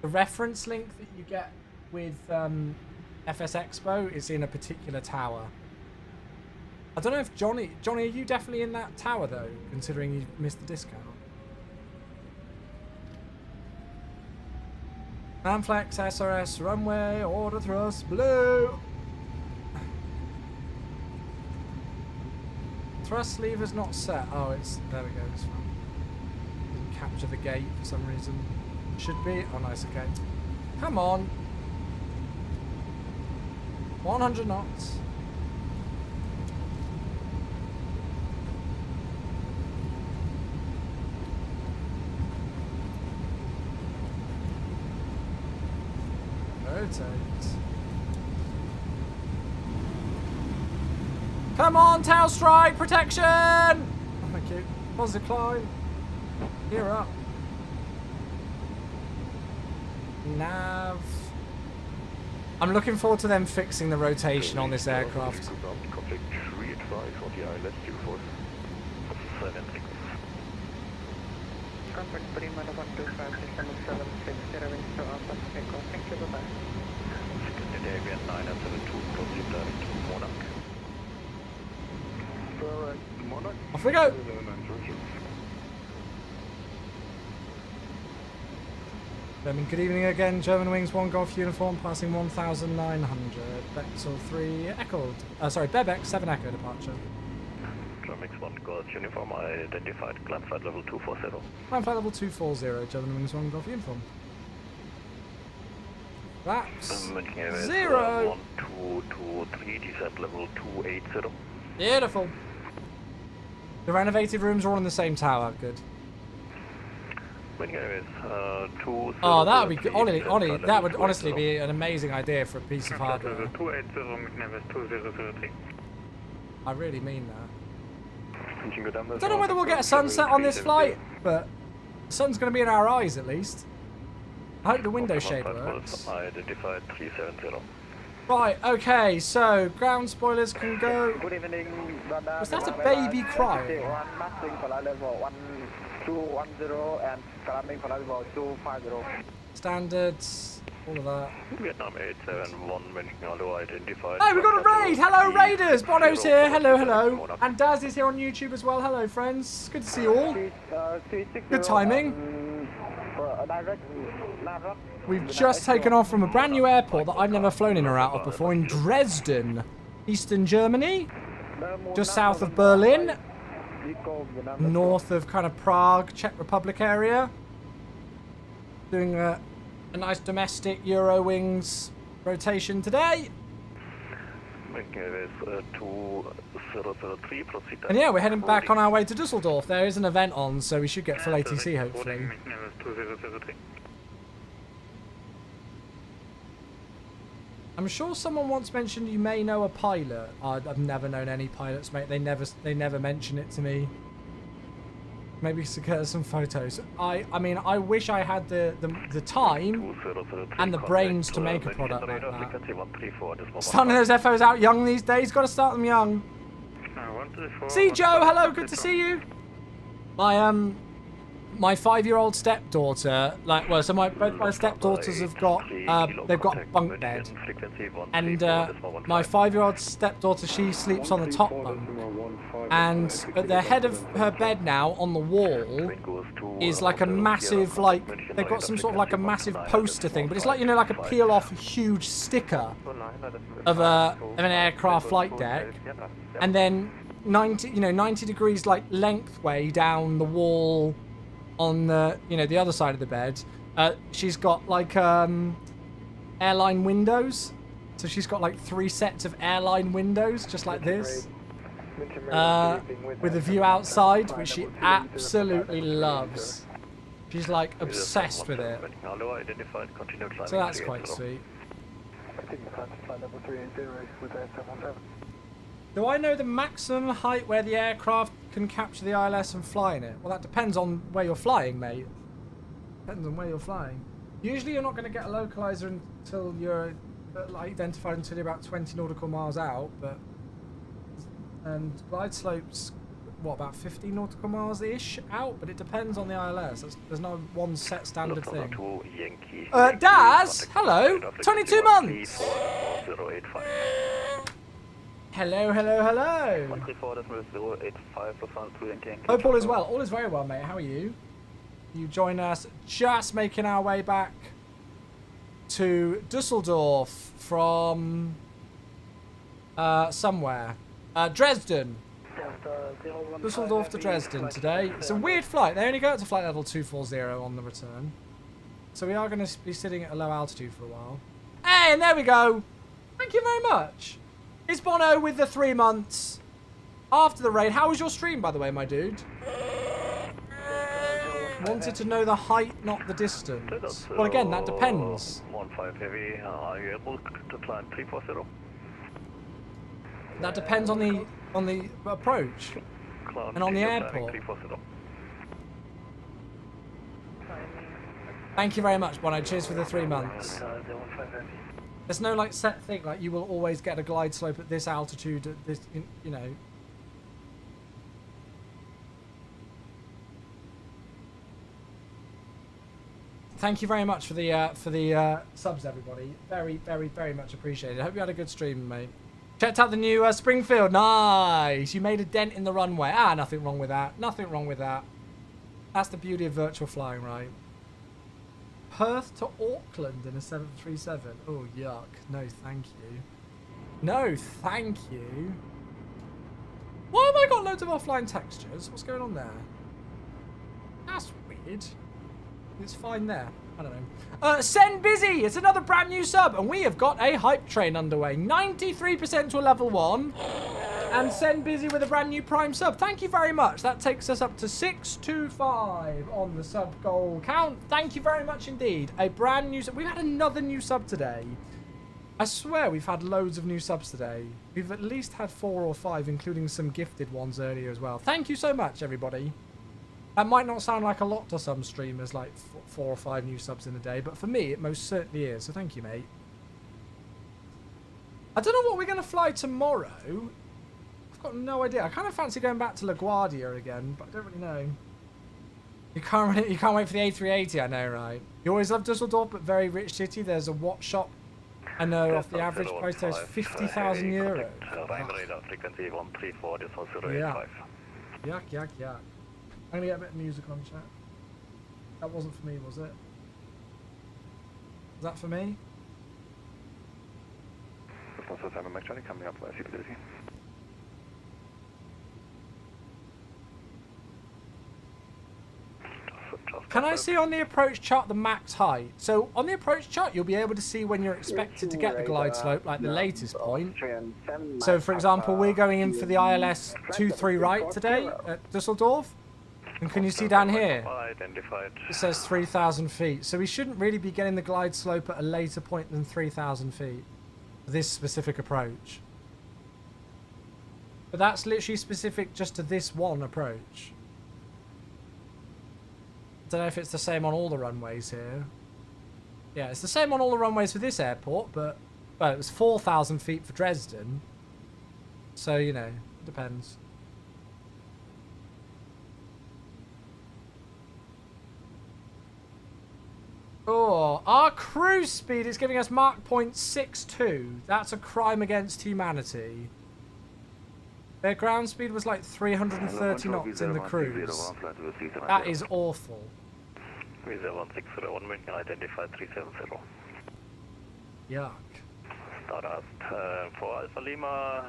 reference link that you get with FS Expo is in a particular tower. I don't know if Johnny, are you definitely in that tower though, considering you missed the discount? Manflex, SRS, runway, order thrust, blue. Thrust lever's not set. Oh, it's, there we go, it's fine. Didn't capture the gate for some reason. Should be. Oh, nice, okay. Come on. 100 knots. Rotate. Come on, tail strike, protection! Oh, thank you. Positive climb. Gear up. Nav. I'm looking forward to them fixing the rotation on this aircraft. advise on the ILS 247. Contact Prima 125 wings to Alpha Takeoff. Thank you, bye-bye. Scandinavian 972, proceed direct to Monarch. Monarch. Off we go. German, good evening again. German Wings 1 Golf uniform passing 1,900. Bexel 3 echoed. Sorry, Bebex 7 echo departure. German 1 Golf uniform identified. Climb flight level 240. Climb flight level 240. German Wings 1 Golf uniform. Flaps 0. 1223, descent level 280. Beautiful. The renovated rooms are all in the same tower. Good. Oh, that would be good. Ollie, that would honestly be an amazing idea for a piece of hardware. 280, I really mean that. I don't know whether we'll get a sunset on this flight, but the sun's going to be in our eyes at least. I hope the window shade works. Identified 370. Right, okay, so ground spoilers can go. Good evening, Was that a baby crying? 210 and climbing for level 250. Standards, all of that. Vietnam 871, hello, identified. Hey, we got a raid! Hello, Raiders! Bono's here, hello, hello. And Daz is here on YouTube as well. Hello, friends. Good to see you all. Good timing. We've just taken off from a brand new airport that I've never flown in or out of before in Dresden, Eastern Germany, just south of Berlin, north of kind of Prague, Czech Republic area. Doing a nice domestic Eurowings rotation today. And yeah, we're heading back on our way to Dusseldorf. There is an event on, so we should get full ATC hopefully. I'm sure someone once mentioned you may know a pilot. I've never known any pilots, mate. They never mention it to me. Maybe to get some photos. I mean, I wish I had the time and the brains to make a product like that. Starting those FOs out young these days. Got to start them young. See Joe, hello, good to see you. My 5-year-old stepdaughter, both my stepdaughters have got, they've got a bunk bed, and my 5-year-old stepdaughter, she sleeps on the top bunk, and at the head of her bed now, on the wall, is like a massive, they've got some sort of like a massive poster thing, but it's like, you know, like a peel-off huge sticker of an aircraft flight deck, and then 90 degrees like lengthway down the wall on the, the other side of the bed, she's got like airline windows. So she's got like 3 sets of airline windows, just like this, with a view outside, which she absolutely loves. She's like obsessed with it. So that's quite sweet. Do I know the maximum height where the aircraft can capture the ILS and fly in it? Well, that depends on where you're flying, mate. Depends on where you're flying. Usually you're not going to get a localizer until you're identified until you're about 20 nautical miles out, and glide slopes, what, about 50 nautical miles-ish out? But it depends on the ILS. There's no one set standard thing. Daz, hello, 22 months. Hello. Hope all is well. All is very well, mate. How are you? You join us just making our way back to Dusseldorf from somewhere. Dresden. Dusseldorf to Dresden today. It's a weird flight. They only go up to flight level 240 on the return. So we are going to be sitting at a low altitude for a while. Hey, and there we go. Thank you very much. It's Bono with the 3 months after the raid. How was your stream, by the way, my dude? Wanted to know the height, not the distance. Well, again, that depends. 15 heavy, are you able to climb 340? That depends on the approach and on the airport. Thank you very much, Bono. Cheers for the 3 months. There's no like set thing, like you will always get a glide slope at this altitude, at this, Thank you very much for the subs, everybody. Very, very, very much appreciated. I hope you had a good stream, mate. Checked out the new Springfield. Nice. You made a dent in the runway. Ah, nothing wrong with that. Nothing wrong with that. That's the beauty of virtual flying, right? Perth to Auckland in a 737. Oh, yuck. No, thank you. No, thank you. Why have I got loads of offline textures? What's going on there? That's weird. It's fine there. I don't know. Send Busy! It's another brand new sub, and we have got a hype train underway. 93% to a level 1. And Send Busy with a brand new Prime sub. Thank you very much. That takes us up to 625 on the sub goal count. Thank you very much indeed. A brand new sub. We've had another new sub today. I swear we've had loads of new subs today. We've at least had 4 or 5, including some gifted ones earlier as well. Thank you so much, everybody. That might not sound like a lot to some streamers, like 4 or 5 new subs in a day, but for me, it most certainly is. So thank you, mate. I don't know what we're going to fly tomorrow. I've got no idea. I kind of fancy going back to LaGuardia again, but I don't really know. You can't wait for the A380, I know, right? You always love Dusseldorf, but very rich city. There's a watch shop. I know off the average price there is 50,000 euros. Frequency 134, this was Yuck, yuck, yuck. I'm gonna get a bit of music on chat. That wasn't for me, was it? Was that for me? Coming up, Can I see on the approach chart the max height? So on the approach chart, you'll be able to see when you're expected to get the glide slope, like the latest point. So for example, we're going in for the ILS 23 right today at Dusseldorf. And can you see down here? It says 3,000 feet. So we shouldn't really be getting the glide slope at a later point than 3,000 feet. For this specific approach. But that's literally specific just to this one approach. I don't know if it's the same on all the runways here. Yeah, it's the same on all the runways for this airport, but well, it was 4,000 feet for Dresden. So, you know, it depends. Oh, our cruise speed is giving us Mach 0.62. That's a crime against humanity. Their ground speed was like 330 knots in the cruise. That is awful. Visa 1601, identified 370. Yuck. Stardust for Alpha Lima.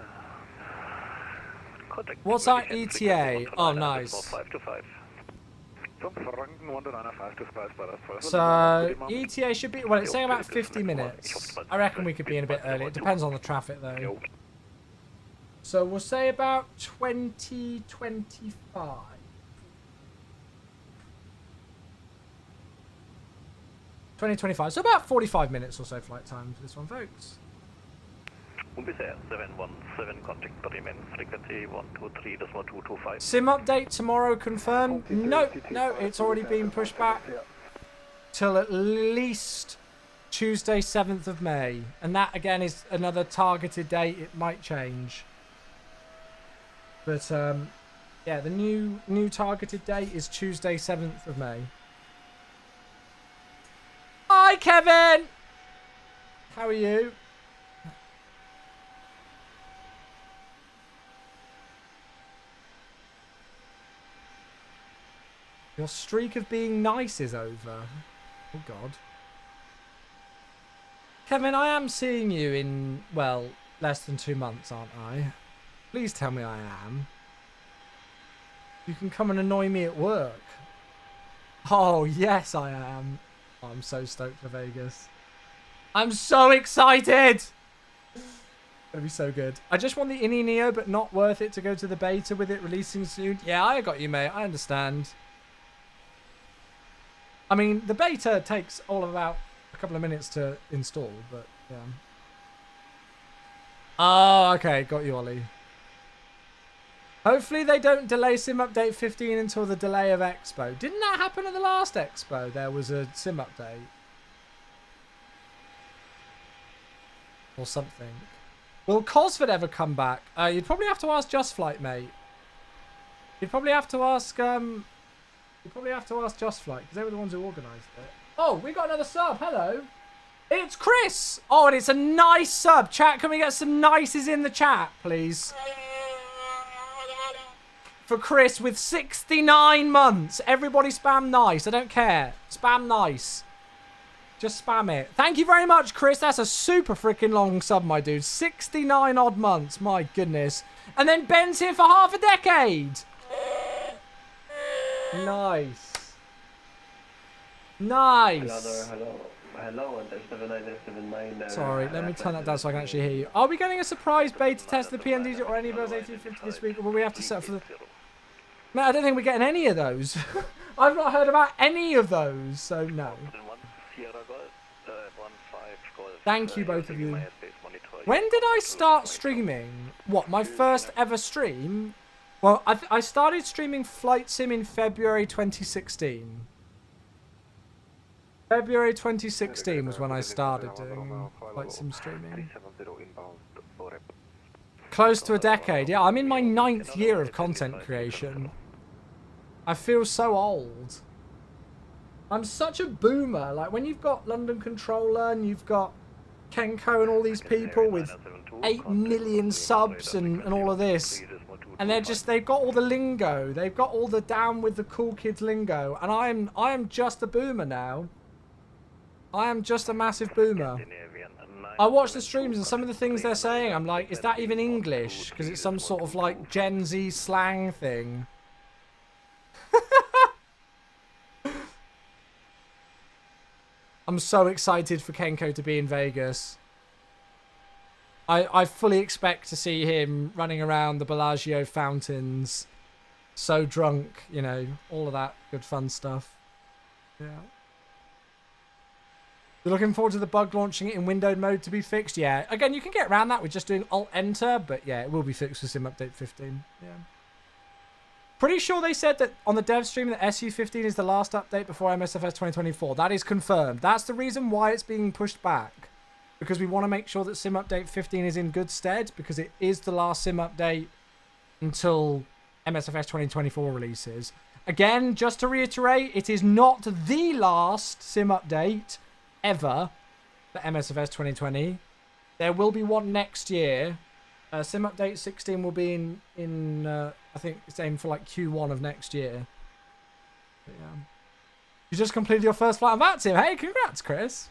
What's our ETA? Oh, nice. 525. So, ETA should be, well, it's saying about 50 minutes. I reckon we could be in a bit early. It depends on the traffic, though. So, we'll say about 2025. So about 45 minutes or so flight time for this one, folks. Umbisair 717, contact remain frequency 123.225. SIM update tomorrow confirmed? No, it's already been pushed back till at least Tuesday 7th of May. And that again is another targeted date. It might change. But yeah, the new targeted date is Tuesday 7th of May. Hi Kevin! How are you? Your streak of being nice is over. Oh, God. Kevin, I am seeing you in, well, less than 2 months, aren't I? Please tell me I am. You can come and annoy me at work. Oh, yes, I am. Oh, I'm so stoked for Vegas. I'm so excited! It'll be so good. I just want the Innie Neo, but not worth it to go to the beta with it releasing soon. Yeah, I got you, mate. I understand. I mean, the beta takes all of about a couple of minutes to install, but yeah. Oh, okay. Got you, Ollie. Hopefully they don't delay Sim Update 15 until the delay of Expo. Didn't that happen at the last Expo? There was a Sim Update. Or something. Will Cosford ever come back? You'd probably have to ask Just Flight, mate. You'd probably have to ask... Just Flight, because they were the ones who organised it. Oh, we got another sub. Hello. It's Chris. Oh, and it's a nice sub. Chat, can we get some nices in the chat, please? For Chris with 69 months. Everybody spam nice. I don't care. Spam nice. Just spam it. Thank you very much, Chris. That's a super freaking long sub, my dude. 69 odd months. My goodness. And then Ben's here for half a decade. Nice. Nice. Hello, and 7979. Sorry, let me turn that down so I can actually hear you. Are we getting a surprise beta test of the PMDs or any of those A320 this week, or will we have to set up for the... Man, I don't think we're getting any of those. I've not heard about any of those, so no. Thank you, both of you. When did I start streaming? What, my first ever stream? Well, I started streaming Flight Sim in February 2016. February 2016 was when I started doing Flight Sim streaming. Close to a decade. Yeah, I'm in my 9th year of content creation. I feel so old. I'm such a boomer. Like, when you've got London Controller and you've got Kenko and all these people with 8 million subs and all of this, and they've got all the lingo. They've got all the down with the cool kids lingo, and I am just a boomer now. I am just a massive boomer. I watch the streams and some of the things they're saying, I'm like, is that even English? Because it's some sort of like Gen Z slang thing. I'm so excited for Kenko to be in Vegas. I fully expect to see him running around the Bellagio fountains, so drunk, you know, all of that good fun stuff. Yeah. You're looking forward to the bug launching it in windowed mode to be fixed? Yeah. Again, you can get around that with just doing Alt-Enter, but yeah, it will be fixed with Sim Update 15. Yeah. Pretty sure they said that on the dev stream that SU15 is the last update before MSFS 2024. That is confirmed. That's the reason why it's being pushed back. Because we want to make sure that Sim Update 15 is in good stead, because it is the last Sim Update until MSFS 2024 releases. Again, just to reiterate, it is not the last Sim Update ever for MSFS 2020. There will be one next year. Sim Update 16 will be in I think it's aimed for like Q1 of next year. But yeah. You just completed your first flight on VATSIM. Hey, congrats, Chris.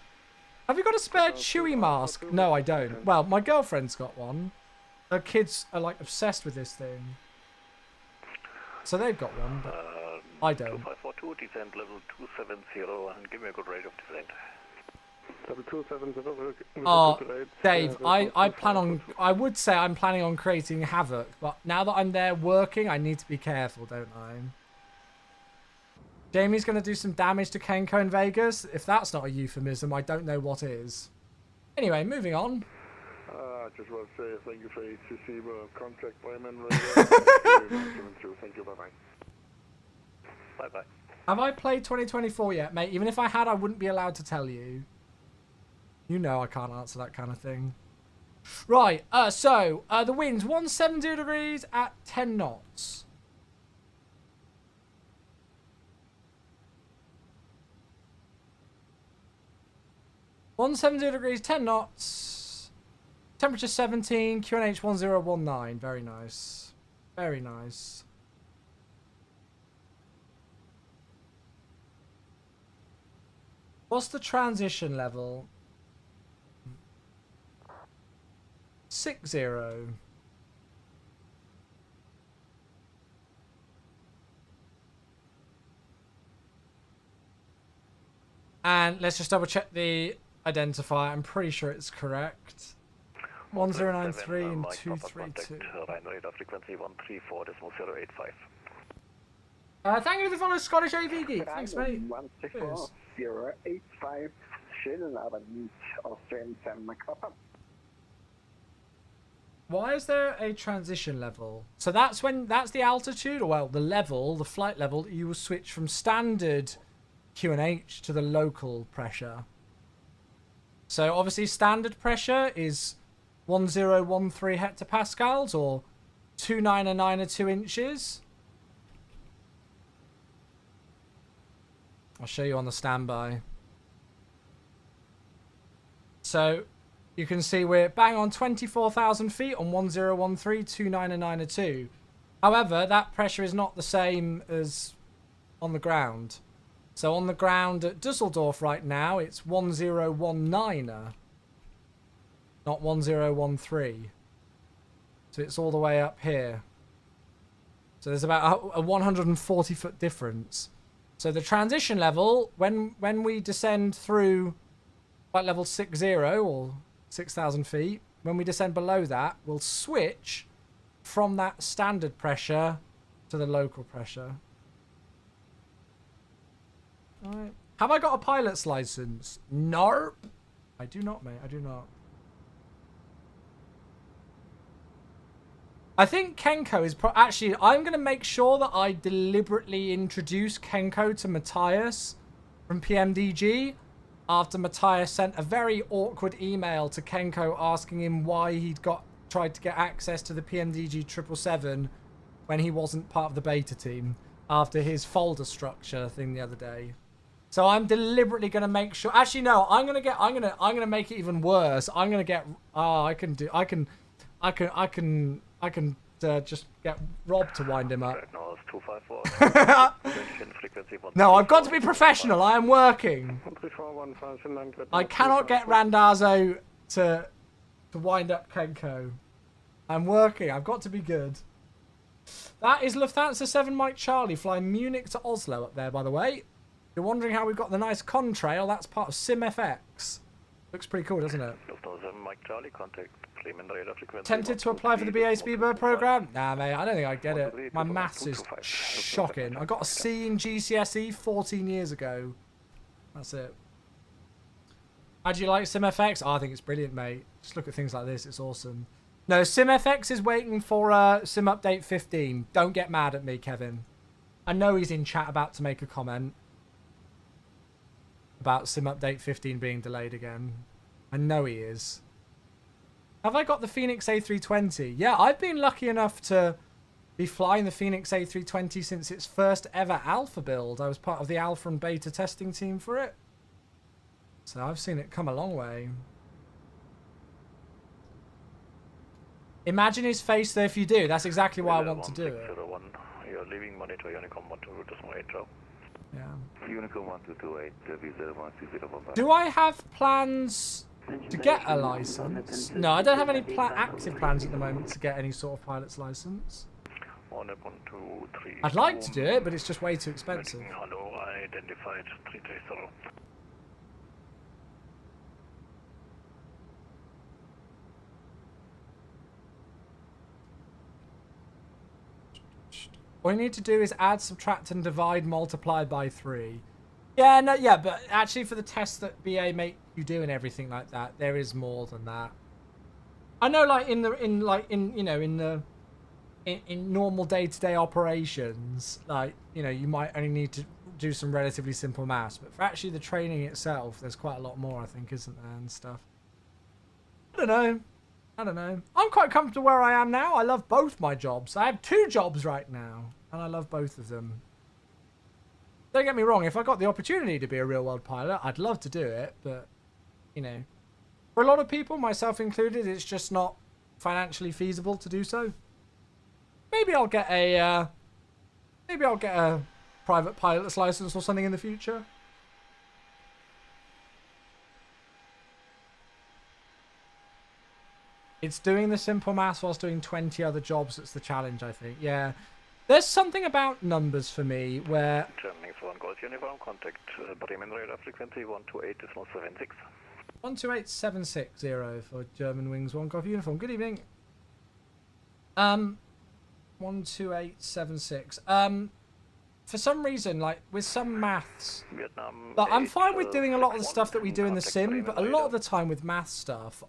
Have you got a spare Chewy mask? No, I don't. Well, my girlfriend's got one. Her kids are like obsessed with this thing. So they've got one, but I don't. 2542, descent level 270, and give me a good rate of descent. Oh, Dave, I would say I'm planning on creating havoc, but now that I'm there working, I need to be careful, don't I? Jamie's going to do some damage to Kenko in Vegas. If that's not a euphemism, I don't know what is. Anyway, moving on. I just want to say thank you for ATC contact Bremen. Thank you, bye-bye. Bye-bye. Have I played 2024 yet, mate? Even if I had, I wouldn't be allowed to tell you. You know I can't answer that kind of thing. Right, so the wind's 170 degrees at 10 knots. (170°, 10 knots). Temperature 17. QNH 1019. Very nice. Very nice. What's the transition level? 60. And let's just double check the identifier. I'm pretty sure it's correct. 1093 and 232. Radar frequency 134.085. Thank you for the follow, Scottish AV Geek. Thanks, mate. 134.085. Schönen Abend, Austrian Sam McCopper. Why is there a transition level? So that's the altitude, or well, the level, the flight level that you will switch from standard QNH to the local pressure. So obviously standard pressure is 1013 hectopascals, or 299 inches. I'll show you on the standby. So you can see we're bang on 24,000 feet on 1013, 29 and 902. However, that pressure is not the same as on the ground. So on the ground at Dusseldorf right now, it's 1019, not 1013. So it's all the way up here. So there's about a 140 foot difference. So the transition level, when we descend through flight level 60 or 6,000 feet, when we descend below that, we'll switch from that standard pressure to the local pressure. All right. Have I got a pilot's license? Nope. I do not, mate. I do not. I think Kenko is actually, I'm going to make sure that I deliberately introduce Kenko to Matthias from PMDG after Matthias sent a very awkward email to Kenko asking him why he'd tried to get access to the PMDG 777 when he wasn't part of the beta team after his folder structure thing the other day. So I'm deliberately going to make sure. Actually, no, I'm going to make it even worse. I'm going to get. Oh, I can just get Rob to wind him up. No, I've got to be professional. I am working. I cannot get Randazzo to wind up Kenko. I'm working. I've got to be good. That is Lufthansa 7 Mike Charlie flying Munich to Oslo up there, by the way. You're wondering how we've got the nice contrail. That's part of SimFX. Looks pretty cool, doesn't it? Tempted to apply for the BA Speedbird program? Nah, mate, I don't think I get it. My maths is shocking. I got a C in GCSE 14 years ago. That's it. How do you like SimFX? Oh, I think it's brilliant, mate. Just look at things like this. It's awesome. No, SimFX is waiting for Sim Update 15. Don't get mad at me, Kevin. I know he's in chat about to make a comment about Sim Update 15 being delayed again. I know he is. Have I got the Phoenix A320? Yeah, I've been lucky enough to be flying the Phoenix A320 since its first ever alpha build. I was part of the alpha and beta testing team for it. So I've seen it come a long way. Imagine his face there if you do. That's exactly why I want to do it. You're leaving monitor Unicom 12.8. Yeah. Unicom 1228, do I have plans to get a license? No, I don't have any active plans at the moment to get any sort of pilot's license. I'd like to do it, but it's just way too expensive. Hello, identified 330. All you need to do is add, subtract, and divide, multiply by 3. Yeah, no, yeah, but actually for the tests that BA make you do and everything like that, there is more than that. I know, like in normal day-to-day operations, like you might only need to do some relatively simple maths, but for actually the training itself, there's quite a lot more, I think, isn't there, and stuff. I don't know. I'm quite comfortable where I am now. I love both my jobs. I have 2 jobs right now, and I love both of them. Don't get me wrong, if I got the opportunity to be a real-world pilot, I'd love to do it, but, for a lot of people, myself included, it's just not financially feasible to do so. Maybe I'll get a private pilot's license or something in the future. It's doing the simple maths whilst doing 20 other jobs that's the challenge, I think. Yeah. There's something about numbers for me where... Germany's 1 Golf Uniform, contact Bremen radar frequency 128.76. 128.760 for German Wings 1 Golf Uniform. Good evening. 128.76. For some reason, like, with some maths... Like, I'm fine with doing a lot of the stuff that we do in the sim, but a lot of the time with math stuff,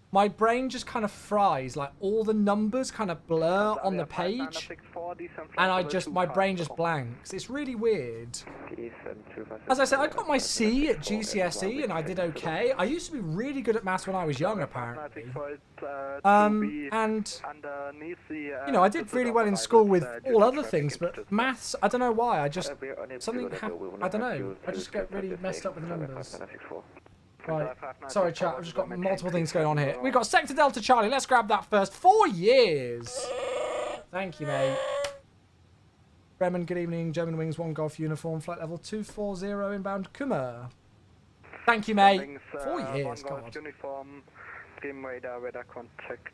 my brain just kind of fries, like all the numbers kind of blur on the page, and my brain just blanks. It's really weird. As I said, I got my C at GCSE and I did okay. I used to be really good at maths when I was young, apparently. And I did really well in school with all other things, but maths, I don't know why. I just get really messed up with the numbers. Right. Sorry, chat. I've just got multiple things going on here. We've got Sector Delta Charlie. Let's grab that first. 4 years. Thank you, mate. Bremen, good evening. German Wings 1 Golf uniform. Flight level 240 inbound Kummer. Thank you, mate. 4 years, God. Uniform, Bremen radar contact.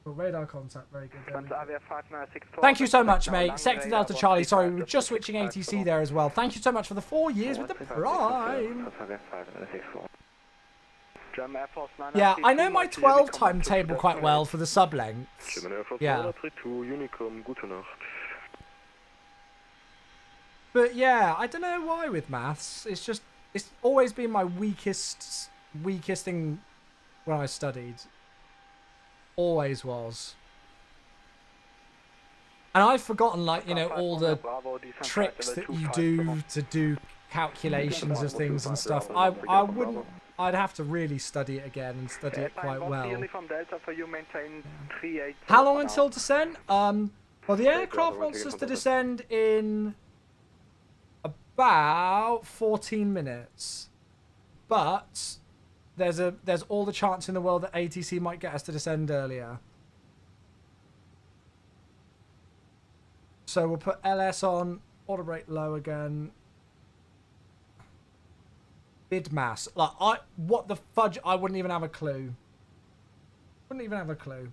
Radar contact, very good. Avia 5964. Thank you so much, mate. Sector Delta Charlie. Sorry, we were just switching ATC there as well. Thank you so much for the 4 years with the Prime. Yeah, I know my 12 timetable quite well for the sub lengths. Yeah. But yeah, I don't know why with maths. It's always been my weakest thing when I studied. Always was. And I've forgotten, like, you know, all the tricks that you do to do calculations of things and stuff. I wouldn't. I'd have to really study it again and study it quite well. How long until descent? Well, the aircraft wants us to descend in about 14 minutes, but there's all the chance in the world that ATC might get us to descend earlier. So we'll put LS on, auto brake low again. Bid mass. Like, what the fudge? I wouldn't even have a clue. Wouldn't even have a clue.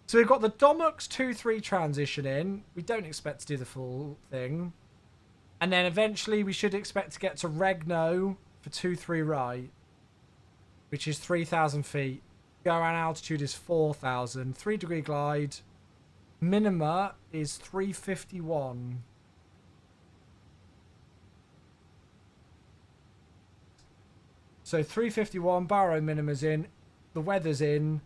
So we've got the Domux 2-3 transition in. We don't expect to do the full thing. And then eventually we should expect to get to Regno for 2-3 right, which is 3,000 feet. Go around altitude is 4,000. 3-degree glide. Minima is 351. So 351, Barrow minima's in, the weather's in.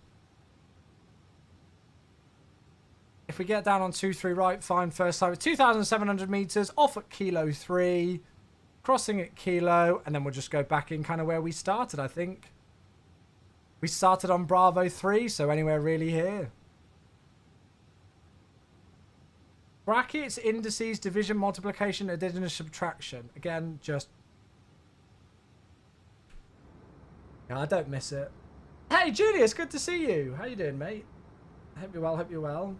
If we get down on 2-3 right, fine, first time with 2,700 meters, off at Kilo 3, crossing at Kilo, and then we'll just go back in kind of where we started, I think. We started on Bravo 3, so anywhere really here. Brackets, indices, division, multiplication, addition, and subtraction. Again, just... I don't miss it. Hey, Julius, good to see you. How you doing, mate? Hope you're well, hope you're well.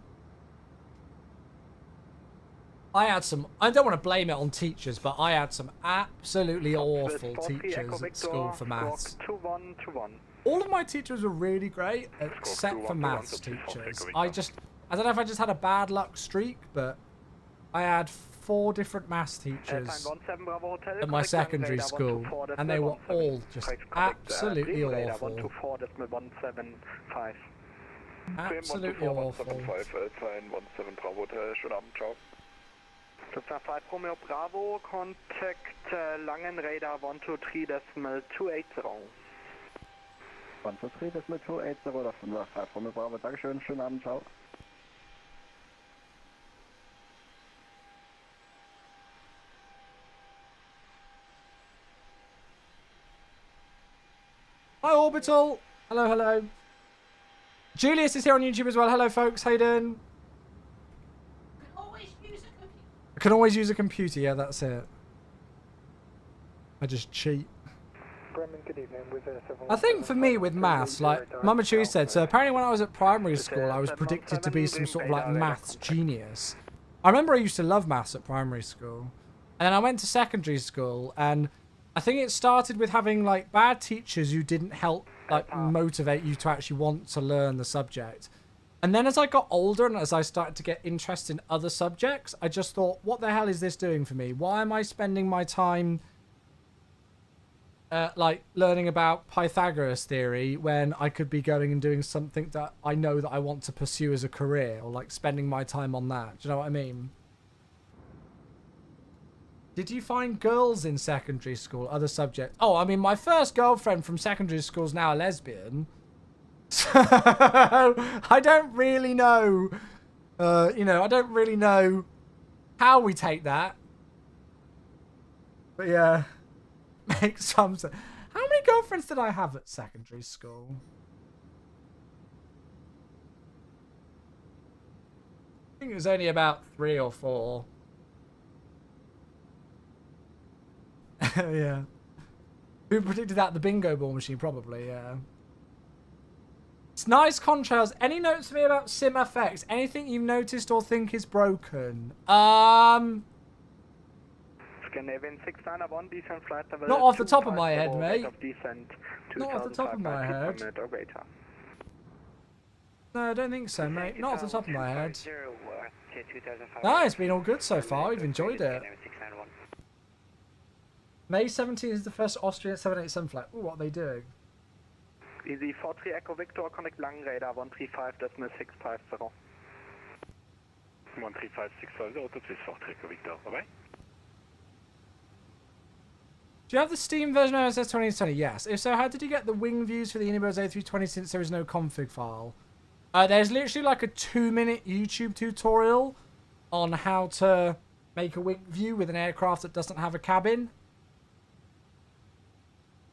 I don't want to blame it on teachers, but I had some absolutely awful teachers at school for maths. All of my teachers were really great, except for maths teachers. I don't know if I just had a bad luck streak, but I had 4 different maths teachers at my secondary school, and they were all just absolutely awful. Absolutely awful. Delta 5 Romeo Bravo, contact Langen Radar 123.280. 123.280, das sind wir. 5 Romeo Bravo, Dankeschön, schönen Abend, ciao. Hi, Orbital. Hello, hello. Julius is here on YouTube as well. Hello, folks. How you doing? I can always use a computer. Yeah, that's it. I just cheat. I think for me with maths, like Mama Chewie said, so apparently when I was at primary school, I was predicted to be some sort of like maths genius. I remember I used to love maths at primary school. And then I went to secondary school, and I think it started with having like bad teachers who didn't help like motivate you to actually want to learn the subject. And then as I got older and as I started to get interested in other subjects, I just thought, what the hell is this doing for me? Why am I spending my time like learning about Pythagoras theory when I could be going and doing something that I know that I want to pursue as a career, or like spending my time on that? Do you know what I mean? Did you find girls in secondary school, other subjects? Oh, I mean, my first girlfriend from secondary school is now a lesbian. So, I don't really know, you know, I don't really know how we take that. But yeah, makes some sense. How many girlfriends did I have at secondary school? I think it was only about 3 or 4. Yeah. Who predicted that? The bingo ball machine, probably, yeah. It's nice contrails. Any notes for me about sim effects? Anything you've noticed or think is broken? Scandinavian 691, descent flight level. Not off the top of my head, mate. Descent, Not off the top of my head. No, I don't think so, mate. Not off the top of my head. No, it's been all good so far. We've enjoyed it. May 17th is the first Austrian 787 flight. Ooh, what are they doing? Easy 43 Echo Victor, connect Lang radar 135.650. 135.650 to 43 Echo Victor, bye-bye. Do you have the Steam version of OSS 2020? Yes. If so, how did you get the wing views for the Unibirds A320 since there is no config file? There's literally like a 2-minute YouTube tutorial on how to make a wing view with an aircraft that doesn't have a cabin,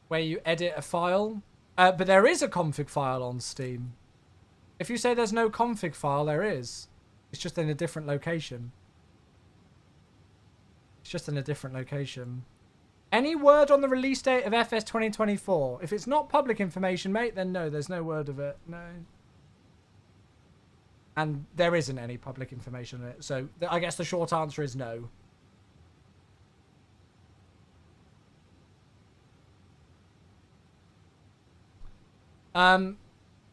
where you edit a file. But there is a config file on Steam. If you say there's no config file, there is. It's just in a different location. It's just in a different location. Any word on the release date of FS 2024? If it's not public information, mate, then no, there's no word of it. No. And there isn't any public information on it. So I guess the short answer is no.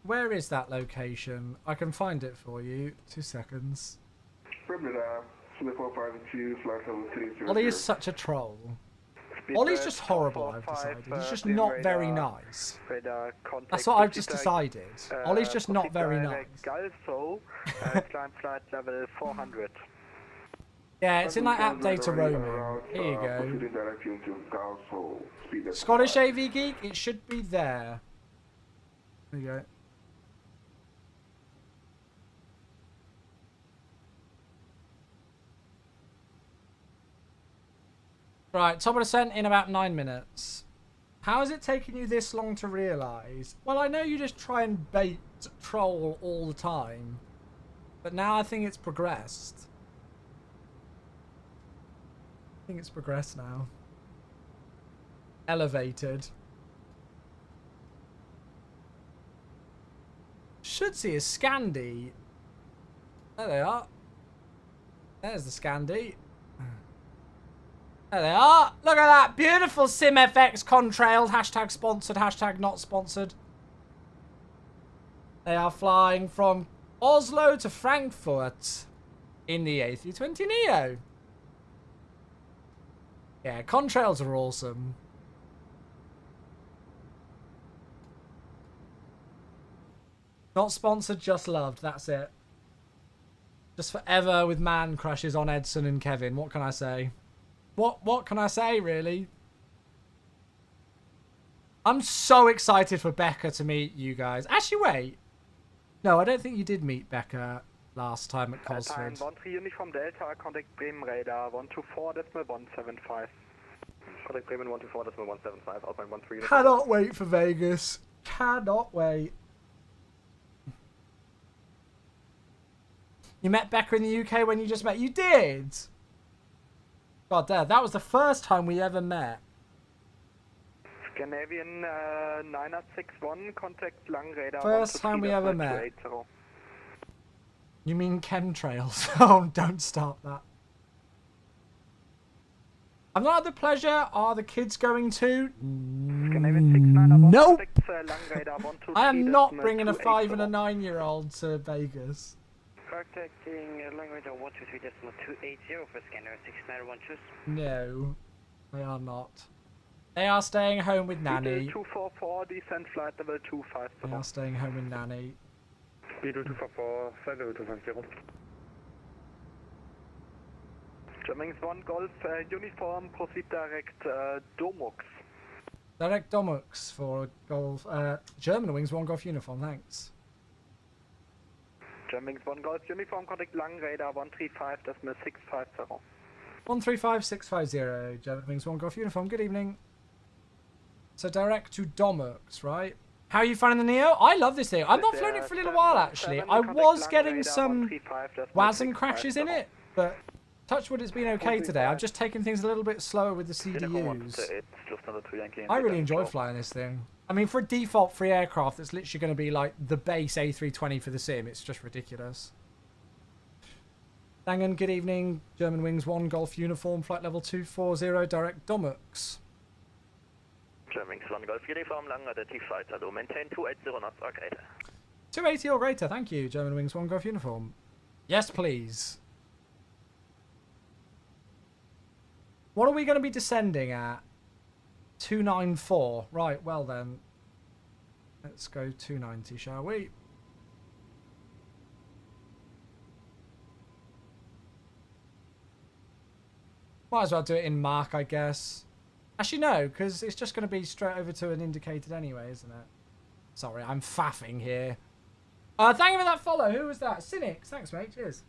Where is that location? I can find it for you. 2 seconds. Ollie is such a troll. Ollie's just horrible, I've decided. He's just not very nice. That's what I've just decided. Ollie's just not very nice. Climb flight level 400. Yeah, it's in like app data roaming. Here you go. Scottish AV Geek, it should be there. There you go. Right, top of descent in about 9 minutes. How is it taking you this long to realise? Well, I know you just try and bait troll all the time. But now I think it's progressed. I think it's progressed now. Elevated. Should see a Scandi. There they are. There's the Scandi. There they are. Look at that. Beautiful SimFX contrails. Hashtag sponsored. Hashtag not sponsored. They are flying from Oslo to Frankfurt in the A320neo. Yeah, contrails are awesome. Not sponsored, just loved. That's it. Just forever with man crushes on Edson and Kevin. What can I say? What can I say, really? I'm so excited for Becca to meet you guys. Actually, wait. No, I don't think you did meet Becca last time at Cosford. 13 Uniform Delta, contact Bremen radar 124.175. Contact Bremen 124.175, outbound 13. Cannot wait for Vegas. Cannot wait. You met Becca in the UK when you just met. You did? God damn, that was the first time we ever met. Scandinavian 9061, contact Lang radar. First time we ever met. You mean chemtrails? Oh, don't start that. I've not had the pleasure. Are the kids going to? No. I am not bringing a 5 and a 9-year-old to Vegas. Contacting Lang radar 123.280 for scanner 691 choose. No, they are not. They are staying home with Nanny. 244, descent flight level 250. They are staying home with Nanny. Speed 244, flight level 250. Germanwings 1 Golf, uniform, proceed direct, Domux. Direct Domux for Golf, Germanwings 1 Golf uniform, thanks. Germanwings 1 Golf, uniform, contact Lang radar 135.650. 135.650, Germanwings 1 Golf uniform, good evening. So direct to Domux, right? How are you finding the Neo? I love this thing. I've not flown it for a little while, actually. I was getting some WASM crashes in it, but Touchwood, it's been okay today. I've just taken things a little bit slower with the CDUs. I really enjoy flying this thing. I mean, for a default free aircraft that's literally going to be like the base A320 for the sim, it's just ridiculous. Dangan, good evening. German Wings 1 Golf Uniform, flight level 240, direct Domux. German Wings 1 Golf Uniform, lang identity flight, hello, maintain 280 knots or greater. 280 or greater, thank you, German Wings 1 Golf Uniform. Yes, please. What are we going to be descending at? 294. Right, well then. Let's go 290, shall we? Might as well do it in Mach, I guess. Actually, no, because it's just going to be straight over to an indicated anyway, isn't it? Sorry, I'm faffing here. Thank you for that follow. Who was that? Cynics. Thanks, mate. Cheers.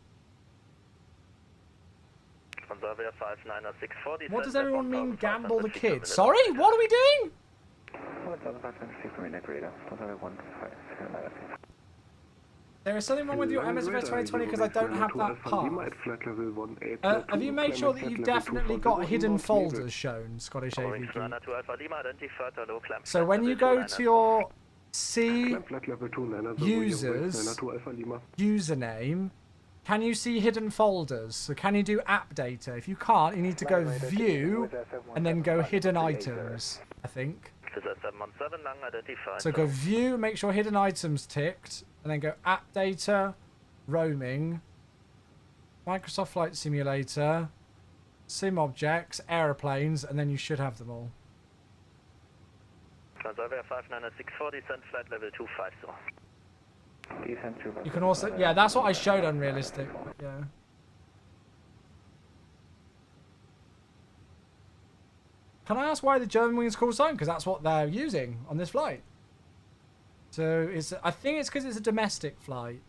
What does everyone mean, gamble the kids? Sorry? What are we doing? There is something wrong with your MSFS 2020 because I don't have that part. Have you made sure that you've definitely got hidden folders shown, Scottish AVP? So when you go to your C users username, can you see hidden folders? So can you do app data? If you can't, you need to go view and then go hidden items, I think. So go view, make sure hidden items ticked, and then go app data, roaming, Microsoft Flight Simulator, sim objects, aeroplanes, and then you should have them all. You can also, yeah, that's what I showed unrealistic. Yeah. Can I ask why the German Wings call sign? Because that's what they're using on this flight. So it's, I think it's because it's a domestic flight.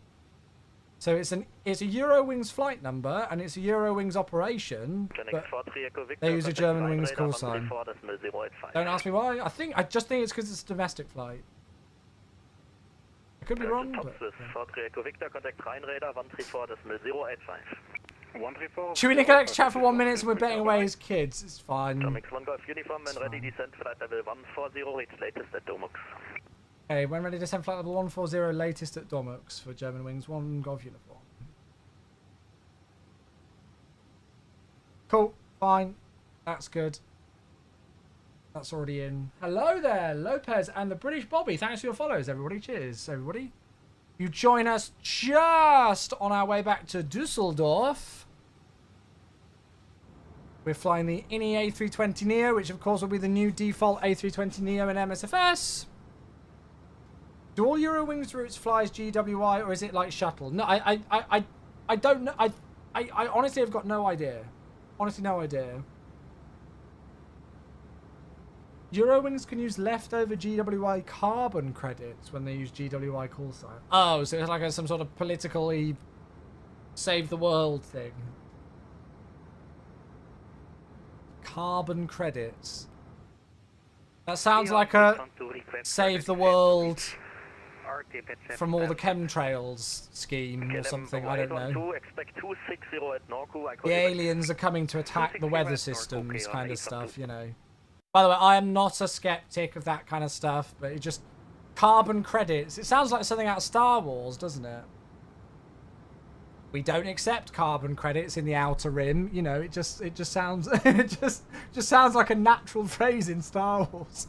So it's a Eurowings flight number and it's a Eurowings operation, but they use a German Wings call sign. Don't ask me why. I just think it's because it's a domestic flight. I could be wrong, but... Should we nick chat for 1 minute and we're betting away his kids? It's fine. Okay, when ready to send flight level 140, latest at Domux for German Wings 1 Golf Uniform. Cool, fine. That's good. That's already in. Hello there, Lopez and the British Bobby. Thanks for your follows, everybody. Cheers, everybody. You join us just on our way back to Dusseldorf. We're flying the INI A320 Neo, which of course will be the new default A320 Neo in MSFS. Do all Eurowings routes fly as GWI or is it like shuttle? No, I don't know. I honestly have got no idea. Honestly, no idea. Eurowings can use leftover GWI carbon credits when they use GWI call sign. Oh, so it's like some sort of politically save the world thing. Carbon credits. That sounds like a save the world from all the chemtrails scheme or something, I don't know. The aliens are coming to attack the weather systems kind of stuff, you know. By the way, I am not a skeptic of that kind of stuff, but it just... Carbon credits. It sounds like something out of Star Wars, doesn't it? We don't accept carbon credits in the Outer Rim. You know, it just sounds... it just sounds like a natural phrase in Star Wars.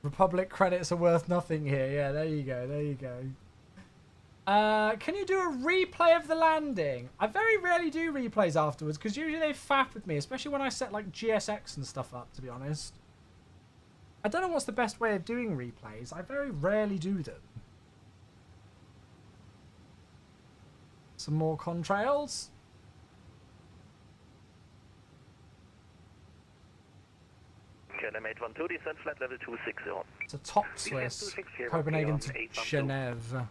Republic credits are worth nothing here. Yeah, there you go. There you go. Can you do a replay of the landing? I very rarely do replays afterwards because usually they faff with me, especially when I set like GSX and stuff up, to be honest. I don't know what's the best way of doing replays. I very rarely do them. Some more contrails. It's a top Swiss, Copenhagen to Geneva.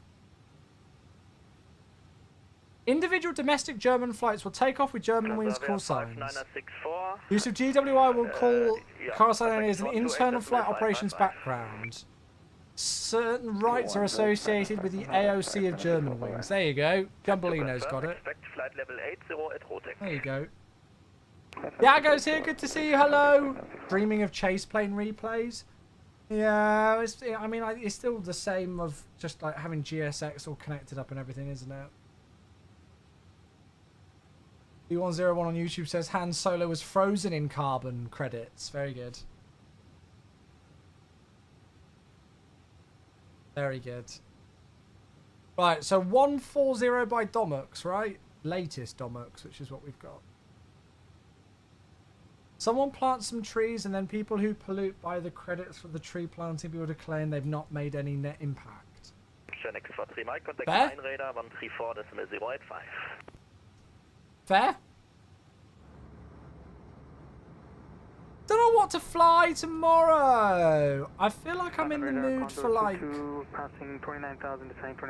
Individual domestic German flights will take off with German wings call signs. 5964. Use of GWI will call call sign only as an internal flight operations background. Certain rights are associated with the AOC of German wings. There you go. Jumbolino's got it. Expect flight level 80 at Rotek. There you go. Yago's here. Good to see you. Hello. Dreaming of chase plane replays. Yeah, I mean, it's still the same of just like having GSX all connected up and everything, isn't it? B101 on YouTube says Han Solo was frozen in carbon credits. Very good. Very good. Right, so 140 by Domux, right? Latest Domux, which is what we've got. Someone plants some trees and then people who pollute buy the credits for the tree planting people to claim they've not made any net impact. Fair? Fair? Don't know what to fly tomorrow. I feel like I'm in the mood for like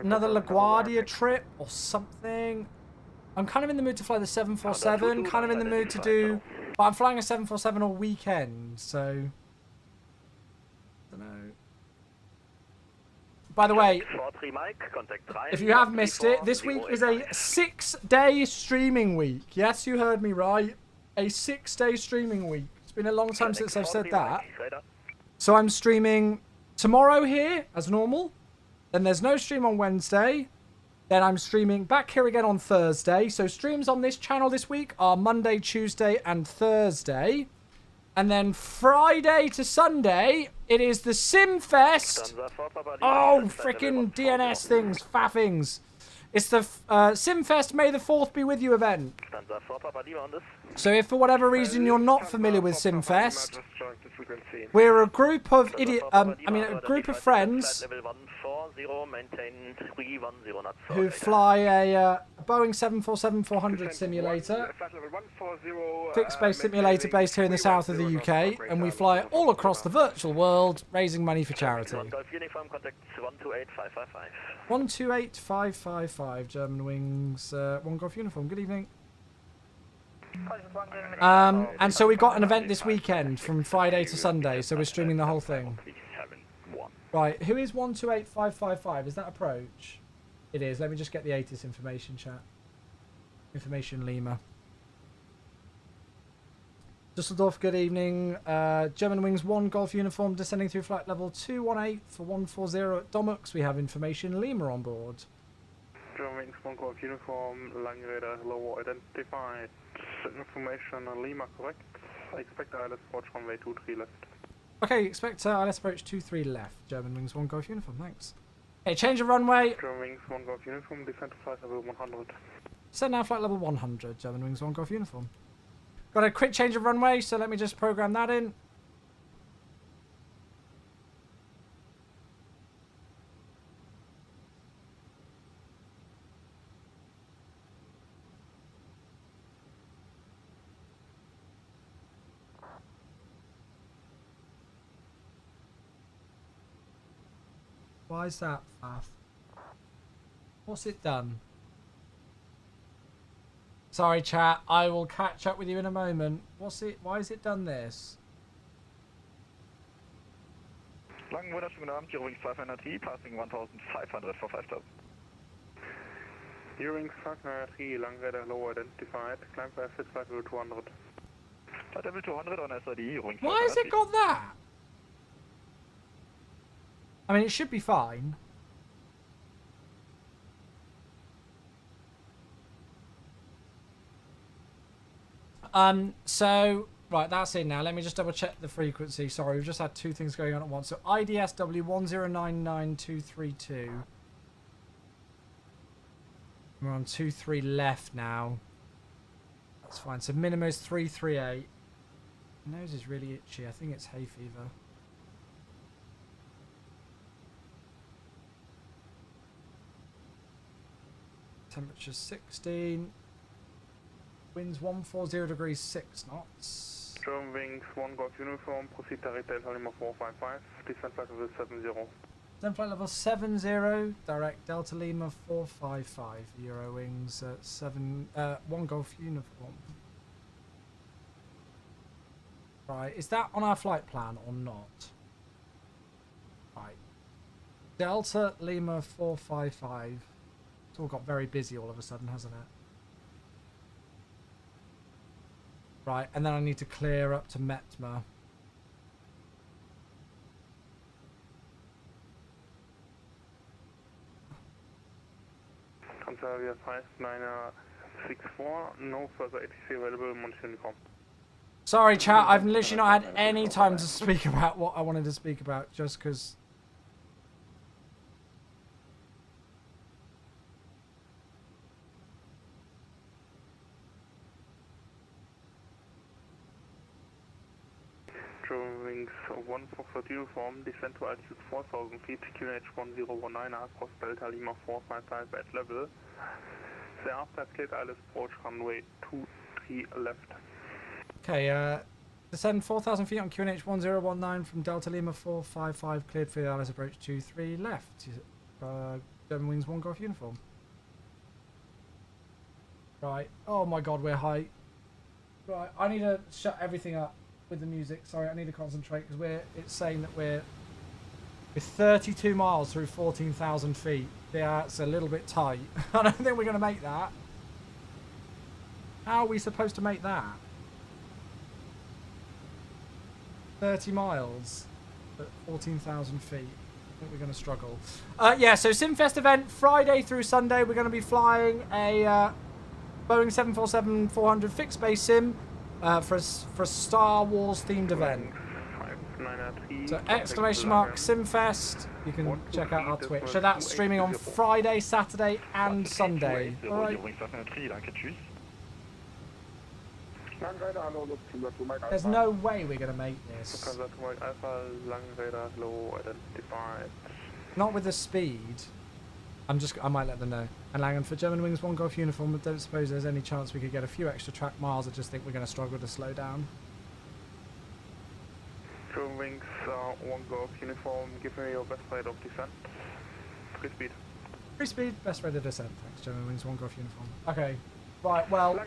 another LaGuardia trip or something. I'm kind of in the mood to fly the 747, kind of in the mood to do... But I'm flying a 747 all weekend, so... I don't know. By the way, if you have missed it, this week is a 6-day streaming week. Yes, you heard me right. A 6-day streaming week. It's been a long time since I've said that. So I'm streaming tomorrow here, as normal. Then there's no stream on Wednesday. Then I'm streaming back here again on Thursday. So streams on this channel this week are Monday, Tuesday, and Thursday. And then Friday to Sunday, it is the SimFest. Oh, freaking DNS things, faffings. It's the SimFest May the 4th be with you event. So if for whatever reason you're not familiar with SimFest, we're a group of a group of friends who fly a Boeing 747-400 simulator, fixed base simulator based here in the south of the UK, and we fly all across the virtual world, raising money for charity. 128555 German Wings, 1 Golf uniform. Good evening. And so we've got an event this weekend from Friday to Sunday, so we're streaming the whole thing. Right, who is 128555? Is that approach? It is. Let me just get the ATIS information, chat. Information Lima. Dusseldorf, good evening. German Wings 1 Golf uniform descending through flight level 218 for 140 at Domux. We have information Lima on board. German Wings 1 Golf uniform, Langräder low identified. Information Lima correct. I expect ILS approach runway 23 left. Okay, expect ILS approach 23 left. German Wings 1 Golf uniform, thanks. Okay, change of runway. German Wings 1 Golf uniform, descend to flight level 100. Send now flight level 100, German Wings 1 Golf uniform. Got a quick change of runway, so let me just program that in. Why is that, Faff? What's it done? Sorry, chat. I will catch up with you in a moment. What's it? Why has it done this? Eurowings 500T, passing 1,500 for 5,000. Eurowings 500T, Langräder low identified. Climb by flight level 200. Flight level 200 on SID, Eurowings 500T. Why has it got that? I mean, it should be fine. So, right, that's it now. Let me just double check the frequency. Sorry, we've just had two things going on at once. So, IDSW 1099232. We're on 23 left now. That's fine. So, minimum is 338. My nose is really itchy. I think it's hay fever. Temperature 16. Winds 140 degrees 6 knots. German Wings 1 Golf uniform, proceed to retail Lima 455, descent flight level 70. Then flight level 70, direct Delta Lima 455, Eurowings 1 Golf uniform. Right, is that on our flight plan or not? Right. Delta Lima 455. It's all got very busy all of a sudden, hasn't it? Right, and then I need to clear up to Metma. Transavia 5964, no further ATC available, Monte Uniform. Sorry, chat, I've literally not had any time to speak about what I wanted to speak about, just because... Eurowings 1430 uniform, descend to altitude 4000 feet, QNH 1019 across Delta Lima 455 at level. Thereafter cleared ILS approach runway 23 left. Okay, descend 4,000 feet on QNH 1019 from Delta Lima 455, cleared for the ILS approach 23 left. Germanwings 1 Golf uniform. Right, oh my god, we're high. Right, I need to shut everything up with the music. Sorry, I need to concentrate because it's saying that we're 32 miles through 14,000 feet. Yeah, it's a little bit tight. I don't think we're going to make that. How are we supposed to make that? 30 miles at 14,000 feet. I think we're going to struggle. Yeah, so SimFest event Friday through Sunday. We're going to be flying a Boeing 747-400 fixed base sim for a Star Wars themed event. So exclamation mark SimFest. You can check out our Twitch. So that's streaming on Friday, Saturday, and Sunday. All right. There's no way we're gonna make this. Not with the speed. I might let them know. And Langan, for Germanwings 1 Golf uniform, I don't suppose there's any chance we could get a few extra track miles. I just think we're gonna struggle to slow down. Eurowings 1 Golf uniform, give me your best rate of descent. Free speed. Free speed, best rate of descent. Thanks, Germanwings 1 Golf uniform. Okay, right, well,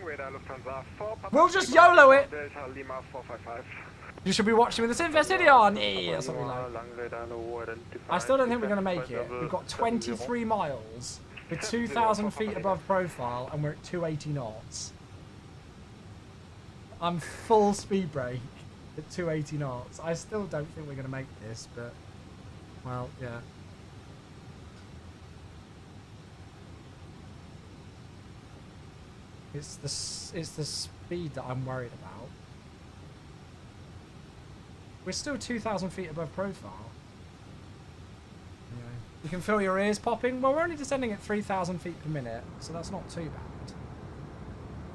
we'll just YOLO it! You should be watching with the SimFest Idion! Yeah, that's what we like. I still don't think we're going to make it. We've got 23 miles with 2,000 feet above profile and we're at 280 knots. I'm full speed brake at 280 knots. I still don't think we're going to make this, but, well, yeah. It's the speed that I'm worried about. We're still 2,000 feet above profile. Anyway, you can feel your ears popping. Well, we're only descending at 3,000 feet per minute, so that's not too bad.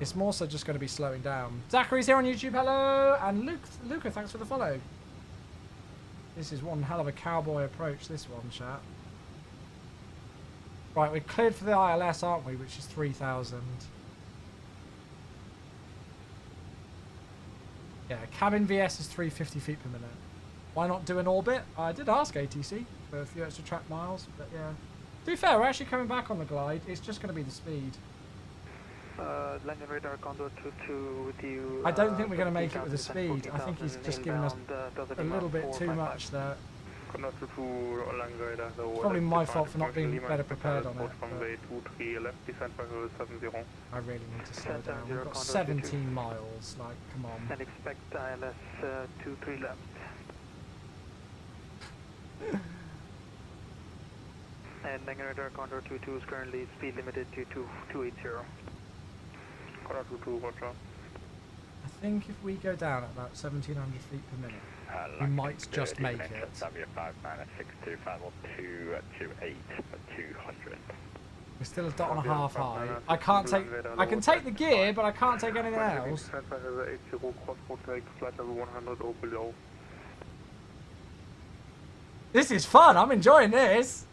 It's more so just going to be slowing down. Zachary's here on YouTube, hello! And Luca, thanks for the follow. This is one hell of a cowboy approach, this one, chat. Right, we're cleared for the ILS, aren't we? Which is 3,000. Yeah, cabin VS is 350 feet per minute. Why not do an orbit? I did ask ATC for a few extra track miles, but yeah. To be fair, we're actually coming back on the glide. It's just going to be the speed. Landing radar Condor 22 with you. I don't think we're going to make it with the speed. I think he's just giving us a little bit too much there. It's probably my fault for not being better prepared on it. I really need to slow down. We've got 17 miles, like, come on. And expect ILS 23 left. And landing radar Condor 22 is currently speed limited to 280. Condor 22, roger. I think if we go down at about 1,700 feet per minute, we might just make it. We're still a dot and a half high. I can take the gear, but I can't take anything else. This is fun. I'm enjoying this.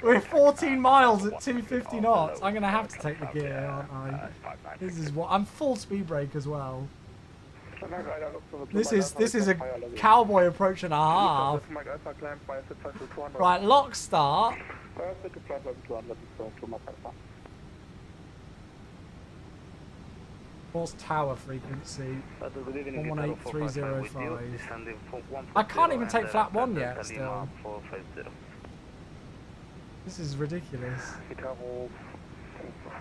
We're 14 miles at 250 knots. I'm gonna have to take the gear, aren't I? This is what I'm full speed brake as well. This is a cowboy approach and a half. Right, lock start. What's tower frequency? 118,305. I can't even take flat 1 yet still. This is ridiculous.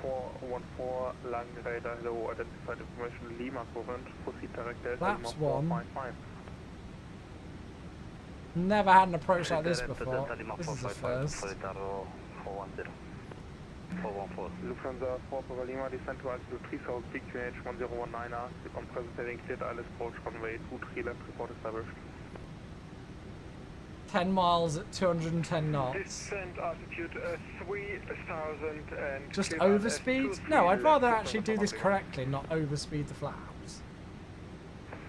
414 Langradar, hello, identified information, Lima current, proceed direct Delta, Flaps Lima 1. 455. Never had an approach like this before. This is the first. Lufthansa 4 Papa Lima, descend to altitude 3000 feet, QNH 1019, on present heading cleared, ILS approach runway 23 left, report established. 10 miles at 210 knots. Descent altitude 3000 and... Just overspeed? No, I'd rather actually do this correctly, not overspeed the flaps.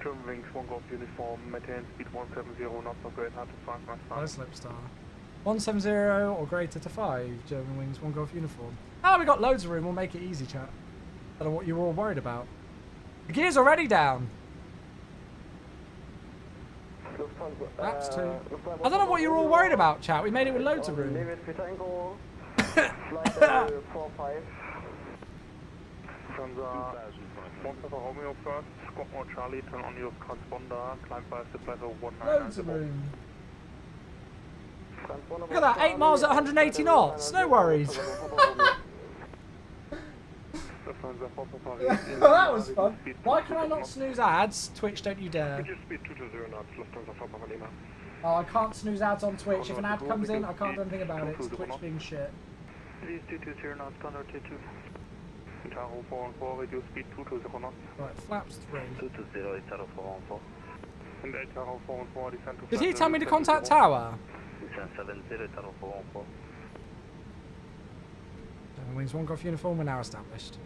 Eurowings 1 Golf uniform, maintain speed 170 knots or greater to 5 knots. No slipstar. 170 or greater to 5, Germanwings 1 Golf uniform. Ah, we got loads of room, we'll make it easy, chat. I don't know what you were all worried about. The gear's already down. That's 2. I don't know what you were all worried about, chat. We made it with loads of room. From the 1 Papa Romeo first, Scott or Charlie, turn on your transponder, climb by supply for 199. Loads of room. Look at that, 8 miles at 180 knots. No worries. That was fun. Why can I not snooze ads? Twitch, don't you dare. Oh, I can't snooze ads on Twitch. If an ad comes in, I can't do anything about it. It's Twitch being shit. Please 220 knots, Condor 22. Tower 414, reduce speed 220 knots. Right, flaps 3. 220, Tower 414. And Tower 414, descend to... Did he tell me to contact tower? Descent 70, Tower 414. Wings 1 Golf uniform, we're now established.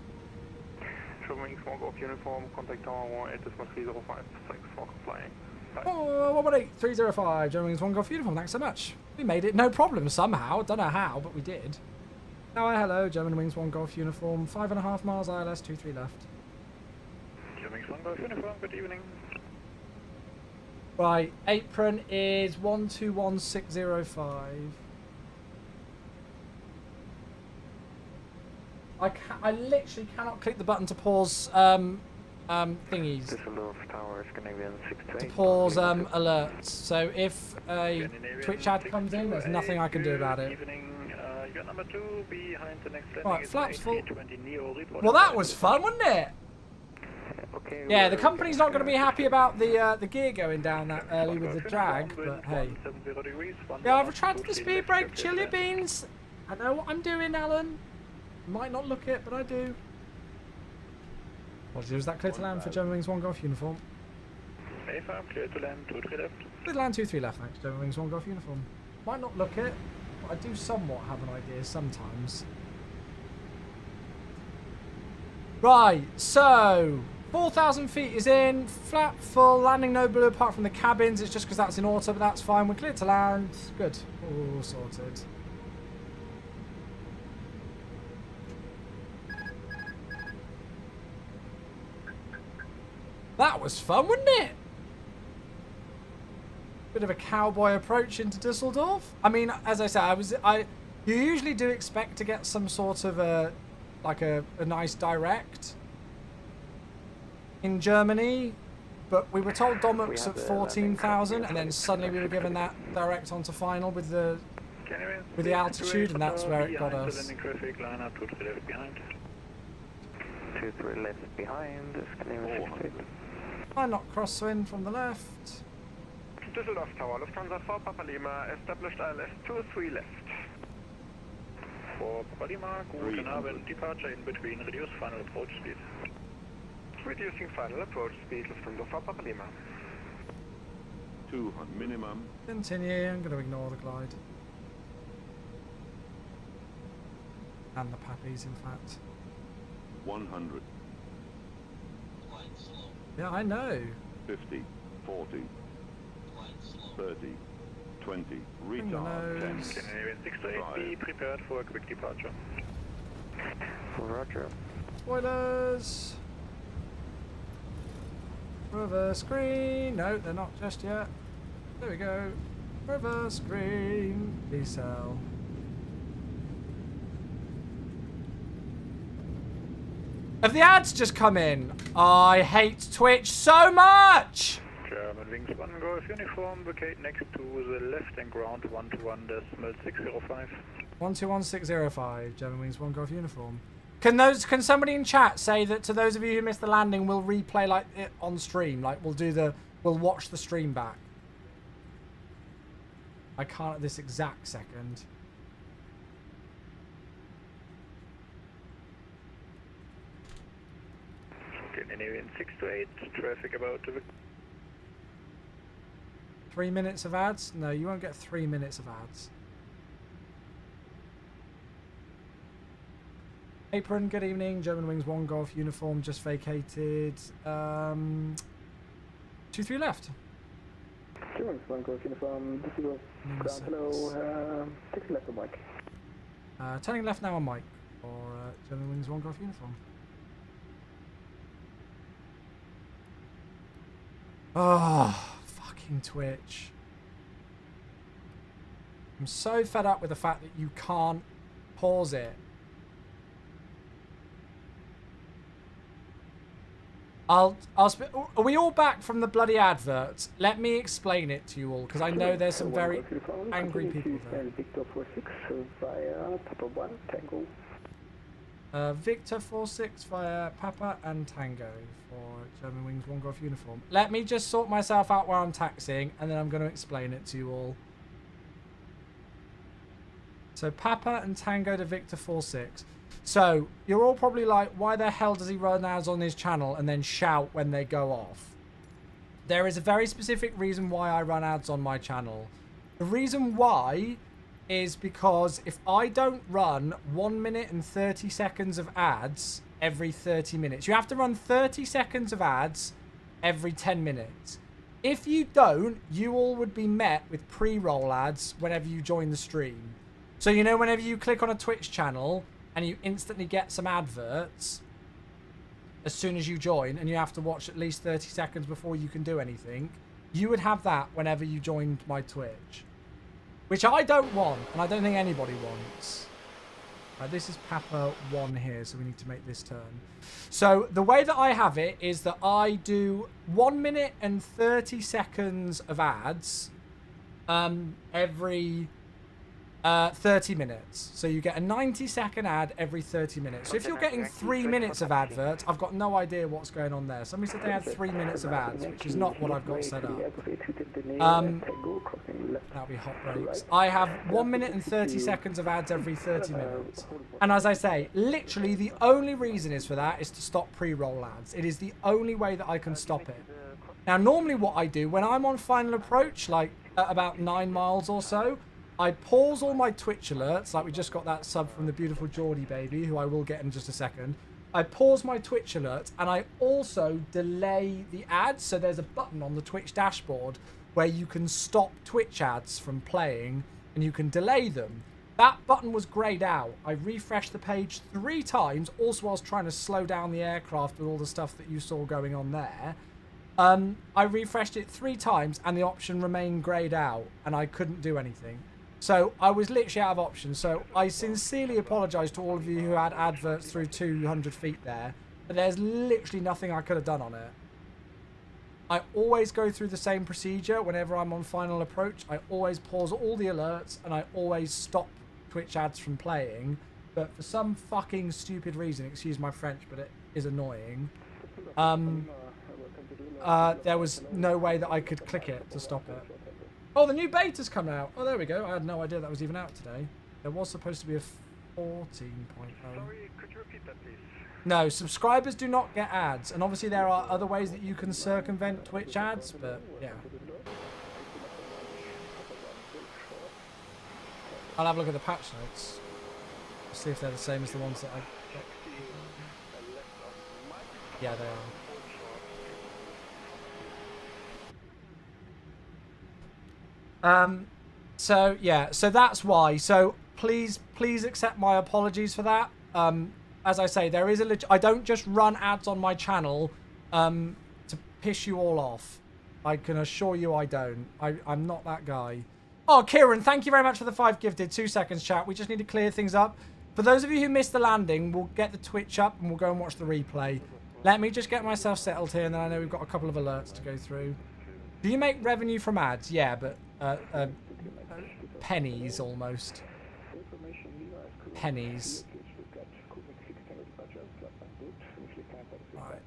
Wings 1 Golf uniform, contact tower 18305, thanks for flying. Oh, 118,305, Germanwings 1 Golf uniform, thanks so much. We made it no problem somehow, don't know how, but we did. Tower, hello, Germanwings 1 Golf uniform, 5.5 miles ILS, 23 left. Germanwings 1 Golf uniform, good evening. Right, apron is 121605. I literally cannot click the button to pause thingies. To pause alerts. So if a Twitch ad comes in, there's nothing I can do about it. You're number 2 behind the next landing. Right, flaps full. A320neo. Well, that was fun, wasn't it? Okay, yeah, the company's not going to be happy about the gear going down that early with the drag, but hey. Yeah, I've retracted the speed brake, chill your beans. I know what I'm doing, Alan. You might not look it, but I do. What is that clear to land for Germanwings 1 Golf uniform? A-farm, clear to land, 2-3 left. Clear to land 2-3 left, thanks. Germanwings 1 Golf uniform. Might not look it, but I do somewhat have an idea sometimes. Right, so 4,000 feet is in, flat full, landing no blue apart from the cabins. It's just because that's in auto, but that's fine. We're clear to land. Good. All sorted. That was fun, wasn't it? Bit of a cowboy approach into Dusseldorf. I mean, as I said, you usually do expect to get some sort of a nice direct in Germany, but we were told Domux at 14,000, and then suddenly we were given that direct onto final with the altitude, and that's where it got us. 2-3 left behind, Why not crosswind from the left? Düsseldorf Tower, Lufthansa 4 Papa Lima, established ILS 2-3 left. For Papa Lima, guten Abend, departure in between, reduce final approach speed. Reducing final approach speed, Lufthansa 4 Papa Lima. 200 minimum. Continue, I'm going to ignore the glide. And the pappies, in fact. 100. Yeah, I know. 50, 40, 30, 20, retard, 10, 6 to 8, be prepared for a quick departure. Roger. Spoilers. Reverse screen. No, they're not just yet. There we go. Reverse screen. Decel. Have the ads just come in? I hate Twitch so much! German Wings 1 Golf Uniform, vacate next to the left and ground 121.605. 121605, German Wings 1 Golf Uniform. Can somebody in chat say that to those of you who missed the landing, we'll replay like it on stream? Like we'll watch the stream back. I can't at this exact second. Continuing 6 to 8, traffic about to... 3 minutes of ads? No, you won't get 3 minutes of ads. Apron, good evening. German Wings 1 Golf Uniform just vacated. 2-3 left. German Wings 1 Golf Uniform, this is ground hello, taxi left on Mike. Turning left now on Mike for German Wings 1 Golf Uniform. Oh, fucking Twitch. I'm so fed up with the fact that you can't pause it. Are we all back from the bloody adverts? Let me explain it to you all, because I know there's some very angry people there. Victor 46 via Papa 1 Tango. Victor 46 via Papa and Tango for German Wings 1 Golf Uniform. Let me just sort myself out while I'm taxiing, and then I'm going to explain it to you all. So Papa and Tango to Victor 46. So you're all probably like, why the hell does he run ads on his channel and then shout when they go off? There is a very specific reason why I run ads on my channel. The reason why is because if I don't run 1 minute and 30 seconds of ads every 30 minutes, you have to run 30 seconds of ads every 10 minutes. If you don't, you all would be met with pre-roll ads whenever you join the stream. So, you know, whenever you click on a Twitch channel and you instantly get some adverts as soon as you join, and you have to watch at least 30 seconds before you can do anything, you would have that whenever you joined my Twitch. Which I don't want, and I don't think anybody wants. Right, this is Papa 1 here, so we need to make this turn. So the way that I have it is that I do 1 minute and 30 seconds of ads every 30 minutes. So you get a 90-second ad every 30 minutes. So if you're getting 3 minutes of adverts, I've got no idea what's going on there. Somebody said they had 3 minutes of ads, which is not what I've got set up. That'll be hot breaks. I have 1 minute and 30 seconds of ads every 30 minutes. And as I say, literally the only reason is for that is to stop pre-roll ads. It is the only way that I can stop it. Now, normally what I do when I'm on final approach, like at about 9 miles or so, I pause all my Twitch alerts, like we just got that sub from the beautiful Geordie baby, who I will get in just a second. I pause my Twitch alerts, and I also delay the ads. So there's a button on the Twitch dashboard where you can stop Twitch ads from playing, and you can delay them. That button was grayed out. I refreshed the page 3 times, also whilst trying to slow down the aircraft with all the stuff that you saw going on there. I refreshed it 3 times, and the option remained grayed out, and I couldn't do anything. So I was literally out of options. So I sincerely apologise to all of you who had adverts through 200 feet there. But there's literally nothing I could have done on it. I always go through the same procedure whenever I'm on final approach. I always pause all the alerts and I always stop Twitch ads from playing. But for some fucking stupid reason, excuse my French, but it is annoying, there was no way that I could click it to stop it. Oh, the new beta's coming out. Oh, there we go. I had no idea that was even out today. There was supposed to be a 14.0. Sorry, could you repeat that, please? No, subscribers do not get ads. And obviously there are other ways that you can circumvent Twitch ads, but yeah. I'll have a look at the patch notes. See if they're the same as the ones that I got. Yeah, they are. So yeah, so that's why. So please accept my apologies for that. As I say, there is I don't just run ads on my channel to piss you all off. I can assure you I don't. I'm not that guy. Oh, Kieran, thank you very much for the 5 gifted. 2 seconds, chat. We just need to clear things up. For those of you who missed the landing, we'll get the Twitch up and we'll go and watch the replay. Let me just get myself settled here, and then I know we've got a couple of alerts to go through. Do you make revenue from ads? Yeah, but pennies almost. Pennies. Right.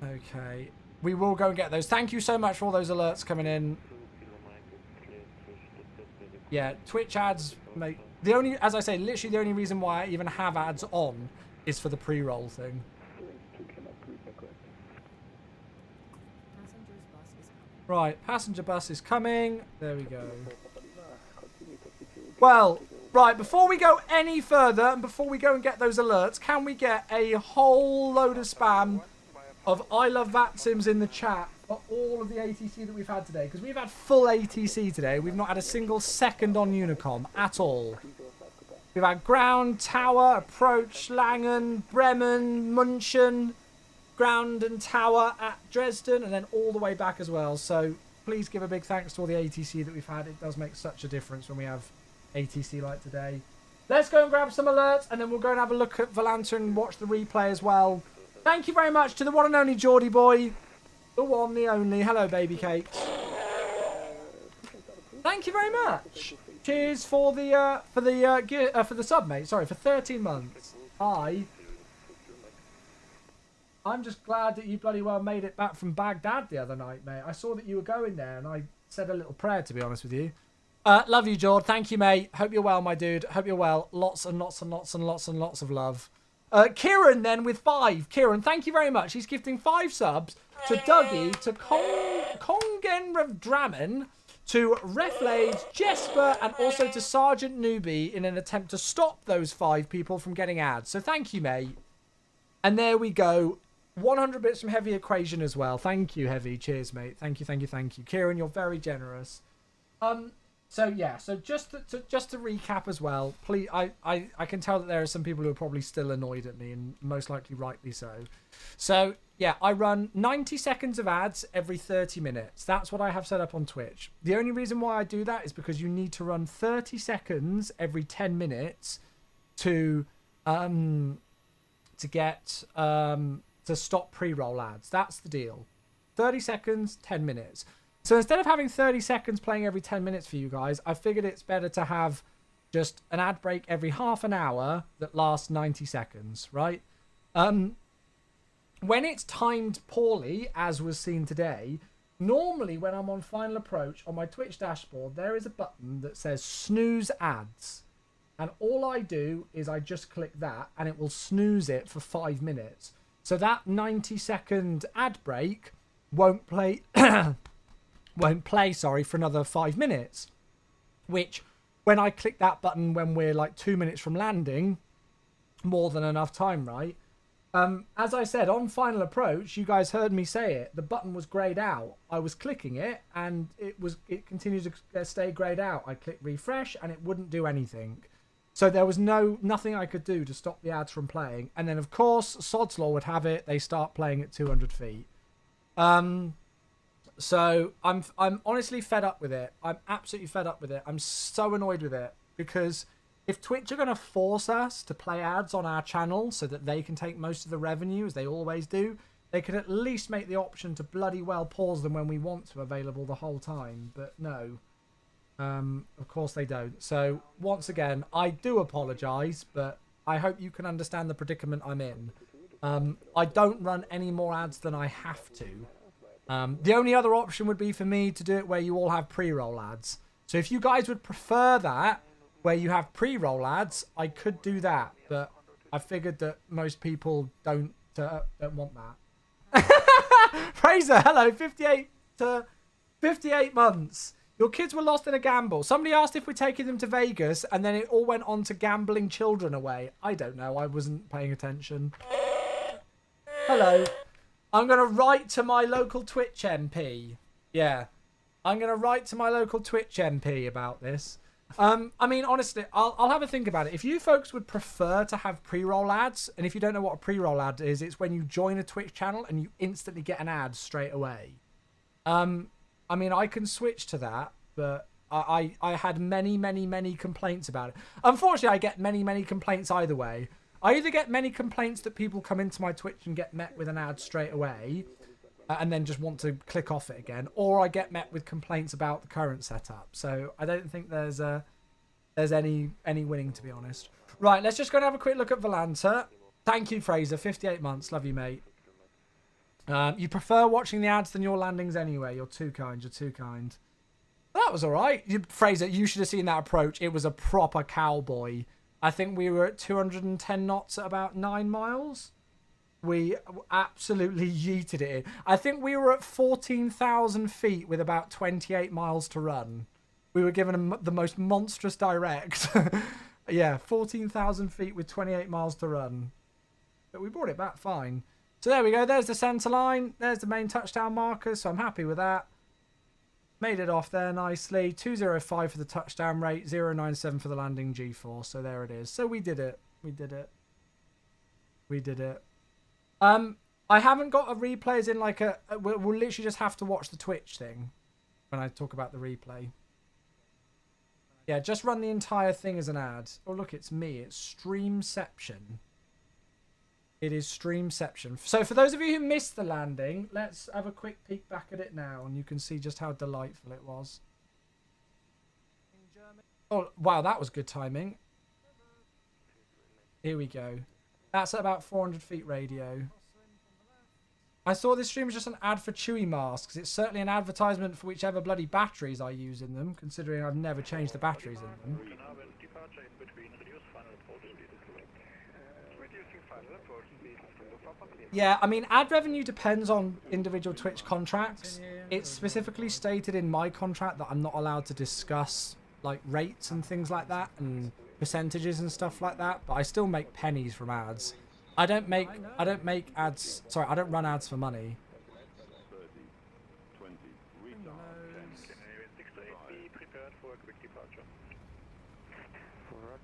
Okay. We will go and get those. Thank you so much for all those alerts coming in. Yeah, Twitch ads make... The only, as I say, literally the only reason why I even have ads on is for the pre-roll thing. Right, passenger bus is coming. There we go. Well, right, before we go any further and before we go and get those alerts, can we get a whole load of spam of I love VATSIMs in the chat for all of the ATC that we've had today? Because we've had full ATC today. We've not had a single second on Unicom at all. We've had ground, tower, approach, Langen, Bremen, München, ground and tower at Dresden, and then all the way back as well. So please give a big thanks to all the ATC that we've had. It does make such a difference when we have ATC like today. Let's go and grab some alerts, and then we'll go and have a look at Volanta and watch the replay as well. Thank you very much to the one and only Geordie boy. The one, the only. Hello, baby cakes. Thank you very much. Cheers for the sub, mate. Sorry, for 13 months. I'm just glad that you bloody well made it back from Baghdad the other night, mate. I saw that you were going there, and I said a little prayer, to be honest with you. Love you, Jord. Thank you, mate. Hope you're well, my dude. Hope you're well. Lots and lots and lots and lots and lots of love. Kieran, then, with 5. Kieran, thank you very much. He's gifting 5 subs to Dougie, to Kongen Dramen, to Reflades, Jesper, and also to Sergeant Newbie in an attempt to stop those 5 people from getting ads. So thank you, mate. And there we go. 100 bits from Heavy Equation as well. Thank you, Heavy. Cheers, mate. Thank you, thank you, thank you. Kieran, you're very generous. So yeah, so just to recap as well, please, I can tell that there are some people who are probably still annoyed at me, and most likely rightly so. So yeah, I run 90 seconds of ads every 30 minutes. That's what I have set up on Twitch. The only reason why I do that is because you need to run 30 seconds every 10 minutes to get to stop pre-roll ads. That's the deal. 30 seconds, 10 minutes. So instead of having 30 seconds playing every 10 minutes for you guys, I figured it's better to have just an ad break every half an hour that lasts 90 seconds, right? When it's timed poorly, as was seen today, normally when I'm on Final Approach on my Twitch dashboard, there is a button that says snooze ads. And all I do is I just click that and it will snooze it for 5 minutes. So that 90-second ad break won't play for another 5 minutes. Which, when I click that button when we're like 2 minutes from landing, more than enough time, right? As I said, on Final Approach, you guys heard me say it. The button was grayed out. I was clicking it and it continued to stay grayed out. I clicked refresh and it wouldn't do anything. So there was nothing I could do to stop the ads from playing. And then, of course, Sod's Law would have it. They start playing at 200 feet. So I'm honestly fed up with it. I'm absolutely fed up with it. I'm so annoyed with it. Because if Twitch are going to force us to play ads on our channel so that they can take most of the revenue, as they always do, they could at least make the option to bloody well pause them when we want to available the whole time. But no. Of course they don't. So once again, I do apologise, but I hope you can understand the predicament I'm in. I don't run any more ads than I have to. The only other option would be for me to do it where you all have pre-roll ads. So if you guys would prefer that, where you have pre-roll ads, I could do that. But I figured that most people don't want that. Fraser, hello, 58 months. Your kids were lost in a gamble. Somebody asked if we're taking them to Vegas, and then it all went on to gambling children away. I don't know. I wasn't paying attention. Hello. I'm going to write to my local Twitch MP. Yeah. I'm going to write to my local Twitch MP about this. I mean, honestly, I'll have a think about it. If you folks would prefer to have pre-roll ads, and if you don't know what a pre-roll ad is, it's when you join a Twitch channel and you instantly get an ad straight away. I mean, I can switch to that, but I had many complaints about it. Unfortunately, I get many complaints either way. I either get many complaints that people come into my Twitch and get met with an ad straight away, and then just want to click off it again, or I get met with complaints about the current setup. So I don't think there's any winning, to be honest. Right, let's just go and have a quick look at Volanta. Thank you, Fraser. 58 months. Love you, mate. You prefer watching the ads than your landings anyway. You're too kind. You're too kind. That was all right. Fraser, you should have seen that approach. It was a proper cowboy. I think we were at 210 knots at about 9 miles. We absolutely yeeted it in. I think we were at 14,000 feet with about 28 miles to run. We were given the most monstrous direct. Yeah, 14,000 feet with 28 miles to run. But we brought it back fine. So there we go. There's the centre line. There's the main touchdown markers. So I'm happy with that. Made it off there nicely. 205 for the touchdown rate. 097 for the landing G4. So there it is. So we did it. We did it. We did it. I haven't got a replay as in like we'll literally just have to watch the Twitch thing when I talk about the replay. Yeah, just run the entire thing as an ad. Oh, look, it's me. It's Streamception. It is Streamception. So for those of you who missed the landing, let's have a quick peek back at it now, and you can see just how delightful it was. Oh, wow, that was good timing. Here we go. That's at about 400 feet radio. I saw this stream was just an ad for Chewy masks. It's certainly an advertisement for whichever bloody batteries I use in them, considering I've never changed the batteries in them. Yeah, I mean, ad revenue depends on individual Twitch contracts. It's specifically stated in my contract that I'm not allowed to discuss like rates and things like that and percentages and stuff like that, but I still make pennies from ads. I don't make ads. Sorry, I don't run ads for money.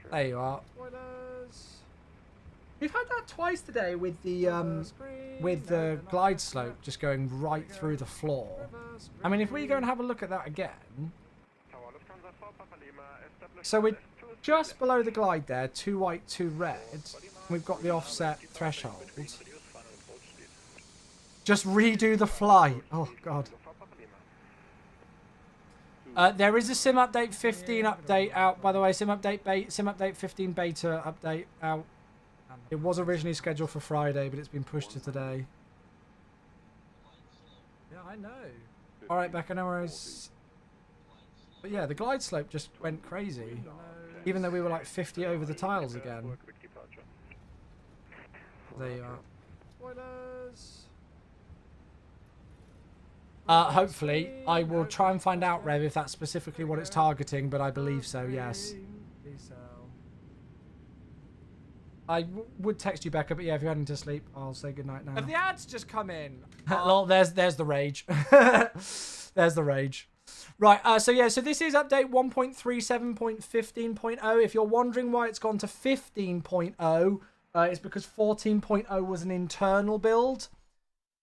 There you are. We've had that twice today with the glide slope just going right through the floor. I mean, if we go and have a look at that again. So we're just below the glide there, 2 white, 2 red. We've got the offset threshold. Just redo the flight. Oh, God. There is a Sim Update 15 update out, by the way. Sim Update 15 beta update out. It was originally scheduled for Friday, but it's been pushed to today. Yeah, I know. All right, Becca, no worries. But yeah, the glide slope just went crazy. Even though we were like 50 over the tiles again. There you are. Spoilers. Hopefully, I will try and find out, Rev, if that's specifically what it's targeting, but I believe so, yes. I would text you, Becca, but yeah, if you're heading to sleep, I'll say goodnight now. Have the ads just come in? Well, there's the rage. There's the rage. Right, so yeah, so this is update 1.37.15.0. If you're wondering why it's gone to 15.0, it's because 14.0 was an internal build.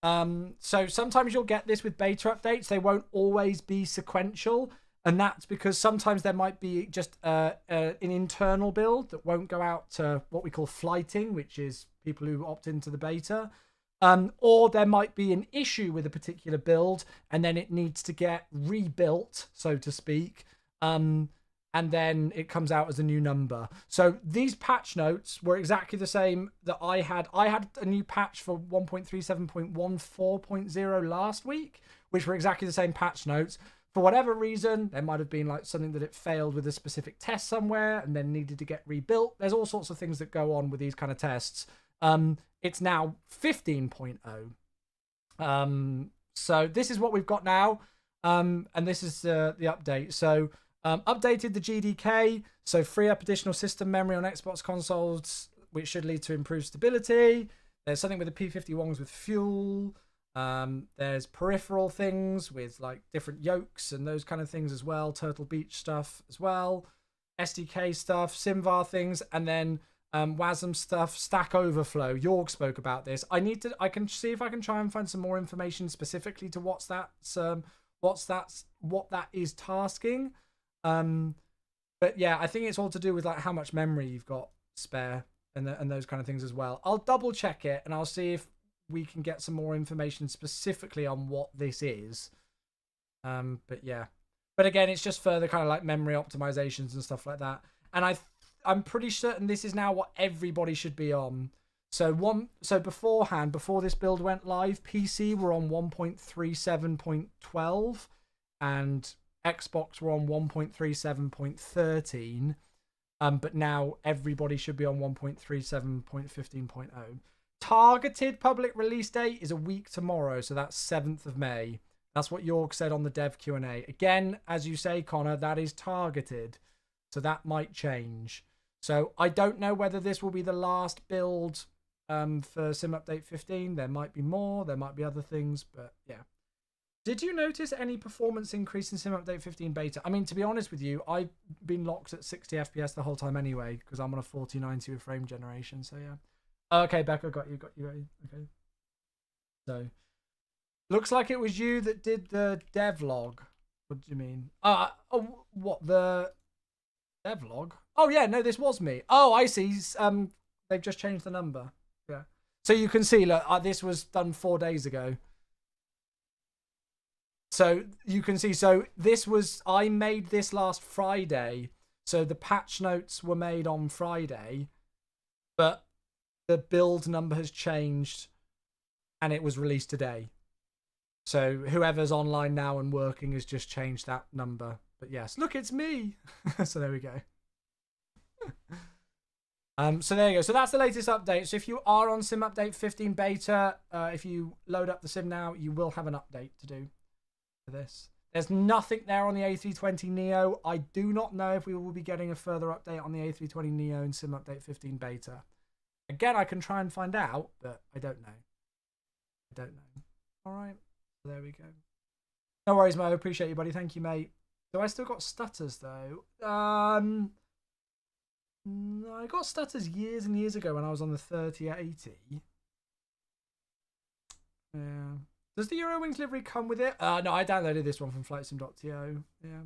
So sometimes you'll get this with beta updates. They won't always be sequential. And that's because sometimes there might be just an internal build that won't go out to what we call flighting, which is people who opt into the beta. Or there might be an issue with a particular build and then it needs to get rebuilt, so to speak. And then it comes out as a new number. So these patch notes were exactly the same that I had. I had a new patch for 1.37.14.0 last week, which were exactly the same patch notes. For whatever reason, there might have been like something that it failed with a specific test somewhere and then needed to get rebuilt. There's all sorts of things that go on with these kind of tests. It's now 15.0. So this is what we've got now. And this is the update. So updated the GDK. So free up additional system memory on Xbox consoles, which should lead to improved stability. There's something with the P51s with fuel. There's peripheral things with like different yokes and those kind of things as well. Turtle Beach stuff as well. SDK stuff, SimVar things, and then WASM stuff, Stack Overflow. Jorg spoke about this. I can see if I can try and find some more information specifically to what that is tasking. But yeah, I think it's all to do with like how much memory you've got spare and those kind of things as well. I'll double check it and I'll see if we can get some more information specifically on what this is. But yeah, but again, it's just further kind of like memory optimizations and stuff like that. And I'm pretty certain this is now what everybody should be on. So beforehand, before this build went live, PC were on 1.37.12 and Xbox were on 1.37.13. But now everybody should be on 1.37.15.0. Targeted public release date is a week tomorrow, so that's 7th of May. That's what Jorg said on the dev Q&A. Again, as you say, Connor, that is targeted, so that might change. So I don't know whether this will be the last build for Sim Update 15. There might be more, there might be other things, but yeah. Did you notice any performance increase in Sim Update 15 beta? I mean, to be honest with you, I've been locked at 60 FPS the whole time anyway, because I'm on a 4090 with frame generation, so yeah. Okay, Becca, got you. Okay. So, looks like it was you that did the devlog. What do you mean? What, the devlog? Oh, yeah, no, this was me. Oh, I see. They've just changed the number. Yeah. So you can see, look, this was done 4 days ago. So you can see, I made this last Friday. So the patch notes were made on Friday, but the build number has changed and it was released today. So whoever's online now and working has just changed that number. But yes, look, it's me. So there we go. So there you go. So that's the latest update. So if you are on Sim Update 15 beta, if you load up the sim now, you will have an update to do for this. There's nothing there on the A320 Neo. I do not know if we will be getting a further update on the A320 Neo in Sim Update 15 beta. Again, I can try and find out, but I don't know. All right. So there we go. No worries, Mo. Appreciate you, buddy. Thank you, mate. So I still got stutters, though. No, I got stutters years and years ago when I was on the 3080. Yeah. Does the Eurowings livery come with it? No, I downloaded this one from flightsim.to. Yeah.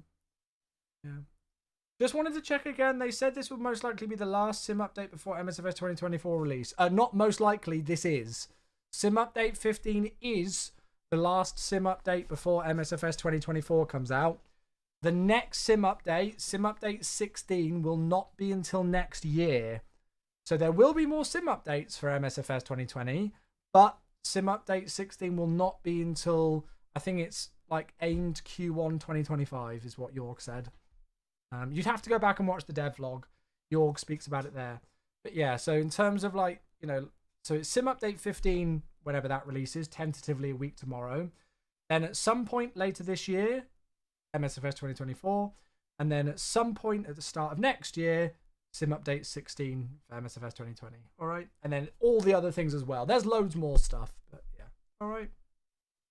Just wanted to check again. They said this would most likely be the last sim update before MSFS 2024 release. Not most likely, this is. Sim Update 15 is the last sim update before MSFS 2024 comes out. The next sim update 16, will not be until next year. So there will be more sim updates for MSFS 2020, but sim update 16 will not be until, I think it's like aimed Q1 2025 is what Jorg said. You'd have to go back and watch the devlog. Jorg speaks about it there. But yeah, so in terms of like, so it's sim update 15, whenever that releases, tentatively a week tomorrow. Then at some point later this year, MSFS 2024. And then at some point at the start of next year, sim update 16 for MSFS 2020. All right. And then all the other things as well. There's loads more stuff, but yeah. All right.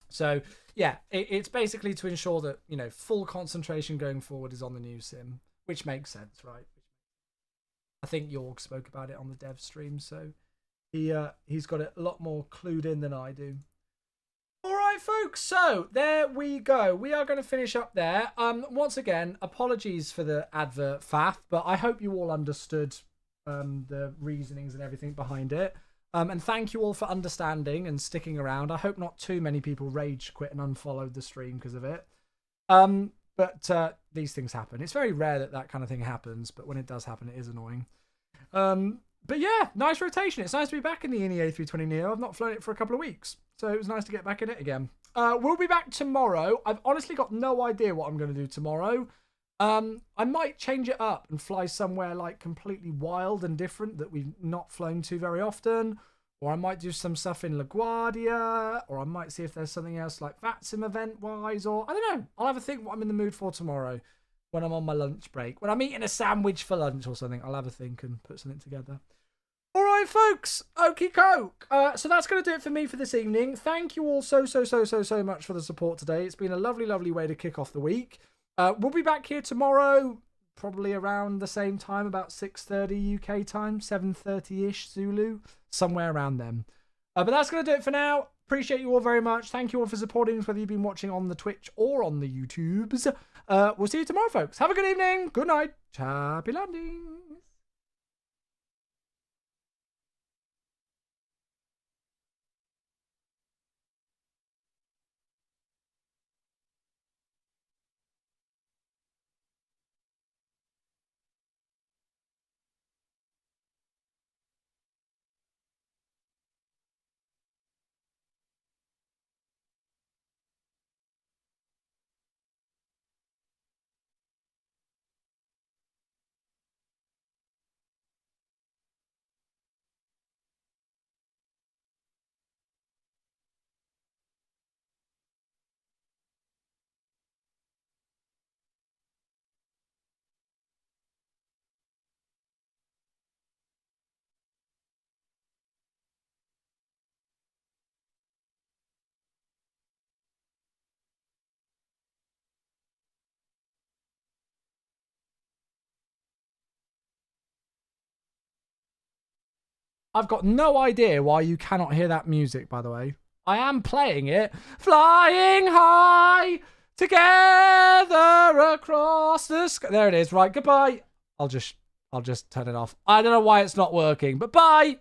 So yeah, it's basically to ensure that, full concentration going forward is on the new sim, which makes sense, right? I think Jorg spoke about it on the dev stream, so he's got it a lot more clued in than I do. All right, folks. So there we go. We are going to finish up there. Once again, apologies for the advert faff, but I hope you all understood the reasonings and everything behind it. And thank you all for understanding and sticking around. I hope not too many people rage quit and unfollowed the stream because of it. But these things happen. It's very rare that kind of thing happens, but when it does happen, it is annoying. But yeah, nice rotation. It's nice to be back in the A320 Neo. I've not flown it for a couple of weeks, so it was nice to get back in it again. We'll be back tomorrow. I've honestly got no idea what I'm going to do tomorrow. I might change it up and fly somewhere like completely wild and different that we've not flown to very often, or I might do some stuff in LaGuardia, or I might see if there's something else like VATSIM event wise, or I don't know. I'll have a think what I'm in the mood for tomorrow when I'm on my lunch break. When I'm eating a sandwich for lunch or something, I'll have a think and put something together. All right, folks. Okie coke. So that's going to do it for me for this evening. Thank you all so much for the support today. It's been a lovely, lovely way to kick off the week. We'll be back here tomorrow, probably around the same time, about 6:30 UK time, 7:30-ish Zulu, somewhere around then. But that's going to do it for now. Appreciate you all very much. Thank you all for supporting us, whether you've been watching on the Twitch or on the YouTubes. We'll see you tomorrow, folks. Have a good evening. Good night. Happy landings. I've got no idea why you cannot hear that music, by the way. I am playing it. Flying high together across the sky. There it is. Right, goodbye. I'll just turn it off. I don't know why it's not working, but bye.